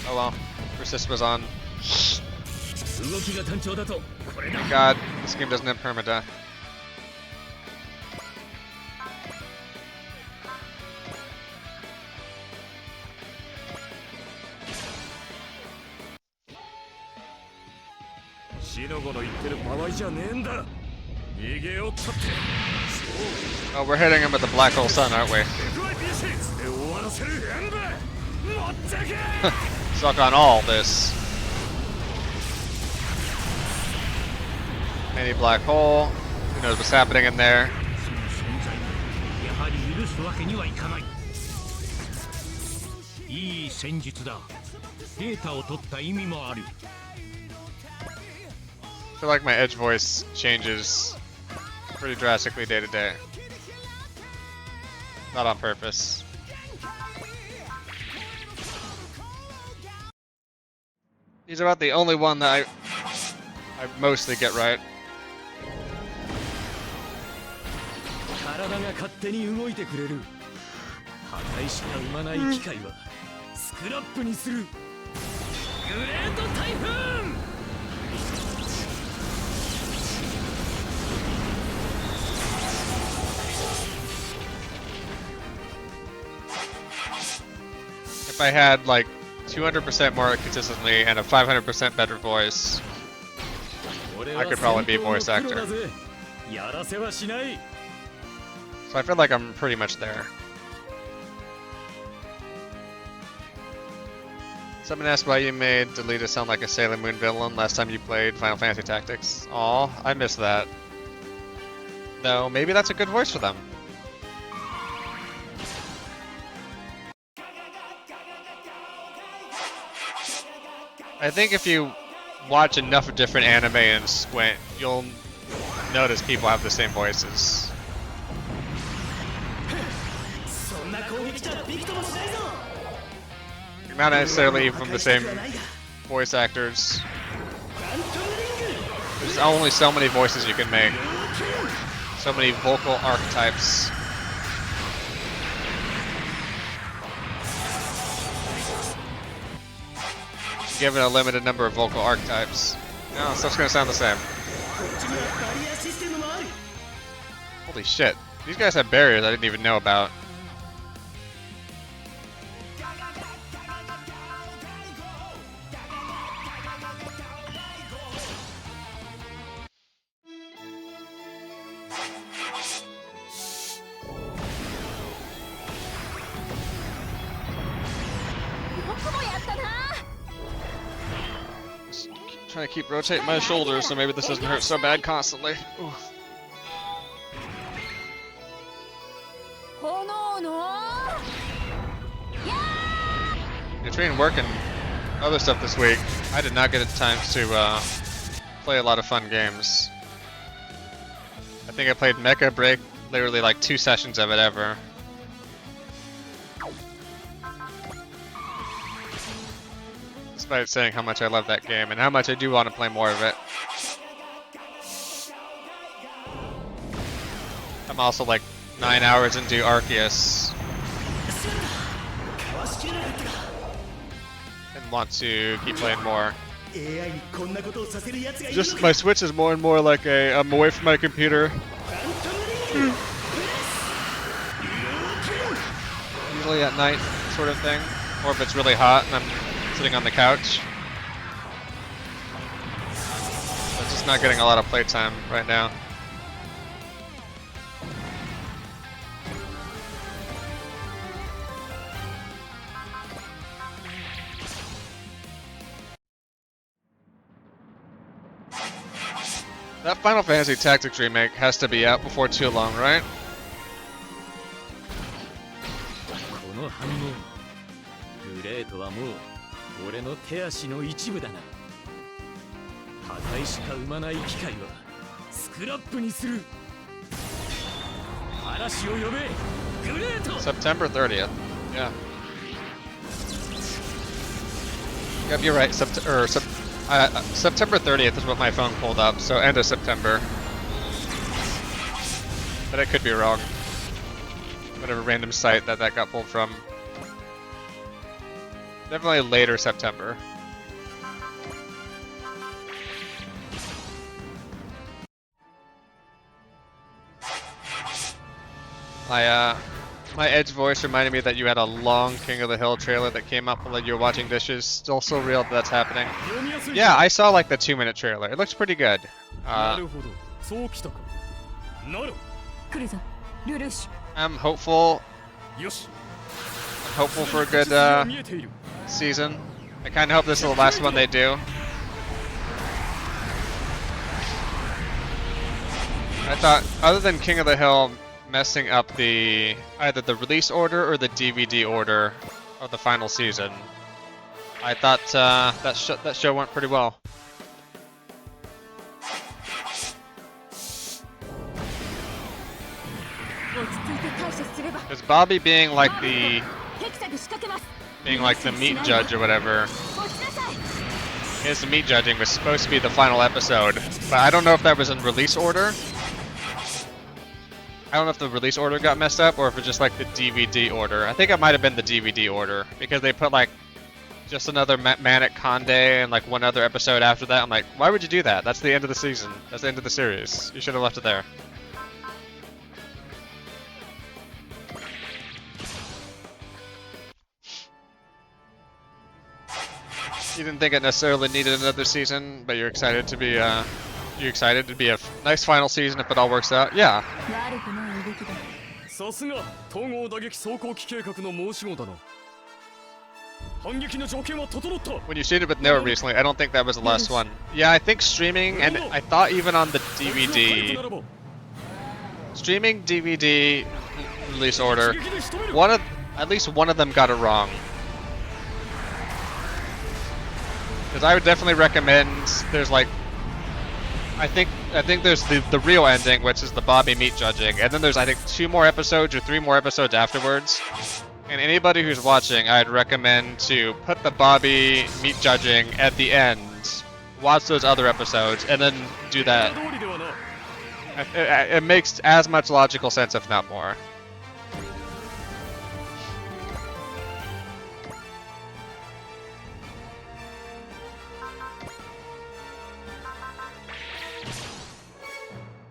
Oh well, Persist was on. Thank God, this game doesn't have permadeath. Oh, we're hitting him with the black hole sun, aren't we? Suck on all this. Mini black hole. Who knows what's happening in there? I feel like my edge voice changes pretty drastically day to day. Not on purpose. He's about the only one that I mostly get right. 体が勝手に動いてくれる。破壊しか生まない機械はスクラップにする。グレートタイフーン。 If I had like 200% more consistently and a 500% better voice, I could probably be a voice actor. So I feel like I'm pretty much there. Someone asked why you made Delita sound like a Sailor Moon villain last time you played Final Fantasy Tactics. Aw, I missed that. No, maybe that's a good voice for them. I think if you watch enough different anime and squint, you'll notice people have the same voices. Not necessarily from the same voice actors. There's only so many voices you can make. So many vocal archetypes. Given a limited number of vocal archetypes. No, stuff's gonna sound the same. Holy shit. These guys have barriers I didn't even know about. Trying to keep rotating my shoulders so maybe this doesn't hurt so bad constantly. Ooh. Between work and other stuff this week, I did not get a time to play a lot of fun games. I think I played Mecha Break literally like 2 sessions of it ever. Despite saying how much I love that game and how much I do want to play more of it. I'm also like 9 hours into Arceus and want to keep playing more. Just my Switch is more and more like I'm away from my computer. Usually at night sort of thing, or if it's really hot and I'm sitting on the couch. I'm just not getting a lot of playtime right now. That Final Fantasy Tactics remake has to be out before too long, right? この反応、グレートはもう俺の手足の一部だな。破壊しか生まない機械はスクラップにする。嵐を呼べ、グレート。 September 30th. Yeah. Yep, you're right. September 30th is what my phone pulled up, so end of September. But I could be wrong. Whatever random site that got pulled from. Definitely later September. My Edge voice reminded me that you had a long King of the Hill trailer that came up while you were watching Dishes. Still so real that that's happening. Yeah, I saw like the 2-minute trailer. It looks pretty good. I'm hopeful. I'm hopeful for a good season. I kind of hope this is the last one they do. I thought, other than King of the Hill messing up either the release order or the DVD order of the final season, I thought that show went pretty well. 落ち着いて対処すれば Because Bobby being like the ヘキサグ仕掛けます meat judge or whatever, 落ちなさい his meat judging was supposed to be the final episode, but I don't know if that was in release order. I don't know if the release order got messed up or if it's just like the DVD order. I think it might have been the DVD order because they put like just another Manic Conde and like one other episode after that. I'm like, why would you do that? That's the end of the season. That's the end of the series. You should have left it there. You didn't think it necessarily needed another season, but you're excited to be a nice final season if it all works out. Yeah. 悪くない動きださすが統合打撃走行機計画の申し子だな反撃の条件は整った When you streamed it with Nero recently, I don't think that was the last one. Yeah, I think streaming, and I thought even on the DVD, streaming DVD release order, at least one of them got it wrong. Because I would definitely recommend. There's like, I think there's the real ending, which is the Bobby meat judging, and then there's I think 2 more episodes or 3 more episodes afterwards. And anybody who's watching, I'd recommend to put the Bobby meat judging at the end, watch those other episodes, and then do that. It makes as much logical sense, if not more.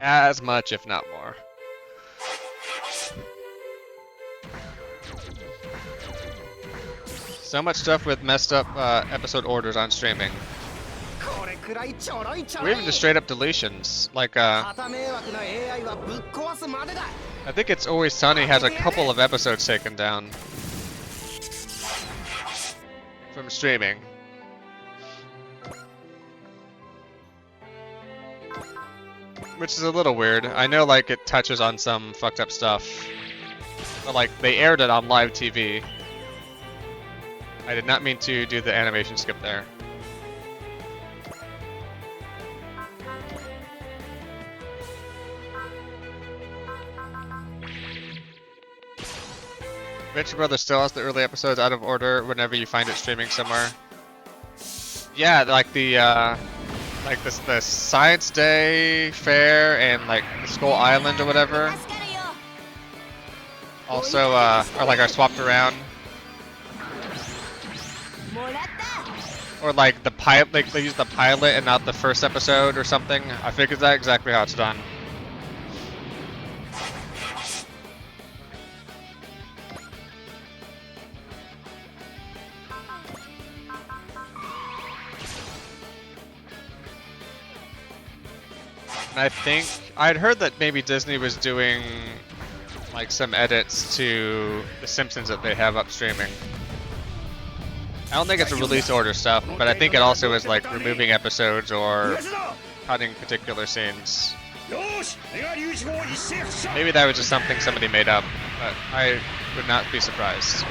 As much, if not more. So much stuff with messed up episode orders on streaming. これくらいちょろいちょ Or ろい even just straight up deletions. Like, 旗迷惑な AI はぶっ壊すまでだ I think It's Always Sunny has a couple of episodes taken down from streaming. Which is a little weird. I know, like, it touches on some fucked up stuff. But, like, they aired it on live TV. I did not mean to do the animation skip there. Venture Brothers still has the early episodes out of order whenever you find it streaming somewhere. Yeah, like the the Science Day fair and like the Skull Island or whatever. Also, are like are swapped around. Or like the pilot, like they use the pilot and not the first episode or something. I figured that exactly how it's done. And I think I'd heard that maybe Disney was doing like some edits to The Simpsons that they have up streaming. I don't think it's a release order stuff, but I think it also is like removing episodes or cutting particular scenes. Maybe that was just something somebody made up, but I would not be surprised.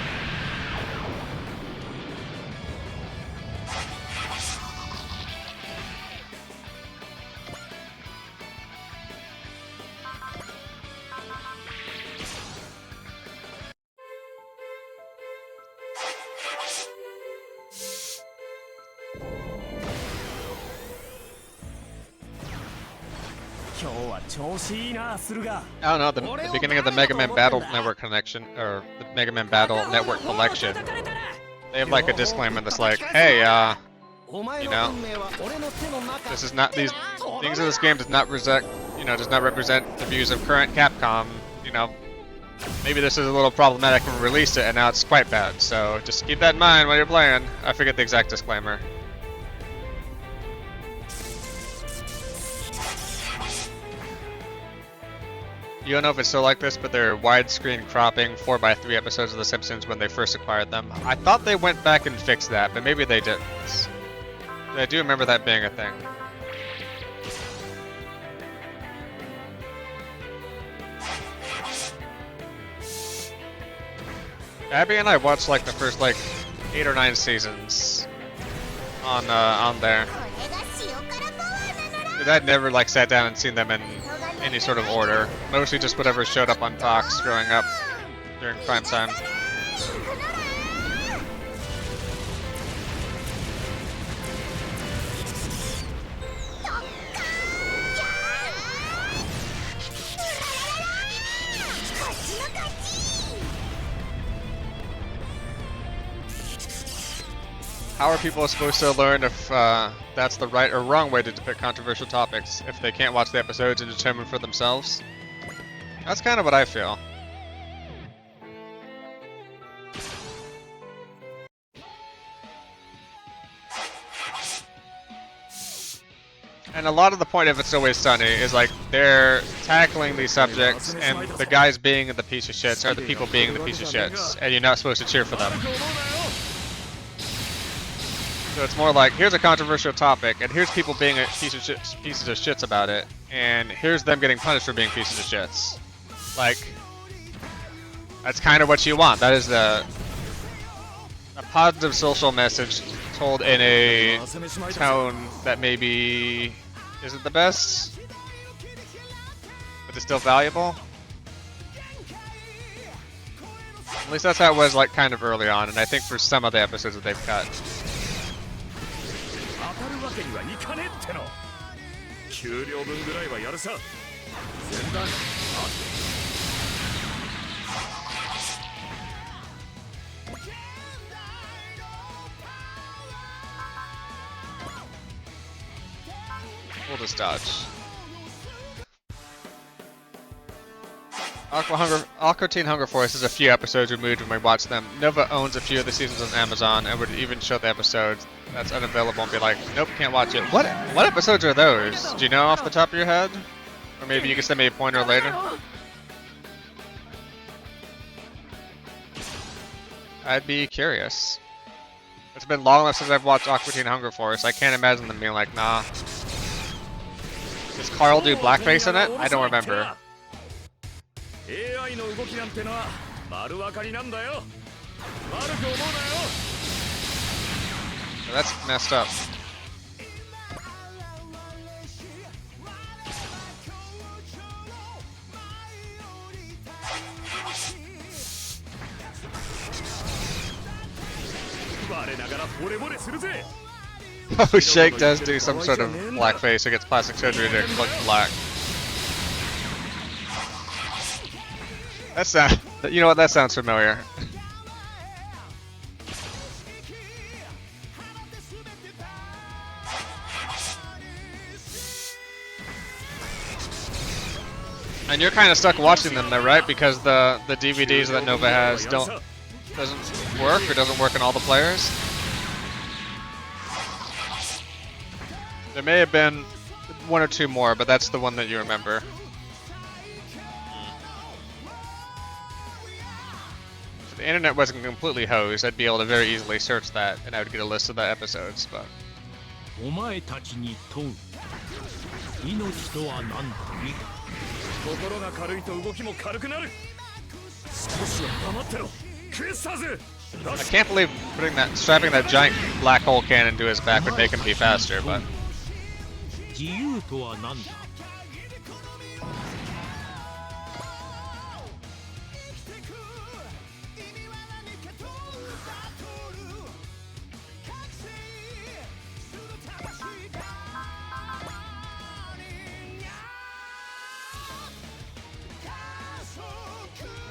I don't know, the beginning of the Mega Man Battle Network connection, or the Mega Man Battle Network collection, they have like a disclaimer that's like, hey, you know, this is not, these things in this game does not represent, does not represent the views of current Capcom, maybe this is a little problematic when we released it and now it's quite bad, so just keep that in mind while you're playing. I forget the exact disclaimer. You don't know if it's still like this, but they're widescreen cropping 4x3 episodes of The Simpsons when they first acquired them. I thought they went back and fixed that, but maybe they didn't. I do remember that being a thing. Abby and I watched like the first like 8 or 9 seasons on there. Because I'd never like sat down and seen them in any sort of order. Mostly just whatever showed up on Fox growing up during prime time. How are people supposed to learn if that's the right or wrong way to depict controversial topics if they can't watch the episodes and determine for themselves? That's kind of what I feel. And a lot of the point of It's Always Sunny is like they're tackling these subjects and the guys being the piece of shits are the people being the piece of shits, and you're not supposed to cheer for them. So it's more like, here's a controversial topic, and here's people being pieces of shits about it, and here's them getting punished for being pieces of shits. Like, that's kind of what you want. That is a positive social message told in a tone that maybe isn't the best, but is still valuable. At least that's how it was, like, kind of early on, and I think for some of the episodes that they've cut. 当たるわけにはいかねえっての。給料分ぐらいはやるさ。前段。We'll just dodge. Aqua Teen Hunger Force is a few episodes removed when we watch them. Nova owns a few of the seasons on Amazon and would even show the episodes that's unavailable and be like, nope, can't watch it. What episodes are those? Do you know off the top of your head? Or maybe you can send me a pointer later. I'd be curious. It's been long enough since I've watched Aqua Teen Hunger Force. I can't imagine them being like, nah. Does Carl do blackface in it? I don't remember. AI の動きなんてのは丸分かりなんだよ。悪く思うなよ。 That's messed up. Oh, Shake does do some sort of blackface. He gets plastic surgery to look black. That's not. You know what? That sounds familiar. And you're kind of stuck watching them, though, right? Because the DVDs that Nova has doesn't work, or doesn't work in all the players. There may have been one or two more, but that's the one that you remember. If the internet wasn't completely hosed, I'd be able to very easily search that, and I would get a list of the episodes, but... お前たちに問う。命とは何だ。心が軽いと動きも軽くなる。少しは黙ってろ。クエスターズ。 I can't believe strapping that giant black hole cannon to his back would make him be faster, but... 自由とは何だ。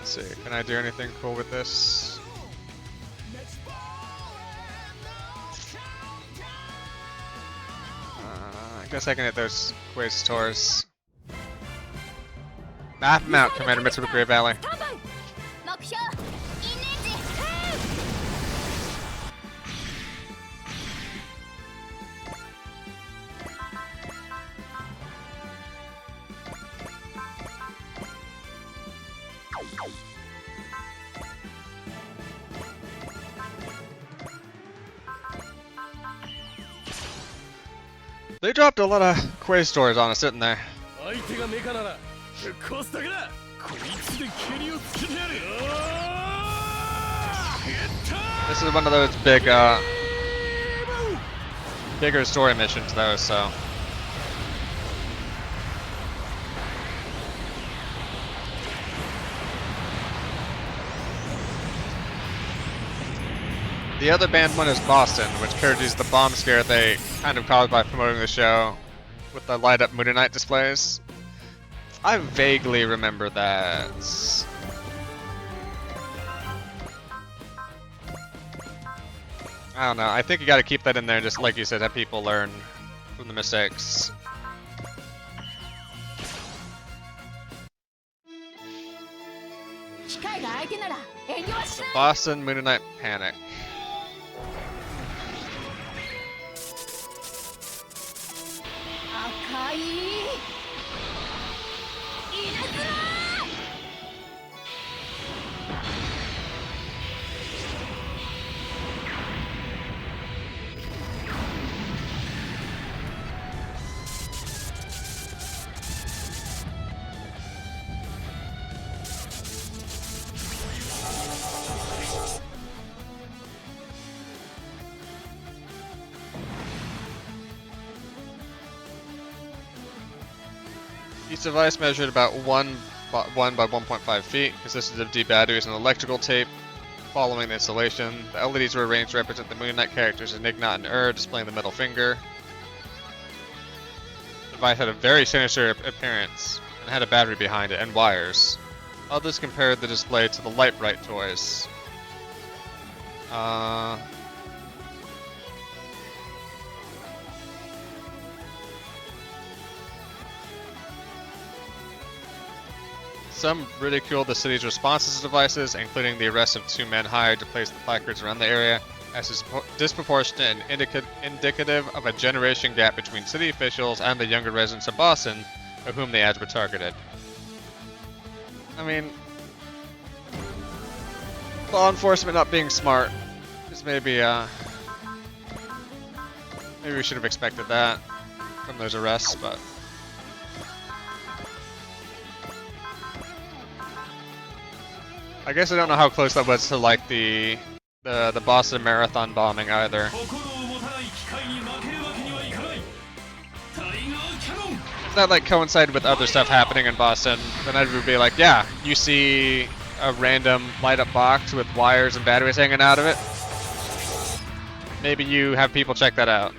Let's see, can I do anything cool with this? I guess I can hit those Quasitors. Map him out, Commander Mitsubishi Grey Valley. They dropped a lot of Quasitors on us, didn't they? This is one of those bigger story missions, though, so... The other banned one is Boston, which parodies the bomb scare they kind of caused by promoting the show with the light up Moon Knight displays. I vaguely remember that. I don't know. I think you gotta keep that in there, just like you said, have people learn from the mistakes. The Boston Moon Knight Panic. Each device measured about 1 by 1.5 feet, consisted of D batteries and electrical tape. Following the installation, the LEDs were arranged to represent the Moon Knight characters Enigma and displaying the middle finger. The device had a very sinister appearance and had a battery behind it and wires. Others compared the display to the Light Bright toys. Some ridiculed the city's responses to devices, including the arrest of 2 men hired to place the placards around the area, as disproportionate and indicative of a generation gap between city officials and the younger residents of Boston, of whom the ads were targeted. I mean, law enforcement not being smart is maybe we should have expected that from those arrests, but. I guess I don't know how close that was to like the Boston Marathon bombing either. If that like coincided with other stuff happening in Boston, then I would be like, yeah, you see a random light up box with wires and batteries hanging out of it. Maybe you have people check that out.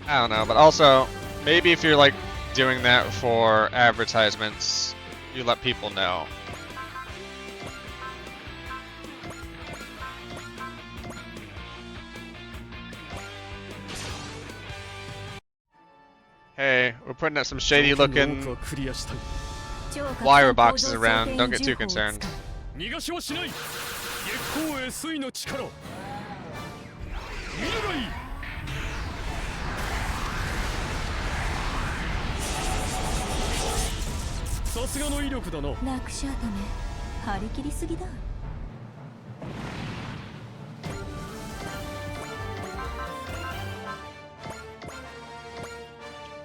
I don't know, but also, maybe if you're like doing that for advertisements, you let people know. Hey, we're putting out some shady looking wire boxes around, don't get too concerned.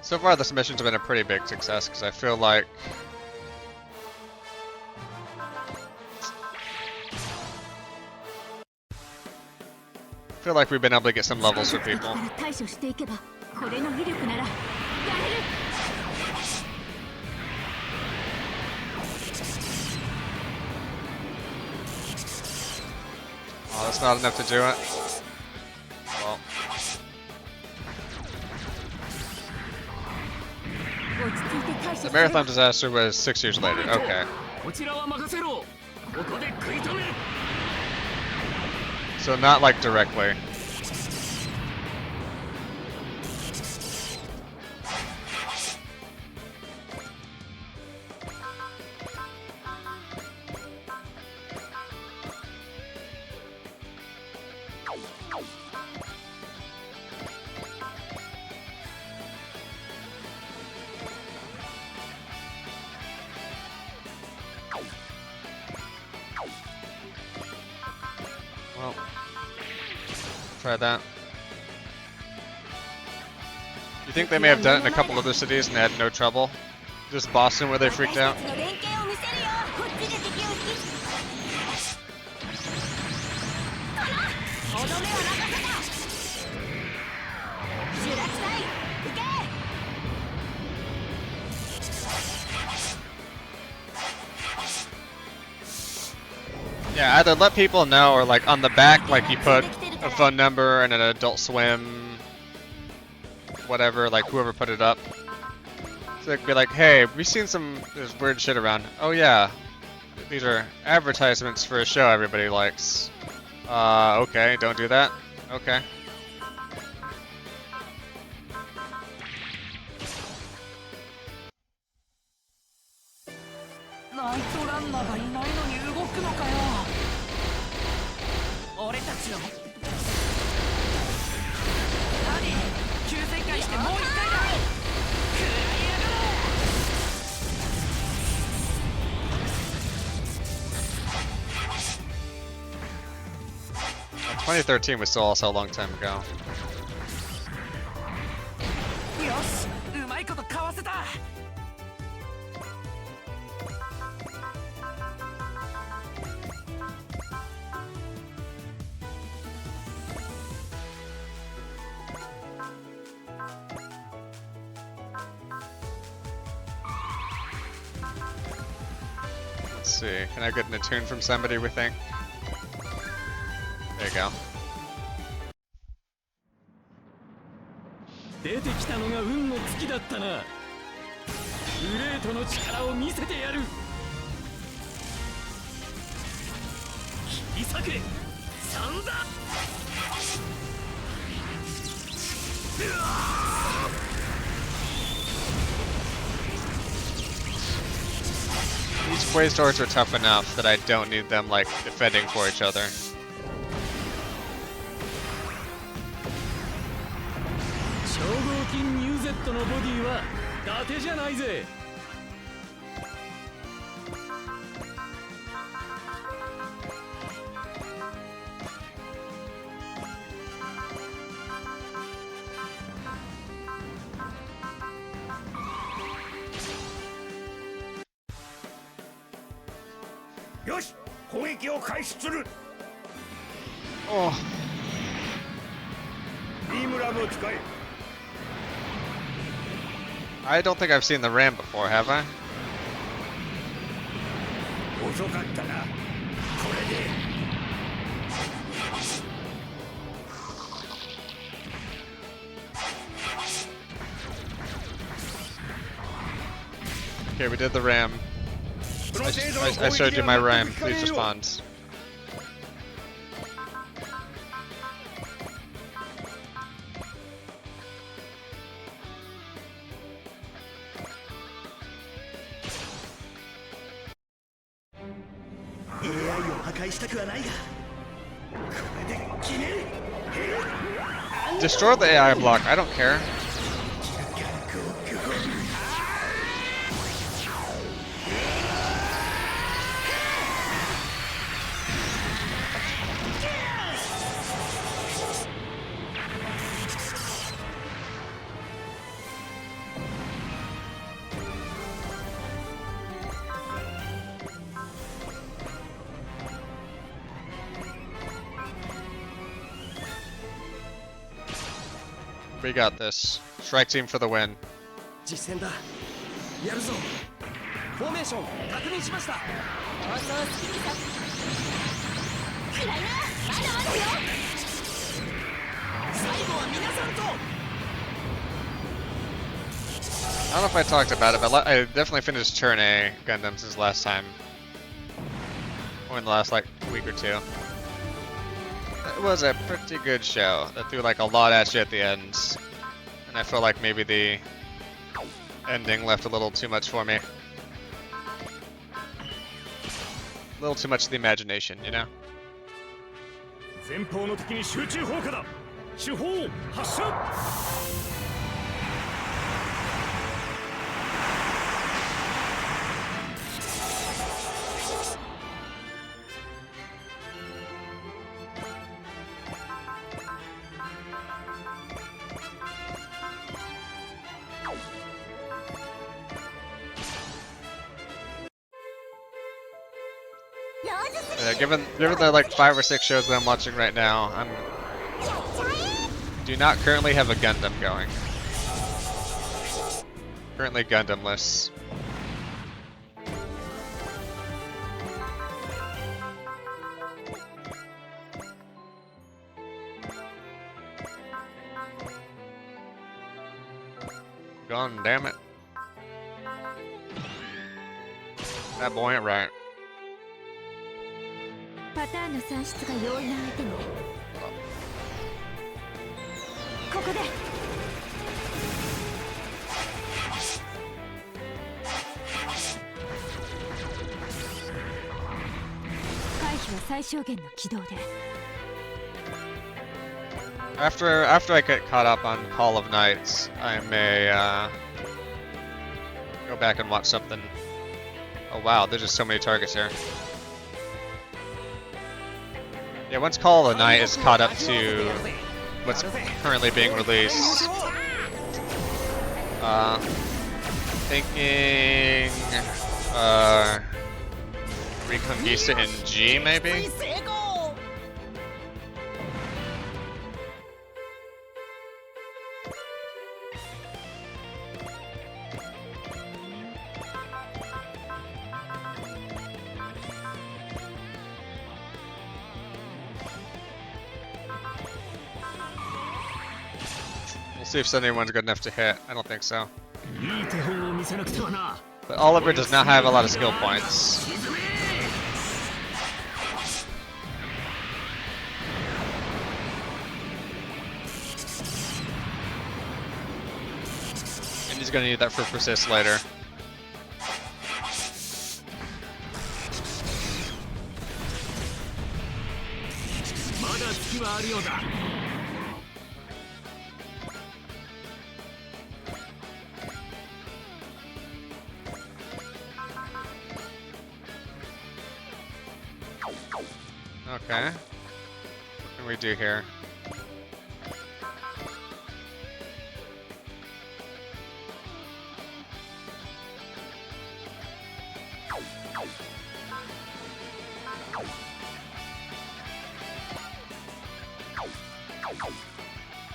So far this mission's been a pretty big success because I feel like we've been able to get some levels for people. Oh, that's not enough to do it. Well. The marathon disaster was 6 years later. Okay. So not like directly. Well, try that. You think they may have done it in a couple other cities and they had no trouble? Just Boston where they freaked out? Yeah, either let people know or like on the back, like you put a phone number and an Adult Swim, whatever, like whoever put it up. So they could be like, hey, we've seen some there's weird shit around. Oh yeah, these are advertisements for a show everybody likes. Okay, don't do that. Okay. Well, 2013 was still also a long time ago. よし、うまいことかわせた。Let's see. Can I get an attune from somebody, we think? There you go. 出てきたのが運の尽きだったな。グレートの力を見せてやる。切り裂け、サンダー。 These Quasars are tough enough that I don't need them like defending for each other. 超合金ニューゼットのボディは伊達じゃないぜ。よし、攻撃を開始する。 Oh, ビームラムを使え。 I don't think I've seen the Ram before, have I? 遅かったな。これで。 Okay, we did the Ram. I showed you my Ram. Please respond. Destroy the AI block. I don't care. We got this. Strike team for the win. 実戦だ。やるぞ。フォーメーション確認しました。放送好きにさ暗いな、まだあるよ。最後は皆さんと。 I don't know if I talked about it, but I definitely finished Turn A Gundam since last time. Or in the last like week or two. It was a pretty good show that threw like a lot at you at the end. And I feel like maybe the ending left a little too much for me. A little too much to the imagination, you know? 前方の敵に集中砲火だ。主砲発射。 Yeah, given the like 5 or 6 shows that I'm watching right now, do not currently have a Gundam going. Currently Gundamless. gun, damn it. That boy ain't right. パターンの算出が容易な相手にここで回避は最小限の軌道で After I get caught up on Call of Nights, I may go back and watch something. Oh wow, there's just so many targets here. Yeah, once Call of the Night is caught up to what's currently being released, thinking Reconquista in G maybe? We'll see if anyone's good enough to hit. I don't think so. いい手本を見せなくてはな。 But Oliver does not have a lot of skill points. And he's gonna need that for persist later. Okay. What can we do here?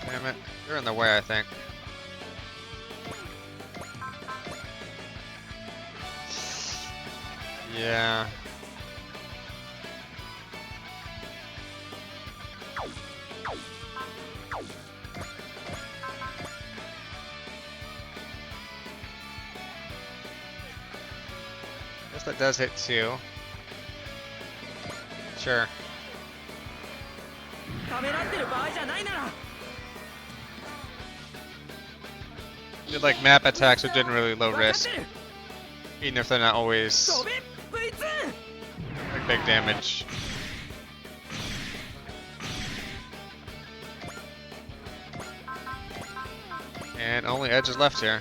Damn it. They're in the way, I think. Yeah. Guess that does hit 2. Sure. Did like map attacks which didn't really low risk, even if they're not always like big damage. And only Edge is left here.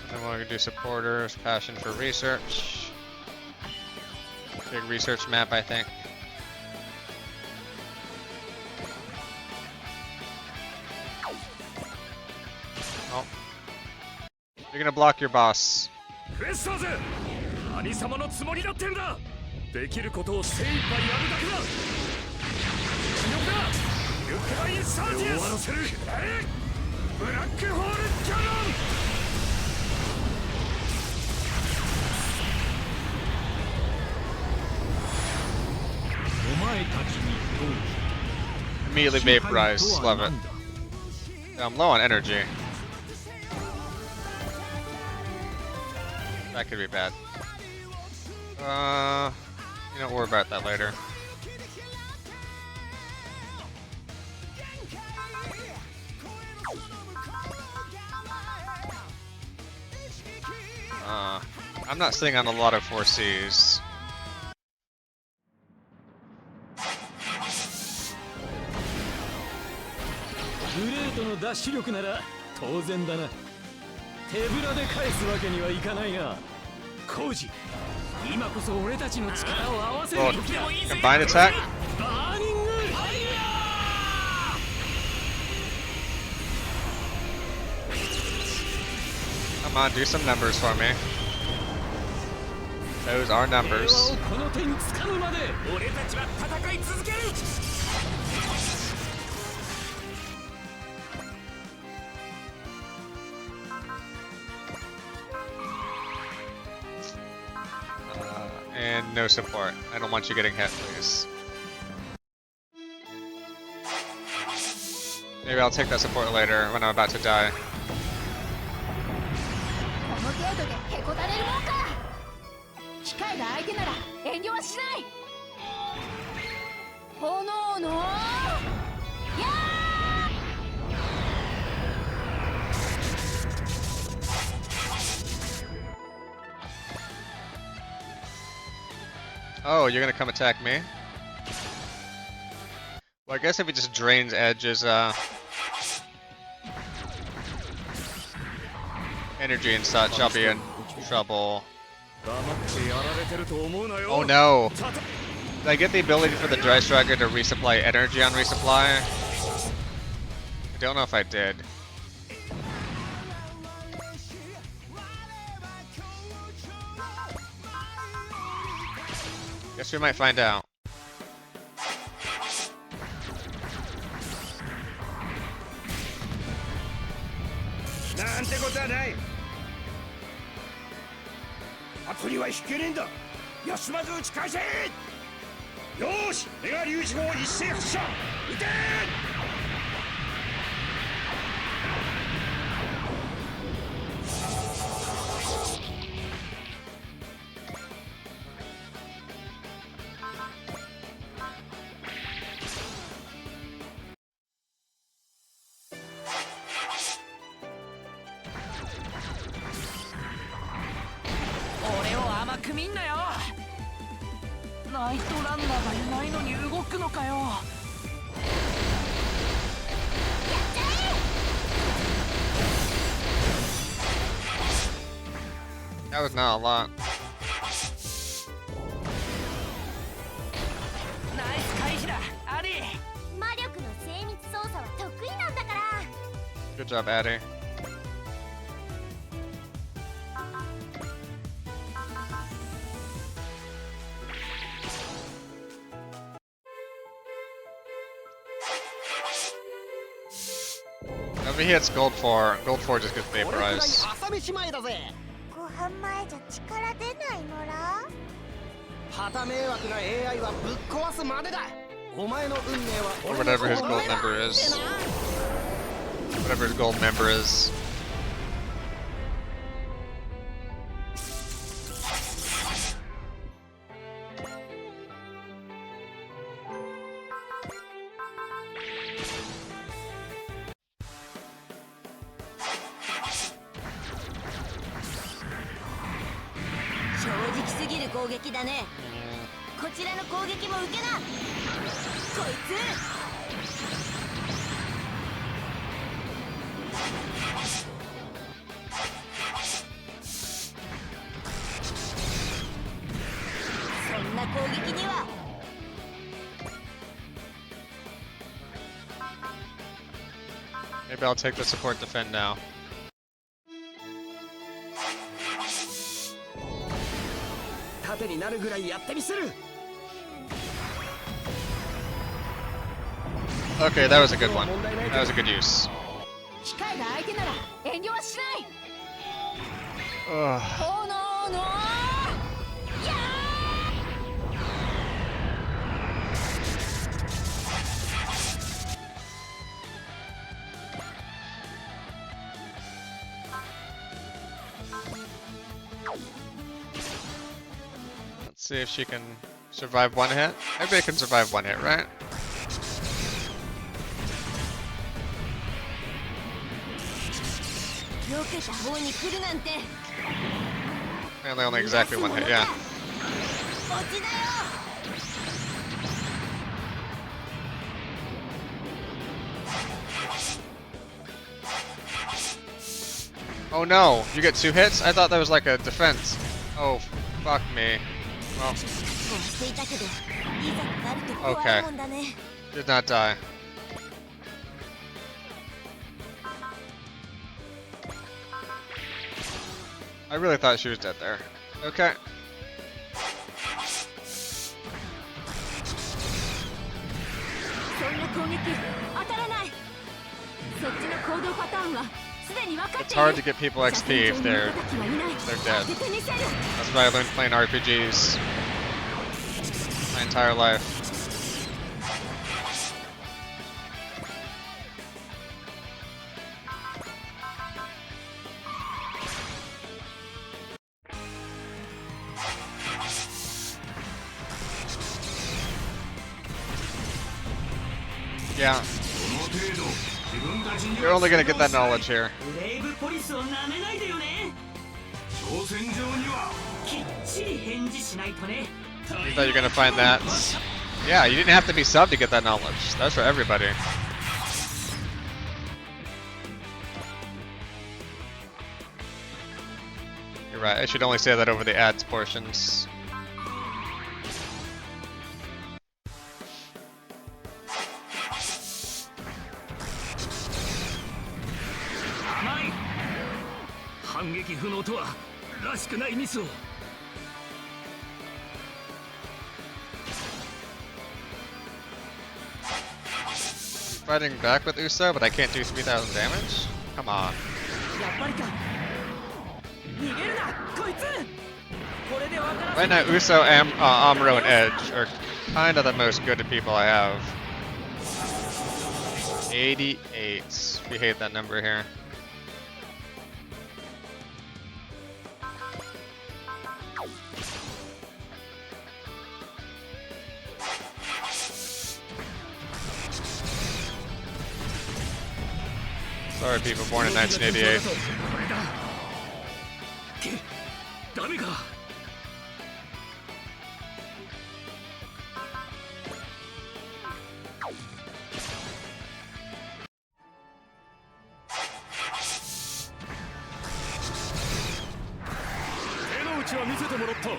Then we're gonna do supporters, passion for research. Big research map, I think. Oh. You're gonna block your boss. フェスターズ兄様のつもりだってんだできることを精一杯やるだけだ強くだルクラインサージエス終わらせるブラックホールキャノン Immediately vaporize. Love it. I'm low on energy. That could be bad. You know, worry about that later. I'm not sitting on a lot of 4Cs. Great のダッシュ力なら当然だな。手ぶらで返すわけにはいかないな。コウジ、今こそ俺たちの力を合わせる時だ。 Combined attack. バーニングファイヤー。 Come on, do some numbers for me. Those are numbers. この手につかむまで俺たちは戦い続ける。 And And no support. I don't want you getting hit, please. Maybe I'll take that support later when I'm about to die. この程度でへこたれるもんか。機械が相手なら遠慮はしない。炎のやOh, you're gonna come attack me? Well, I guess if he just drains Edge's energy and such, I'll be in trouble. 黙ってやられてると思うなよ。 Oh no! Did I get the ability for the Dry Striker to resupply energy on resupply? I don't know if I did. Guess we might find out. なんてことはない。アプリは引けねえんだ。休まず打ち返せ。よーし、メガ粒子砲一斉発射。撃て俺を甘く見んなよ。ナイトランナーがいないのに動くのかよ。 That was not a lot. ナイス回避だ、アディ。魔力の精密操作は得意なんだから。 Good job, Addy. If he hits Gold 4 just gets これくらい vaporized. 朝飯前だぜ。ご飯前じゃ力出ないのら。旗迷惑な AI はぶっ壊すまでだ。お前の運命は Or 俺の whatever his 方 gold の目だ number is. ってな。 Whatever his gold member is. Mm. こちらの攻撃も受けな。こいつ。 そんな攻撃には Maybe I'll take the support defend now. 盾になるぐらいやってみせる。 Okay, that was a good one. That was a good use. 機械が相手なら遠慮はしない。 Ugh. 炎のやLet's see if she can survive one hit. Everybody can survive one hit, right? 避けた方に来るなんて。 Only exactly one hit, yeah. 落ちだよ。 Oh no, you get 2 hits? I thought that was like a defense. Oh, fuck me. Well, 追っていたけど、いざとなると怖いもんだね。 did not die. I really thought she was dead there. Okay. そんな攻撃当たらない。そっちの行動パターンはすでに分かっている。 It's hard to get people XP if they're dead. 当ててみせる。 That's why I learned playing RPGs. my entire life. Yeah. You're only gonna get that knowledge here. ブレイブポリスをなめないでよね。挑戦状にはきっちり返事しないとね。 You thought you were gonna find that? Yeah, you didn't have to be sub to get that knowledge. That's for everybody. You're right, I should only say that over the ads portions. Fighting back with Uso, but I can't do 3,000 damage? Come on. やっぱりか。逃げるな、こいつ。これでわから Right now, Uso, Amuro, and Edge are kind of the most gooded people I have. 88. We hate that number here. Sorry, people born in 1988. ダメか。手の内は見せてもらった。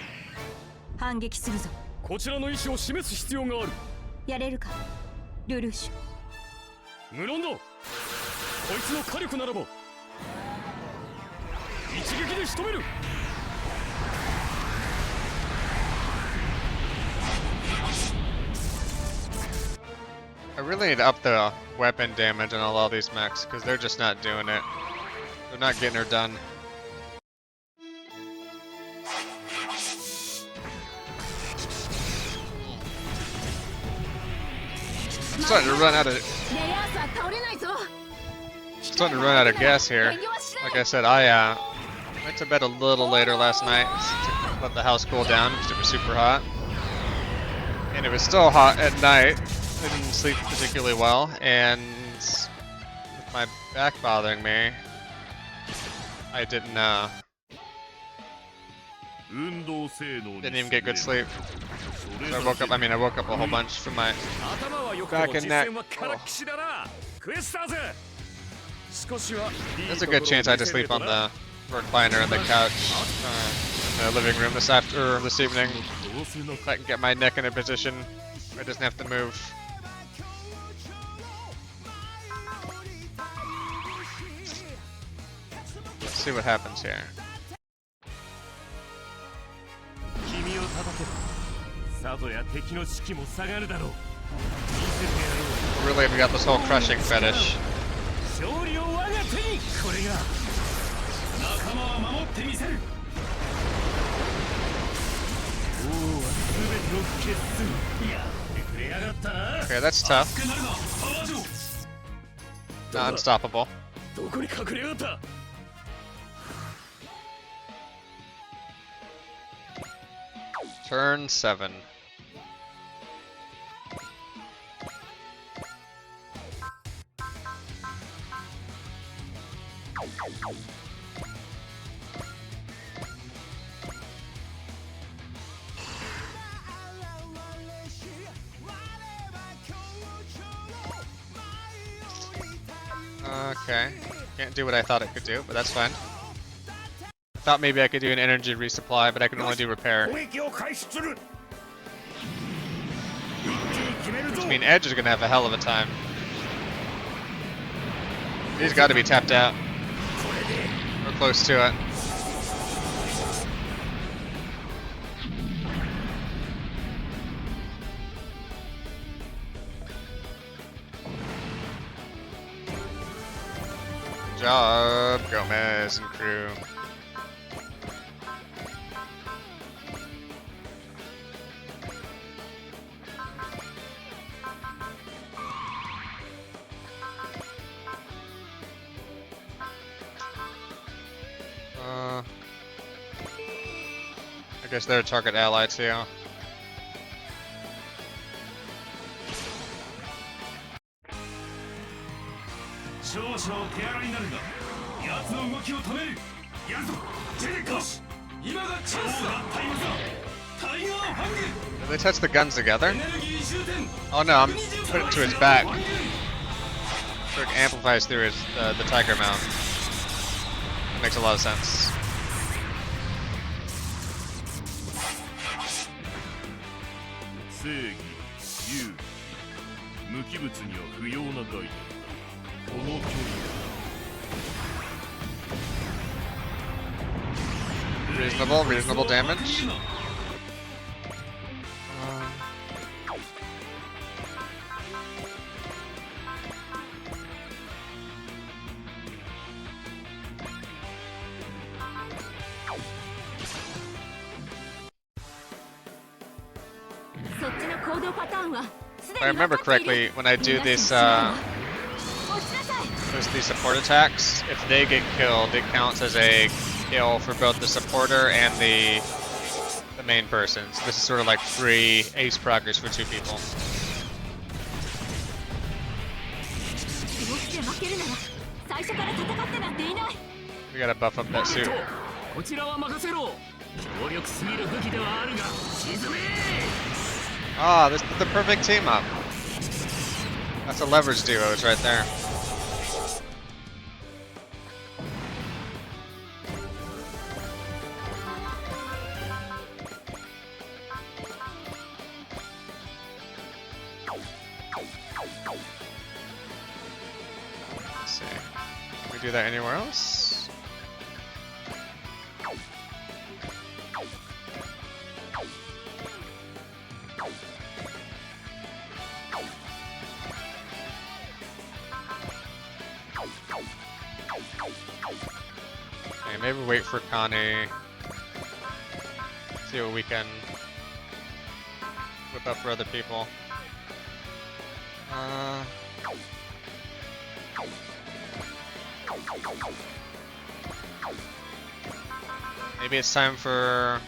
反撃するぞ。こちらの意思を示す必要がある。やれるか、ルルーシュ。無論だ。こいつの火力ならば一撃で仕留める。 I really need to up the weapon damage on all these mechs because they're just not doing it. They're not getting her done. Starting to run out of gas here. Like I said, I went to bed a little later last night to let the house cool down because it was super hot, and it was still hot at night. I didn't sleep particularly well, and with my back bothering me, I didn't even get good sleep. So I woke up a whole bunch from my back and neck. Oh. There's a good chance I just sleep on the recliner and the couch in the living room this evening. If I can get my neck in a position where it doesn't have to move. Let's see what happens here. Really, we got this whole crushing fetish. Okay, that's tough. Not unstoppable. Turn 7. Okay, can't do what I thought it could do, but that's fine. I thought maybe I could do an energy resupply, but I can only do repair. Which means Edge is gonna have a hell of a time. He's got to be tapped out. We're close to it. Good job, Gomez and crew. I guess they're a target ally too. 少々手荒になるが奴の動きを止める。やるぞジェネコシ、今がチャンスだ。タイムズだ。タイガーファング。 Did they touch the guns together? エネルギー充填。 Oh no, I'm putting it to his back. So it amplifies through his the tiger mount. That makes a lot of sense. 正義、勇無機物には不要な概念だ。この距離だ。 Reasonable damage. Um, If I remember correctly, when I do this, these support attacks, if they get killed, it counts as a kill for both the supporter and the main person. So this is sort of like free ace progress for two people. We gotta buff up that suit. こちらは任せろ。強力すぎる武器ではあるが沈め。 Ah, this is the perfect team up. That's a leverage duo, it's right there. Let's see. Can we do that anywhere else? Okay, maybe wait for Connie. See what we can whip up for other people. Maybe it's time for...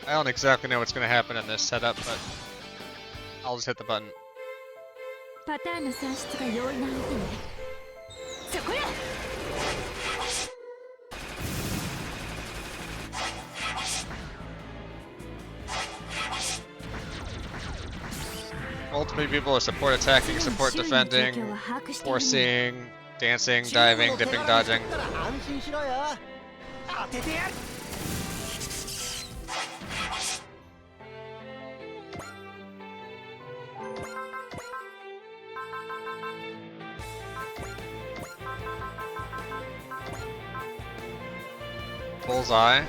I don't exactly know what's going to happen in this setup, but I'll just hit the button. パターンの算出が容易な相手ね。そこや。 Multiple people are support attacking, support defending, forcing, dancing, diving, dipping, dodging. 安心しろよ。当ててやる。 Bullseye.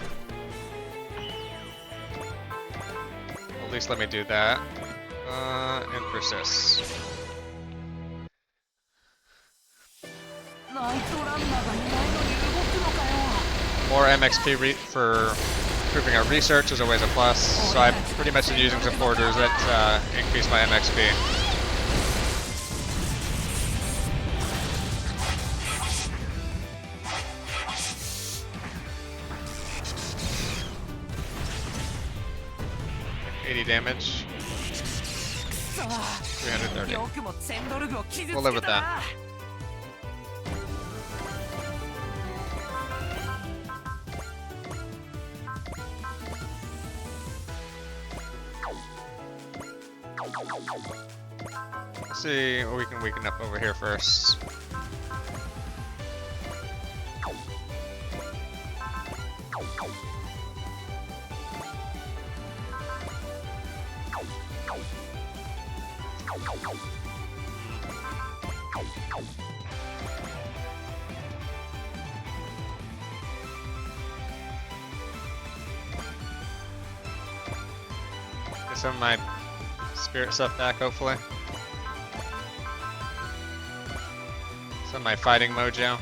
At least let me do that. And persist. ナイトランナーがいないのに動くのかよ。 More MXP for improving our research is always a plus. So I've pretty much been using supporters that increase my MXP. Damage. 330. よくもツェンドルグを傷つ We'll live け with た that. な。 Let's see what we can weaken up over here first. some of my spirit stuff back, hopefully. Some of my fighting mojo.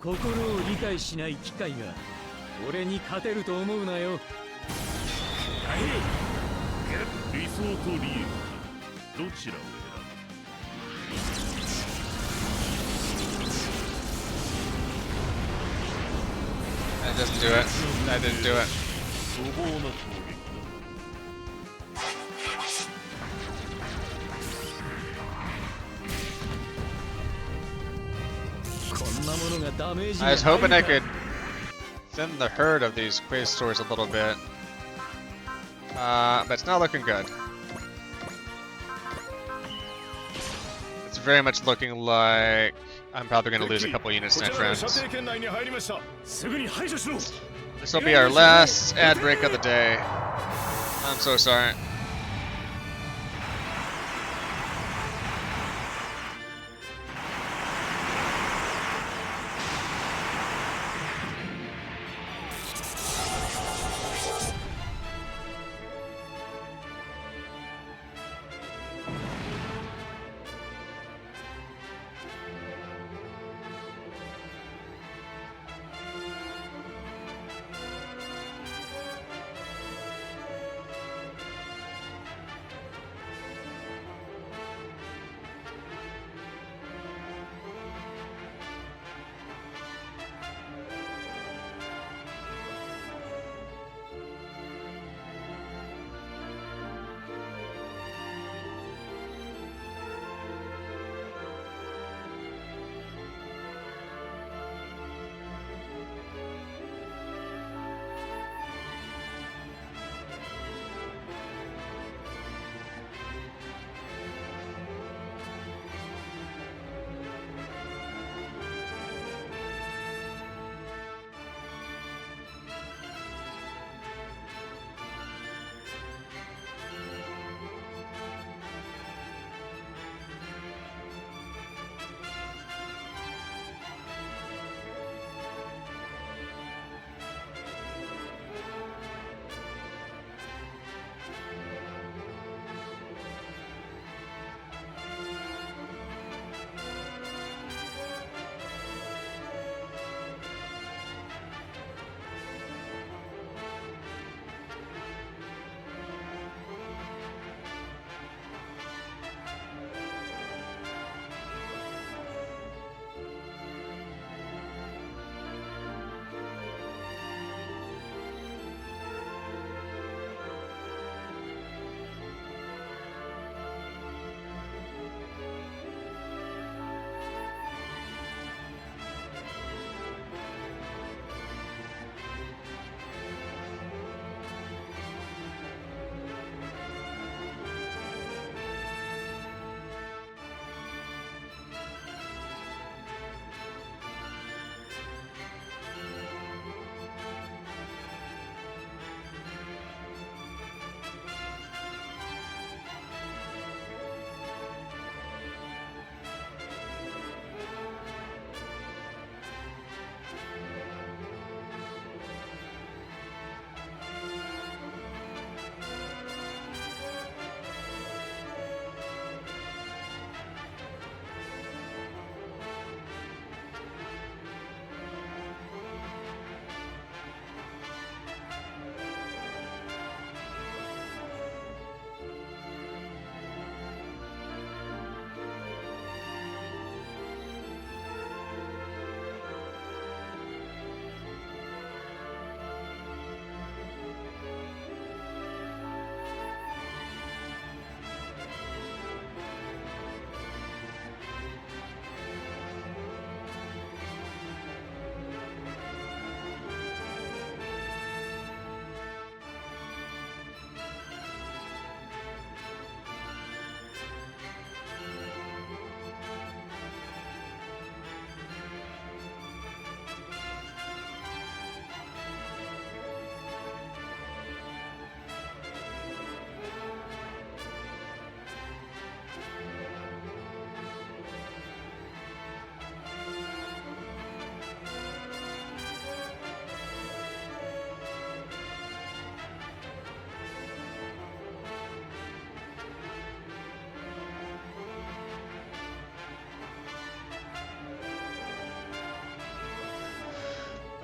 心を理解しない機械が俺に勝てると思うなよ。理想と利益どちらを That doesn't do it. That didn't do it. 粗暴な攻撃だ。こんなものがダメージ I に was 入 hoping る I か could thin the herd of these quiz stores a little bit. But it's not looking good. It's very much looking like I'm probably going to lose a couple units next round. 射程圏内に入りました。すぐに排除しろ。 This will be our last ad break of the day. I'm so sorry.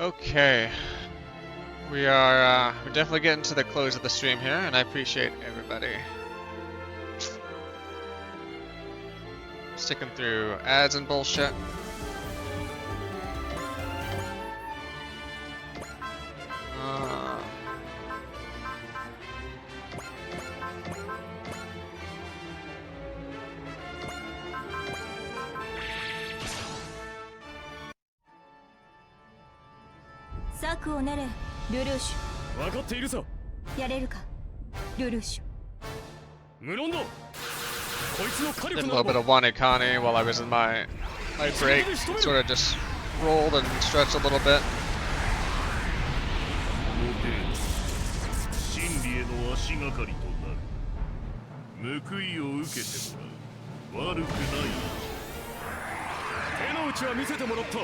Okay. We're definitely getting to the close of the stream here, and I appreciate everybody sticking through ads and bullshit.策を練れルルーシ分かっているぞュ。やれるかルルーシュ。無論だこいつの火 Did 力 a な little ど bit of one Akane while I was in my break. Sort of just rolled and stretched a little bit. 真理への足がかりとなる報いを受けてもらう悪くない手の内は見せてもらった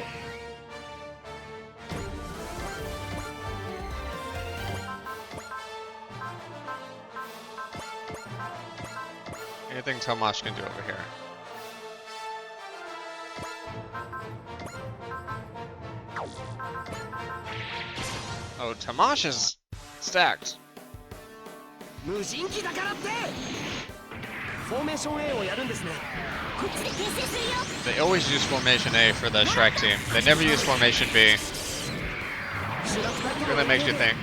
Anything Tomash can do over here. Oh, Tomash is stacked. 無人機だからってフォーメーション A をやるんですね。こっちで牽制するよ。 They always use Formation A for the Shrek team. They never use Formation B. Really makes you think.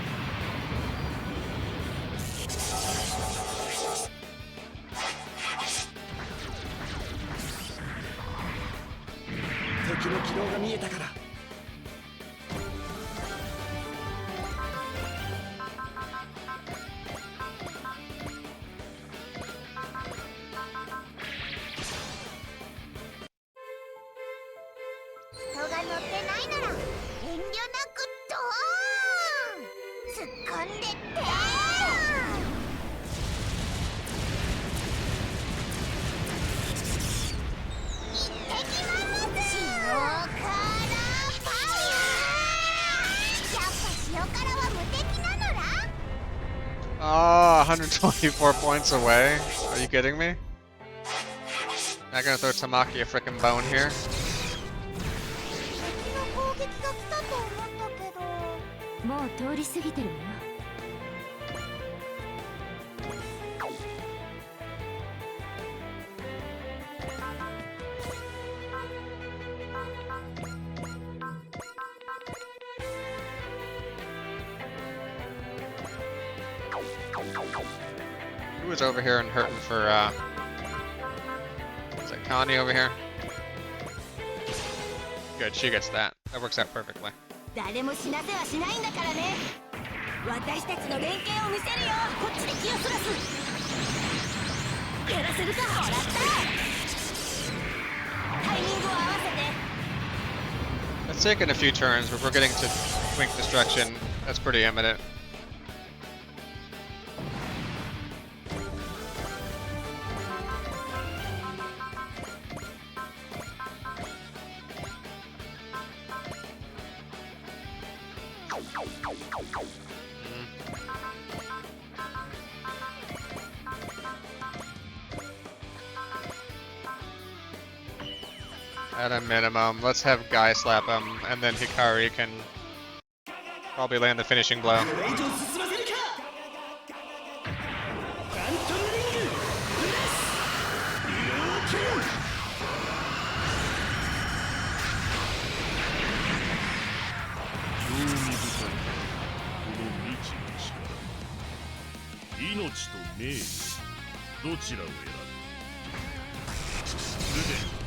敵の軌道が見えたから。 人が乗ってないなら遠慮なくドーン突っ込んでって一滴まんます塩辛パワーやっぱ塩辛は無敵なのら Ah, 124 points away. Are you kidding me? Not gonna throw Tamaki a frickin' bone here. 敵の攻撃が来たと思ったけど もう通り過ぎてるわよ。 Who was over here and hurting for, is that Connie over here? Good, she gets that. That works out perfectly. 誰も死なせはしないんだからね。私たちの連携を見せるよ。こっちで気をそらす。やらせるか。もらった。タイミングを合わせて。 It's taken a few turns, but we're getting to Twink Destruction. That's pretty imminent. At a minimum, let's have Guy slap him, and then Hikari can probably land the finishing blow. これ以上進ませるか。ガントルリングプレス要求。 興味深いこの未知の力命と命令どちらを選ぶすでに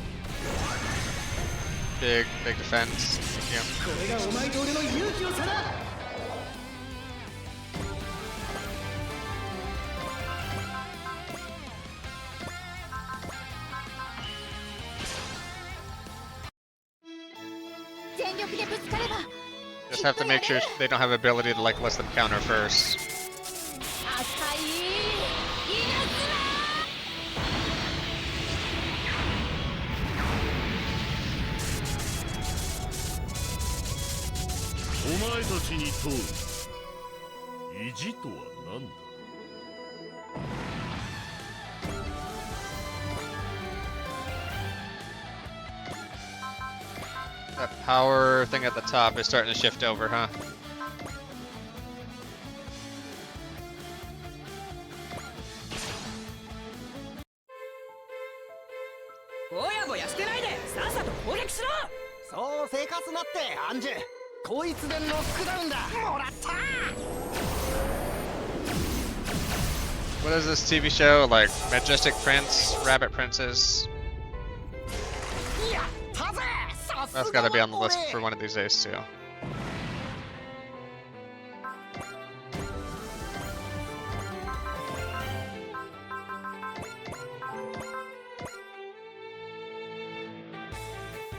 Big defense. Yeah. これがお前と俺の勇気の差だ。 全力でぶつかれば。 Just have to make sure they don't have ability to like let them counter first. 赤い稲妻。 お前たちに問う意地とは何だ All That power thing at the top is starting to shift over, huh?そう生活なってアンジュこいつでノックダウンだもらった What is this TV show? Like Majestic Prince, Rabbit Princess? やったぜさすが That's gotta be on the だ list 俺 for one of these days too.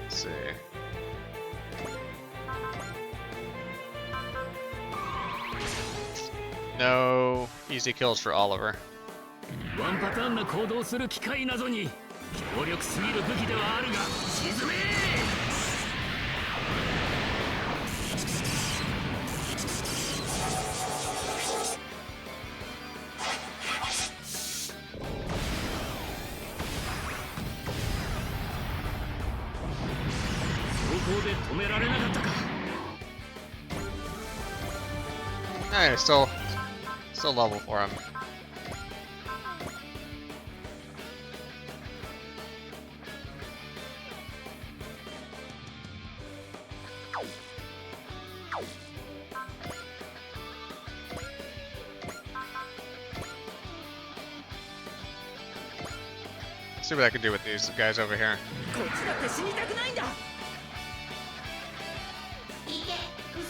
Let's see. No easy kills for Oliver. ワンパターンな行動する機械などに強力すぎる武器ではあるが沈め走行で止められなかったか Hey, still level for him. See what I can do with these guys over here. こっちだって死にたくないんだいけくっ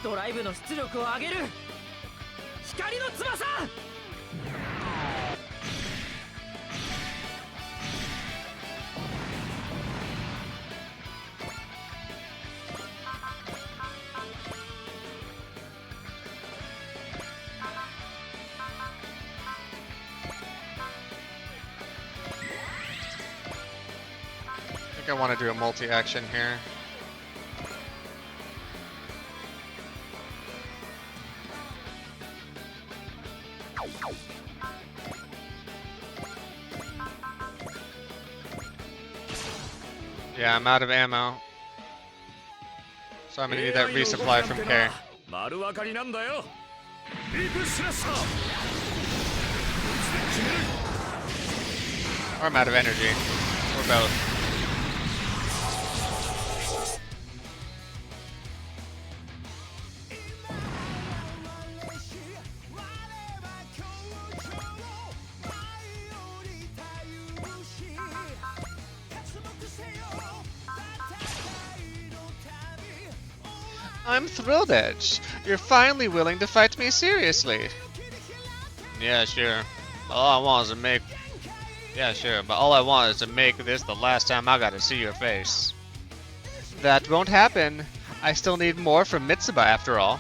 そドライブの出力を上げる光の翼 I think I want to do a multi-action here. Yeah, I'm out of ammo. So I'm gonna need that resupply from K. 丸分かりなんだよディープスラッシャー Or I'm out of energy. Or both. I'm thrilled, Edge. You're finally willing to fight me seriously. Yeah, sure. All I want is to make... Yeah, sure, but all I want is to make this the last time I gotta see your face. That won't happen. I still need more from Mitsuba after all.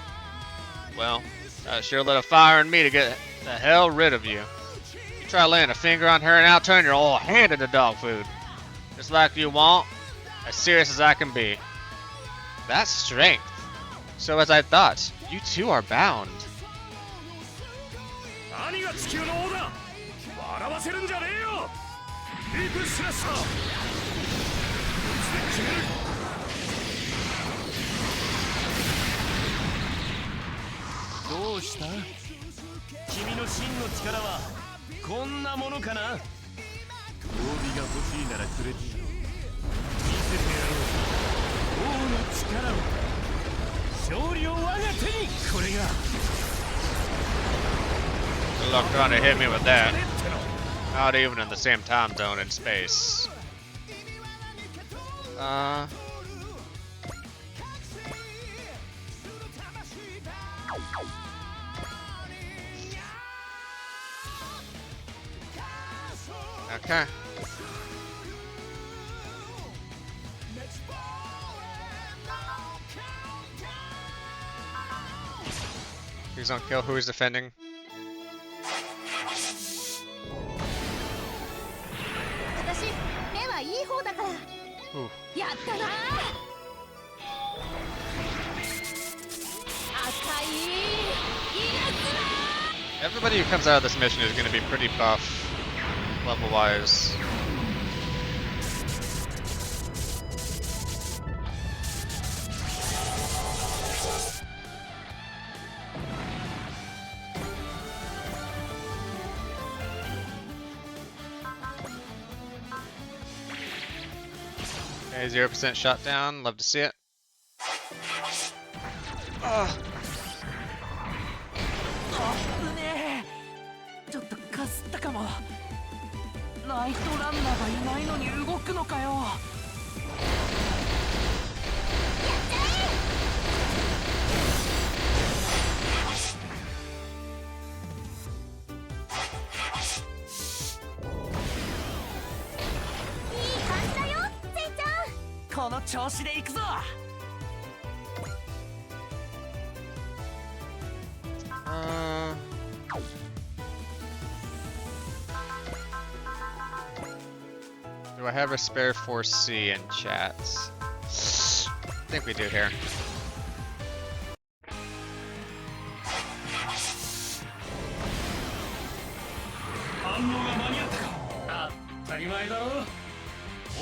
Well, that sure lit a fire in me to get the hell rid of you. You try laying a finger on her and I'll turn your whole hand into dog food. Just like you want, as serious as I can be. That's strength. So as I thought, you two are bound. 何が地球の王だ笑わせるんじゃねえよディープスラッシャーいつで決める どうした君の真の力はこんなものかな褒美が欲しいならくれてやろう見せてやろう王の力を勝利を我が手にこれが Good luck trying to hit me with that. Not even in the same time zone in space. Okay. He's on kill. Who is defending? 私目はいい方だから Ooh. やったな赤い稲妻 Everybody who comes out of this mission is going to be pretty buff, level-wise. Okay, 0% shot down. Love to see it. Oh. 危ねえ。ちょっとかすったかも。ライトランナーがいないのに動くのかよ。この調子で行くぞ。Do I have a spare 4C in chats? I think we do here. 反応が間に合ったか。当たり前だろ。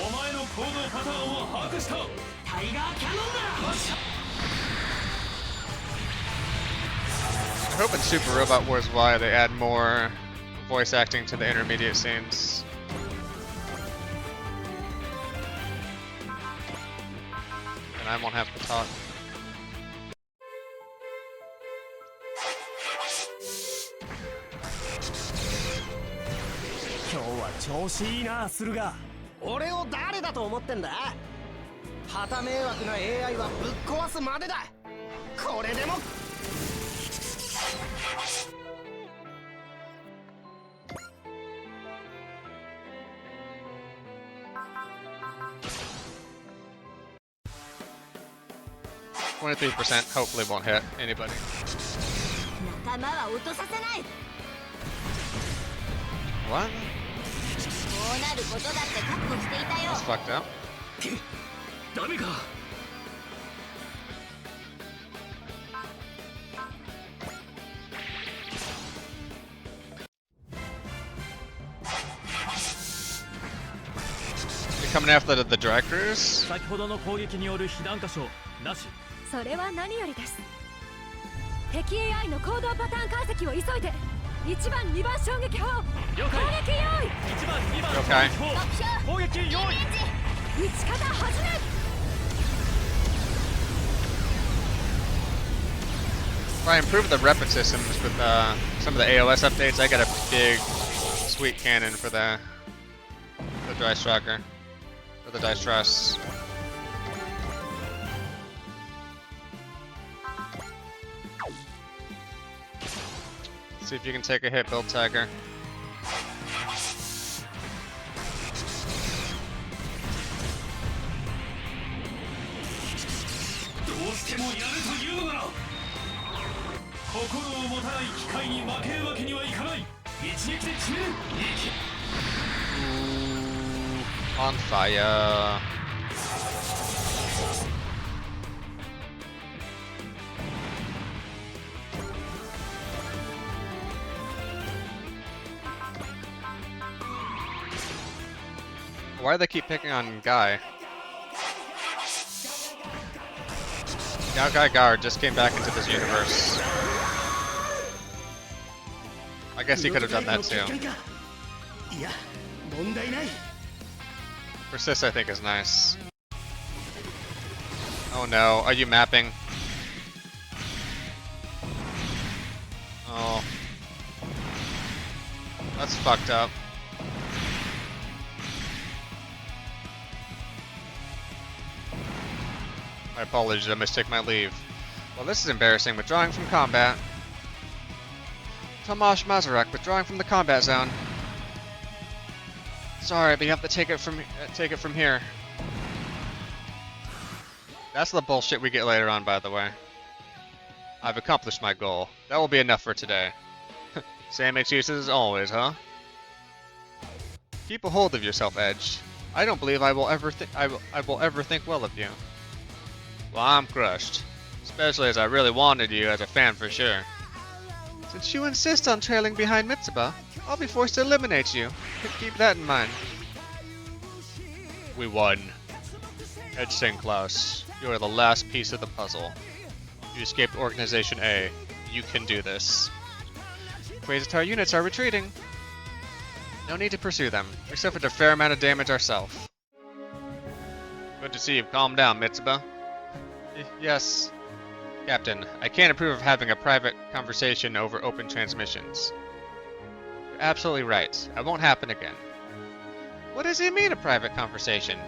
お前の行動パターンを把握した。タイガーキャノンだ。 I hope in Super Robot Wars Y they add more voice acting to the intermediate scenes. And I won't have to talk. 今日は調子いいな、駿河。俺を誰だと思ってんだ。旗迷惑な AI はぶっ壊すまでだ。これでも。23% hopefully won't hit anybody. 仲間は落とさせない。 What? こうなることだって覚悟していたよ。 That's fucked up. ダメか。 You're coming after the directors? 先ほどの攻撃による被弾箇所なし。それは何よりです。敵 AI の行動パターン解析を急いで。1番2番衝撃砲攻撃用意。1番2番 Okay. 攻撃用意。撃ち方始め。 If I improve the weapon systems with some of the AOS updates, I get a big, sweet cannon for the Dry Striker, or the Dice Truss. See if you can take a hit, Build Tiger. どうしてもやるというのなら。心を持たない機械に負けるわけにはいかない。一撃で決める。 On fire. Why do they keep picking on Guy? Now Guy Guard just came back into this universe. I guess he could have done that too. Persist, I think, is nice. Oh no, are you mapping? Oh. That's fucked up. My apologies, I must take my leave. Well, this is embarrassing. Withdrawing from combat. Tomasz Mazarak, withdrawing from the combat zone. Sorry, but you have to take it from here. That's the bullshit we get later on, by the way. I've accomplished my goal. That will be enough for today. Same excuses as always, huh? Keep a hold of yourself, Edge. I don't believe I will ever think well of you. Well, I'm crushed. Especially as I really wanted you as a fan for sure. Since you insist on trailing behind Mitsuba, I'll be forced to eliminate you. Keep that in mind. We won. Edge St. Klaus, you are the last piece of the puzzle. You escaped Organization A. You can do this. Quasar units are retreating. No need to pursue them. We suffered a fair amount of damage ourselves. Good to to see you've calmed down, Mitsuba. Yes, Captain. I can't approve of having a private conversation over open transmissions. You're absolutely right. It won't happen again. What does he mean, a private conversation?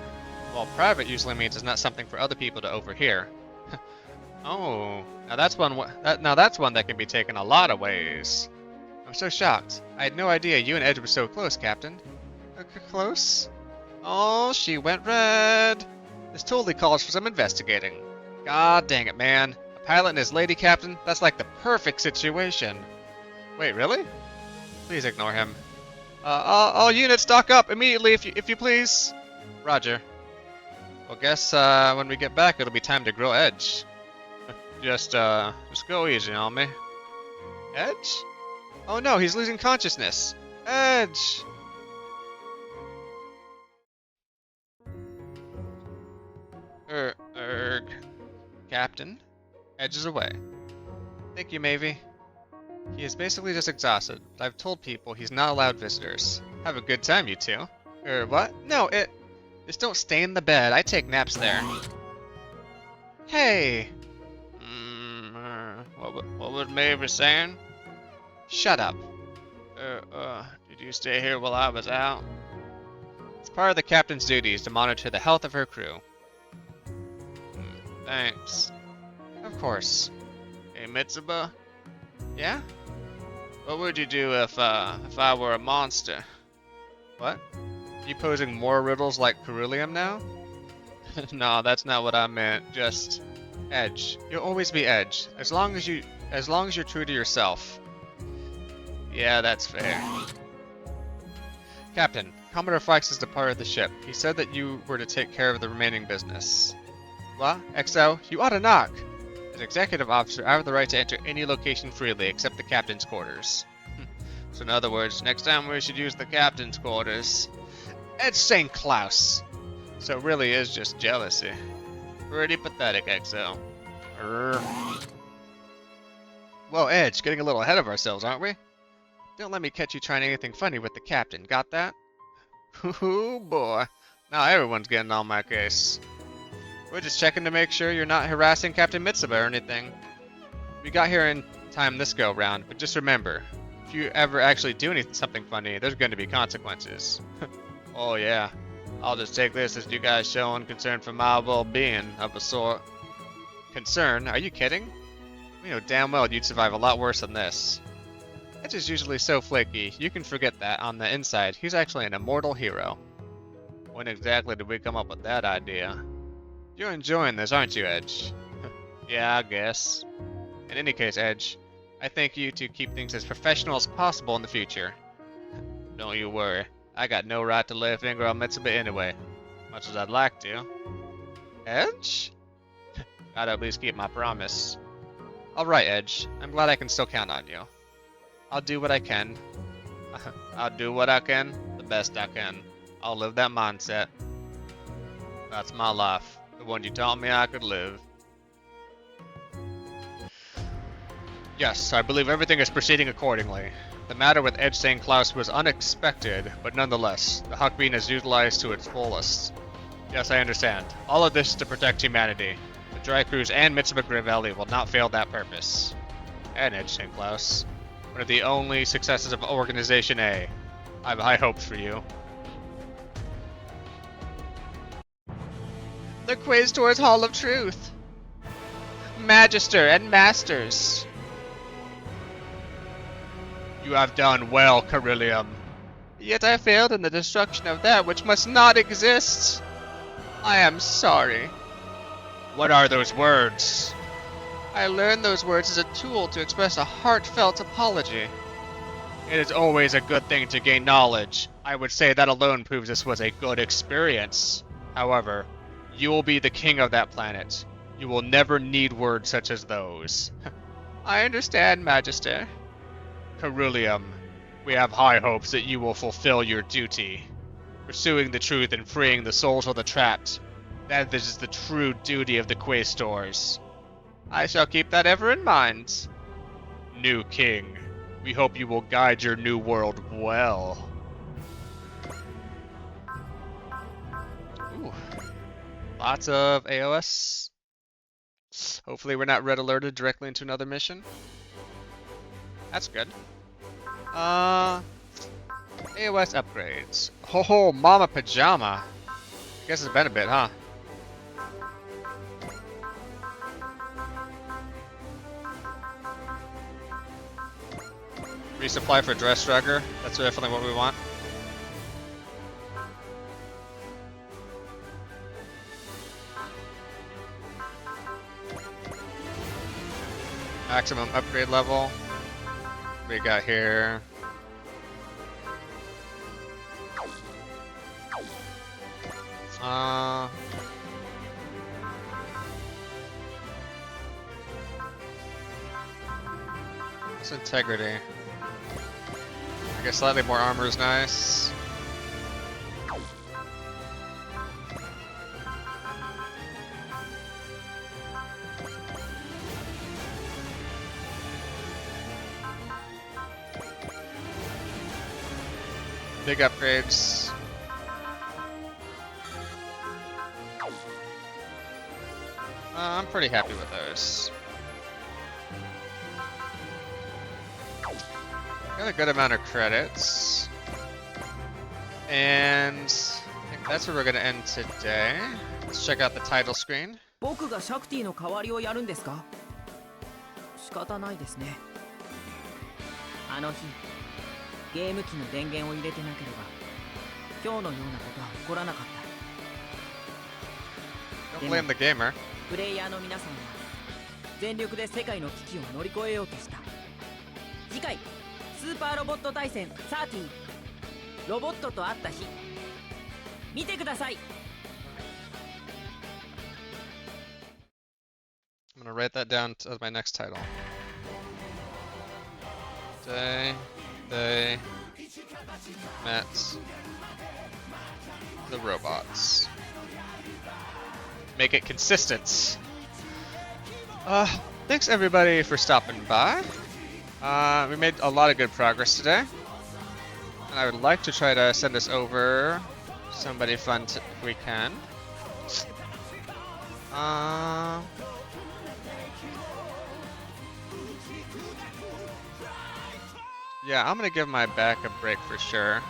Well, private usually means it's not something for other people to overhear. Oh, now that's one that can be taken a lot of ways. I'm so shocked. I had no idea you and Edge were so close, Captain. Close? Oh, she went red. This totally calls for some investigating. God dang it, man. A pilot and his lady captain? That's like the perfect situation. Wait, really? Please ignore him. All units stock up immediately if you please. Roger. Well, guess when we get back it'll be time to grill Edge. Just go easy on me. Edge? Oh no, he's losing consciousness. Edge! Captain, Edge is away. Thank you, Mavie. He is basically just exhausted, but I've told people he's not allowed visitors. Have a good time, you two. What? No, just don't stay in the bed. I take naps there. Hey! What was Mavie saying? Shut up. Did you stay here while I was out? It's part of the captain's duties to monitor the health of her crew. Thanks. Of course. Hey, Mitsuba? Yeah? What would you do if I were a monster? What? You posing more riddles like Ceruleum now? No, that's not what I meant. Just Edge. You'll always be Edge, as long as you're true to yourself. Yeah, that's fair. Captain, Commodore Flax has departed the ship. He said that you were to take care of the remaining business. What? XO, you ought to knock! As executive officer, I have the right to enter any location freely except the captain's quarters. So in other words, next time we should use the captain's quarters. It's St. Klaus! So it really is just jealousy. Pretty pathetic, XO. Whoa, Edge, getting a little ahead of ourselves, aren't we? Don't let me catch you trying anything funny with the captain, got that? Ooh boy, now everyone's getting on my case. We're just checking to make sure you're not harassing Captain Mitsuba or anything. We got here in time this go round, but just remember, if you ever actually do something funny, there's going to be consequences. Oh yeah, I'll just take this as you guys showing concern for my well-being of a sort. Concern? Are you kidding? We know damn well you'd survive a lot worse than this. Edge is usually so flaky, you can forget that on the inside, he's actually an immortal hero. When exactly did we come up with that idea? You're enjoying this, aren't you, Edge? Yeah, I guess. In any case, Edge, I thank you to keep things as professional as possible in the future. Don't you worry, I got no right to lay a finger on Mitsuba anyway, much as I'd like to. Edge? Gotta at least keep my promise. Alright, Edge, I'm glad I can still count on you. I'll do what I can. I'll do what I can, the best I can. I'll live that mindset. That's my life. The one you taught me I could live. Yes, I believe everything is proceeding accordingly. The matter with Edge St. Klaus was unexpected, but nonetheless, the Huckbean is utilized to its fullest. Yes, I understand. All of this is to protect humanity. The Dry Cruise and Mitsuba Gravelli will not fail that purpose. And Edge St. Klaus, one of the only successes of Organization A. I have high hopes for you. The Quaestor's Hall of Truth. Magister and Masters. You have done well, Ceruleum. Yet I failed in the destruction of that which must not exist. I am sorry. What are those words? I learned those words as a tool to express a heartfelt apology. It is always a good thing to gain knowledge. I would say that alone proves this was a good experience. However, you will be the king of that planet. You will never need words such as those. I understand, Magister. Ceruleum, we have high hopes that you will fulfill your duty. Pursuing the truth and freeing the souls of the trapped. That is the true duty of the Quaestors. I shall keep that ever in mind. New king, we hope you will guide your new world well. Ooh. Lots of AOS. Hopefully we're not red alerted directly into another mission. That's good. AOS upgrades. Oh, Mama Pajama. Guess it's been a bit, huh? Resupply for Dress Drugger. That's definitely what we want. Maximum upgrade level. What we got here? What's integrity? I guess slightly more armor is nice. Big upgrades. I'm pretty happy with those. Got a good amount of credits. And I think that's where we're gonna end today. Let's check out the title screen. 僕がシャクティの代わりをやるんですか？仕方ないですね。あの日、ゲーム機の電源を入れてなければ、今日のようなことは起こらなかった。 Don't blame the gamer. プレイヤーの皆さんは全力で世界の危機を乗り越えようとした。次回スーパーロボット対戦30ロボットと会った日、見てください。 I'm gonna write that down as my next title. Day they met the robots. Make it consistent. Thanks everybody for stopping by. We made a lot of good progress today. And I would like to try to send this over somebody fun if we can. Yeah, I'm gonna give my back a break for sure.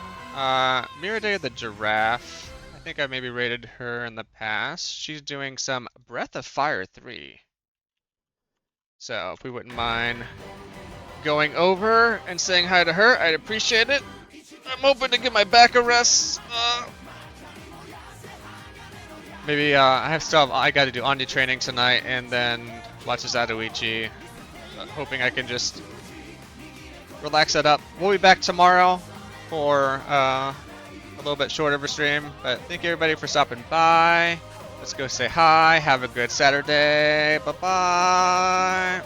Mirade the Giraffe. I think I maybe rated her in the past. She's doing some Breath of Fire 3. So if we wouldn't mind going over and saying hi to her, I'd appreciate it. I'm hoping to give my back a rest. Maybe I gotta do Anya training tonight and then watch Zatoichi. Hoping I can just relax it up. We'll be back tomorrow for a little bit shorter of a stream, but thank you everybody for stopping by. Let's go say hi. Have a good Saturday. Bye-bye.